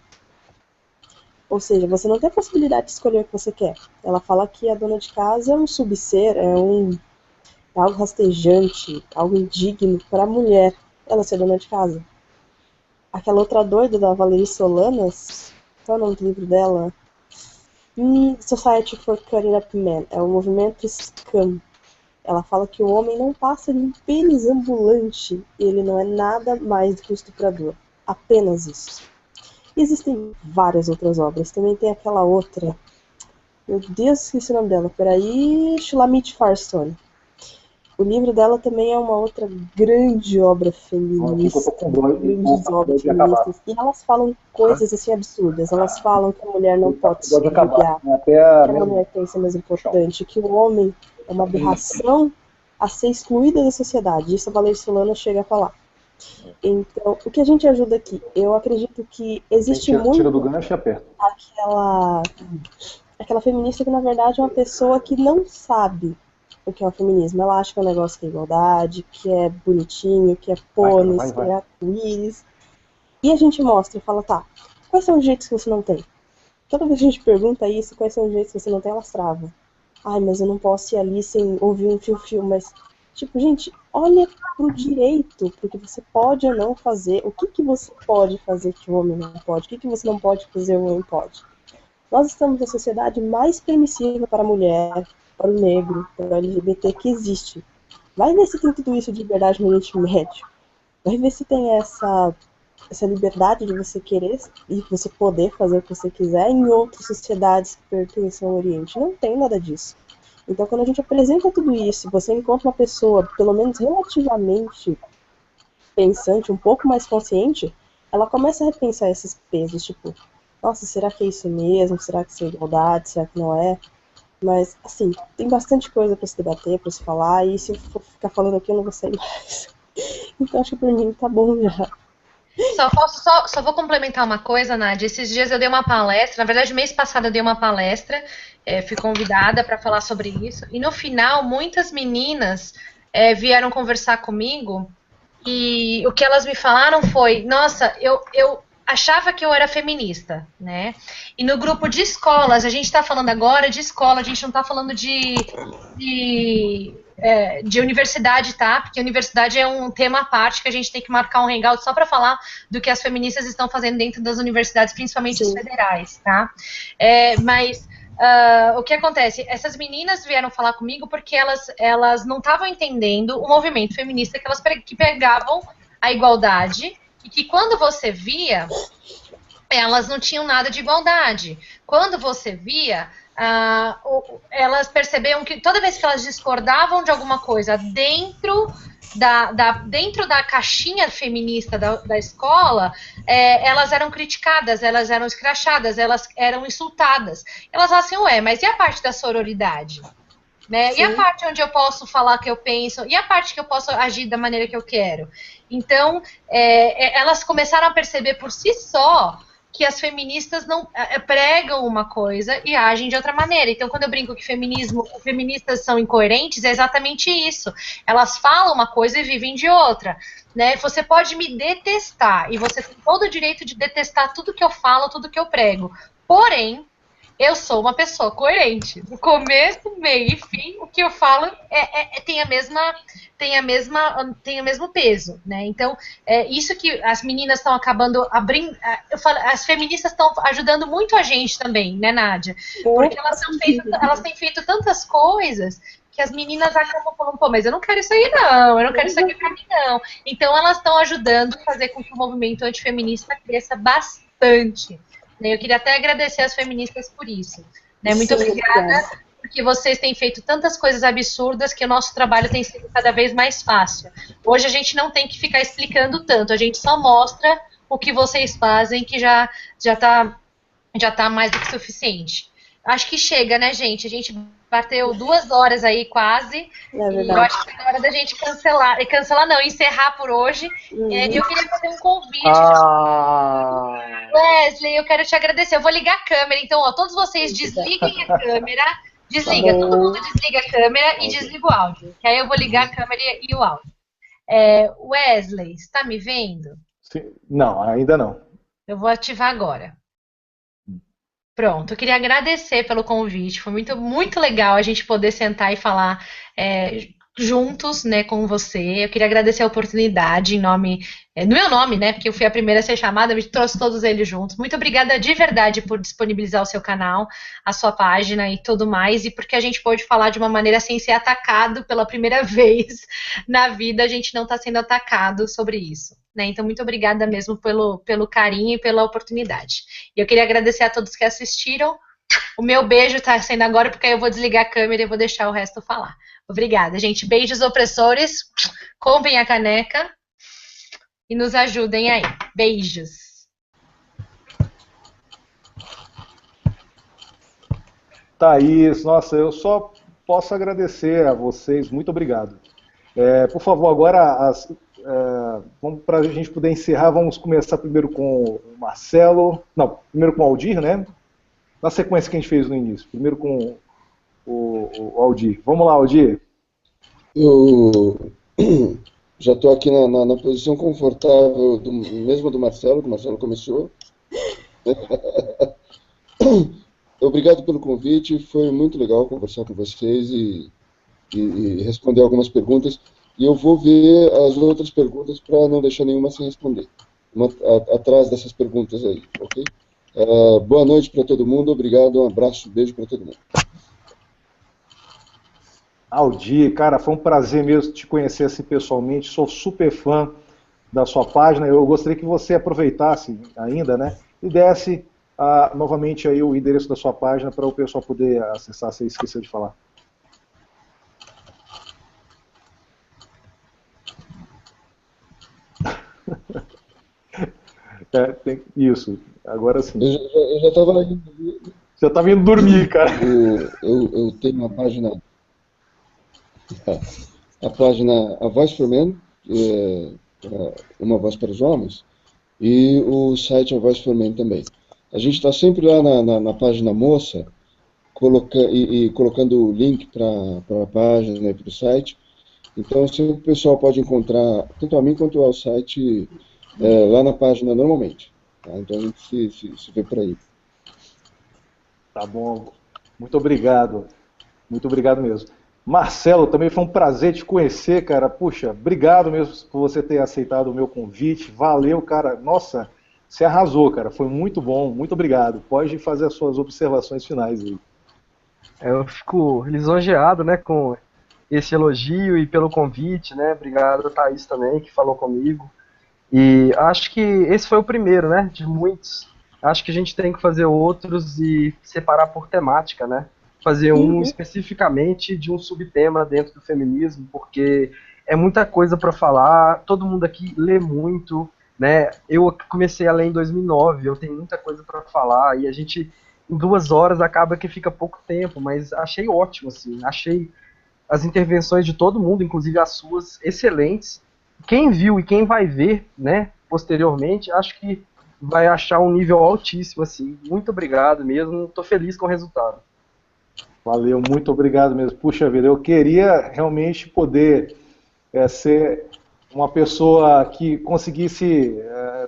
Ou seja, você não tem a possibilidade de escolher o que você quer. Ela fala que a dona de casa é um subser, é algo rastejante, algo indigno para a mulher ela ser dona de casa. Aquela outra doida da Valerie Solanas, qual é o nome do livro dela? Society for Cutting Up Men, é o movimento SCAM. Ela fala que o homem não passa de um pênis ambulante, ele não é nada mais do que um estuprador, apenas isso. E existem várias outras obras. Também tem aquela outra, meu Deus, esqueci o nome dela, peraí, Shulamit Firestone. O livro dela também é uma outra grande obra feminista, grandes obras feministas, e elas falam coisas assim absurdas. Elas falam que a mulher não pode se julgar, que a mulher tem que ser mais importante, que o homem é uma aberração a ser excluída da sociedade. Isso a Valéria Solana chega a falar. Então, o que a gente ajuda aqui? Eu acredito que existe muito tira do gancho e aperta. aquela feminista que, na verdade, é uma pessoa que não sabe o que é o feminismo. Ela acha que é um negócio que é igualdade, que é bonitinho, que é pôneis, que é arco-íris. E a gente mostra e fala, tá, quais são os jeitos que você não tem? Toda vez que a gente pergunta isso, quais são os jeitos que você não tem, elas travam. Ai, mas eu não posso ir ali sem ouvir um fio-fio, mas... Tipo, gente, olha pro direito, porque você pode ou não fazer. O que você pode fazer que o homem não pode? O que você não pode fazer o homem pode? Nós estamos na sociedade mais permissiva para a mulher, para o negro, para o LGBT que existe. Vai ver se tem tudo isso de liberdade no Oriente Médio. Vai ver se tem essa liberdade de você querer e você poder fazer o que você quiser em outras sociedades que pertencem ao Oriente. Não tem nada disso. Então, quando a gente apresenta tudo isso, você encontra uma pessoa, pelo menos relativamente pensante, um pouco mais consciente, ela começa a repensar esses pesos, tipo, nossa, será que é isso mesmo? Será que isso é igualdade? Será que não é? Mas, assim, tem bastante coisa para se debater, para se falar, e se eu for ficar falando aqui, eu não vou sair mais. Então, acho que por mim tá bom já. Só vou complementar uma coisa, Nádia. Esses dias eu dei uma palestra, na verdade, mês passado eu dei uma palestra, fui convidada para falar sobre isso, e no final, muitas meninas vieram conversar comigo, e o que elas me falaram foi, nossa, eu achava que eu era feminista, né? E no grupo de escolas, a gente está falando agora de escola, a gente não está falando de universidade, tá? Porque universidade é um tema à parte que a gente tem que marcar um hangout só para falar do que as feministas estão fazendo dentro das universidades, principalmente as federais, tá? Mas o que acontece? Essas meninas vieram falar comigo porque elas não estavam entendendo o movimento feminista que pegavam a igualdade e que quando você via, elas não tinham nada de igualdade. Quando você via, elas percebiam que toda vez que elas discordavam de alguma coisa dentro da caixinha feminista da escola, elas eram criticadas, elas eram escrachadas, elas eram insultadas. Elas falavam assim, ué, mas e a parte da sororidade? Né? E a parte onde eu posso falar o que eu penso? E a parte que eu posso agir da maneira que eu quero? Então, elas começaram a perceber por si só que as feministas não pregam uma coisa e agem de outra maneira. Então, quando eu brinco que feministas são incoerentes, é exatamente isso. Elas falam uma coisa e vivem de outra. Né? Você pode me detestar, e você tem todo o direito de detestar tudo que eu falo, tudo que eu prego. Porém, eu sou uma pessoa coerente. No começo, meio e fim, o que eu falo tem o mesmo peso, né? Então, isso que as meninas estão acabando abrindo. As feministas estão ajudando muito a gente também, né, Nádia? Porque elas têm feito tantas coisas que as meninas acabam falando, pô, mas eu não quero isso aí, não, eu não quero isso aqui pra mim, não. Então, elas estão ajudando a fazer com que o movimento antifeminista cresça bastante. Eu queria até agradecer as feministas por isso. Né? Muito obrigada, porque vocês têm feito tantas coisas absurdas que o nosso trabalho tem sido cada vez mais fácil. Hoje a gente não tem que ficar explicando tanto, a gente só mostra o que vocês fazem, que já tá mais do que suficiente. Acho que chega, né, gente? A gente bateu 2 horas aí quase. E eu acho que é hora da gente encerrar por hoje. E eu queria fazer um convite. Wesley, eu quero te agradecer. Eu vou ligar a câmera, então, ó, todos vocês desliguem a câmera. Todo mundo desliga a câmera e desliga o áudio. Que aí eu vou ligar a câmera e o áudio. Wesley, você tá me vendo? Sim. Não, ainda não. Eu vou ativar agora. Pronto, eu queria agradecer pelo convite, foi muito, muito legal a gente poder sentar e falar juntos, né, com você. Eu queria agradecer a oportunidade em nome, no meu nome, né, porque eu fui a primeira a ser chamada, me trouxe todos eles juntos. Muito obrigada de verdade por disponibilizar o seu canal, a sua página e tudo mais, e porque a gente pôde falar de uma maneira sem ser atacado pela primeira vez na vida, a gente não está sendo atacado sobre isso. Né? Então, muito obrigada mesmo pelo carinho e pela oportunidade. E eu queria agradecer a todos que assistiram. O meu beijo está sendo agora, porque aí eu vou desligar a câmera e vou deixar o resto falar. Obrigada, gente. Beijos opressores. Comprem a caneca e nos ajudem aí. Beijos. Thaís, nossa, eu só posso agradecer a vocês. Muito obrigado. Por favor, agora, para a gente poder encerrar, vamos começar primeiro com o Marcelo. Não, primeiro com o Aldir, né? Na sequência que a gente fez no início. Primeiro com o Aldir. Vamos lá, Aldir. Eu já estou aqui na posição confortável, mesmo do Marcelo, que o Marcelo começou. Obrigado pelo convite, foi muito legal conversar com vocês e responder algumas perguntas. E eu vou ver as outras perguntas para não deixar nenhuma sem responder. Atrás dessas perguntas aí, ok? Boa noite para todo mundo, obrigado, um abraço, beijo para todo mundo. Aldir, cara, foi um prazer mesmo te conhecer assim pessoalmente, sou super fã da sua página, eu gostaria que você aproveitasse ainda, né, e desse novamente aí o endereço da sua página para o pessoal poder acessar, você esqueceu de falar. Isso, agora sim. Eu já estava indo. Você estava indo dormir, cara. Eu tenho uma página. A página A Voz for Men, uma voz para os homens, e o site A Voz for Men também. A gente está sempre lá na página moça, colocando o link para a página e para o site. Então, sempre o pessoal pode encontrar, tanto a mim quanto ao site, lá na página normalmente. Tá? Então, a gente se vê por aí. Tá bom. Muito obrigado. Muito obrigado mesmo. Marcelo, também foi um prazer te conhecer, cara. Puxa, obrigado mesmo por você ter aceitado o meu convite. Valeu, cara. Nossa, você arrasou, cara. Foi muito bom. Muito obrigado. Pode fazer as suas observações finais aí. Eu fico lisonjeado, né, com esse elogio e pelo convite, né? Obrigado a Thaís também, que falou comigo. E acho que esse foi o primeiro, né, de muitos. Acho que a gente tem que fazer outros e separar por temática, né? Fazer um especificamente de um subtema dentro do feminismo, porque é muita coisa para falar, todo mundo aqui lê muito, né? Eu comecei a ler em 2009, eu tenho muita coisa para falar, e a gente, em 2 horas, acaba que fica pouco tempo, mas achei ótimo, assim, achei as intervenções de todo mundo, inclusive as suas, excelentes. Quem viu e quem vai ver, né, posteriormente, acho que vai achar um nível altíssimo, assim. Muito obrigado mesmo, estou feliz com o resultado. Valeu, muito obrigado mesmo. Puxa vida, eu queria realmente poder ser uma pessoa que conseguisse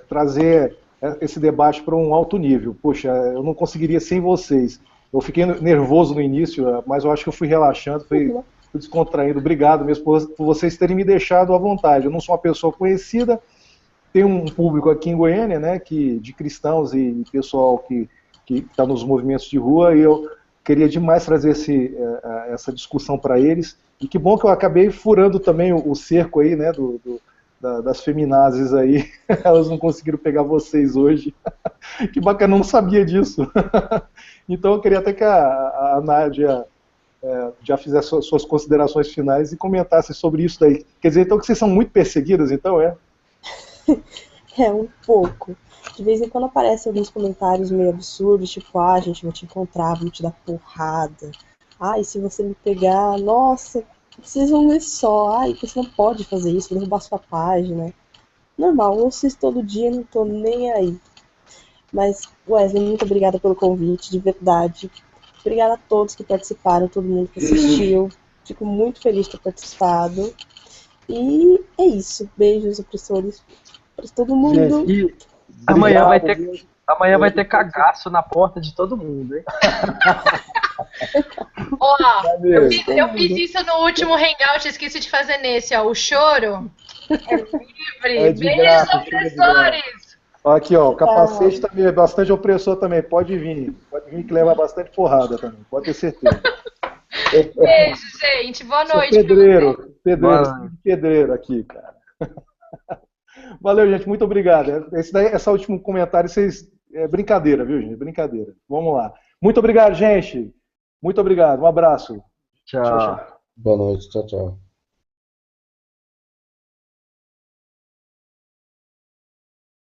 trazer esse debate para um alto nível. Puxa, eu não conseguiria sem vocês. Eu fiquei nervoso no início, mas eu acho que eu fui relaxando, fui descontraindo. Obrigado mesmo por vocês terem me deixado à vontade. Eu não sou uma pessoa conhecida, tenho um público aqui em Goiânia, né, de cristãos e pessoal que está nos movimentos de rua, e eu queria demais trazer essa discussão para eles. E que bom que eu acabei furando também o cerco aí, né, das feminazes aí. Elas não conseguiram pegar vocês hoje. Que bacana, eu não sabia disso. Então eu queria até que a Nádia já fizesse suas considerações finais e comentasse sobre isso daí. Quer dizer, então, que vocês são muito perseguidas, então, um pouco. De vez em quando aparecem alguns comentários meio absurdos, tipo, a gente vai te encontrar, vamos te dar porrada. E se você me pegar, nossa, vocês vão ver só. Você não pode fazer isso, vou derrubar sua página. Normal, eu assisto todo dia, não tô nem aí. Mas, Wesley, muito obrigada pelo convite, de verdade. Obrigada a todos que participaram, todo mundo que assistiu. Fico muito feliz de ter participado. E é isso. Beijos, opressores, para todo mundo. E amanhã vai ter cagaço na porta de todo mundo, hein? Ó, Valeu. eu fiz isso no último Hangout, esqueci de fazer nesse, ó. O choro é livre. É de Beijos, graça, choro de graça. opressores! Aqui, ó, o capacete também é bastante opressor também, pode vir que leva bastante porrada também, pode ter certeza. Beijo, gente. Boa Sou noite. pra pedreiro aqui, cara. Valeu, gente, muito obrigado. Esse último comentário, é brincadeira, viu, gente? Brincadeira. Vamos lá. Muito obrigado, gente. Muito obrigado. Um abraço. Tchau. Tchau, tchau. Boa noite, tchau, tchau.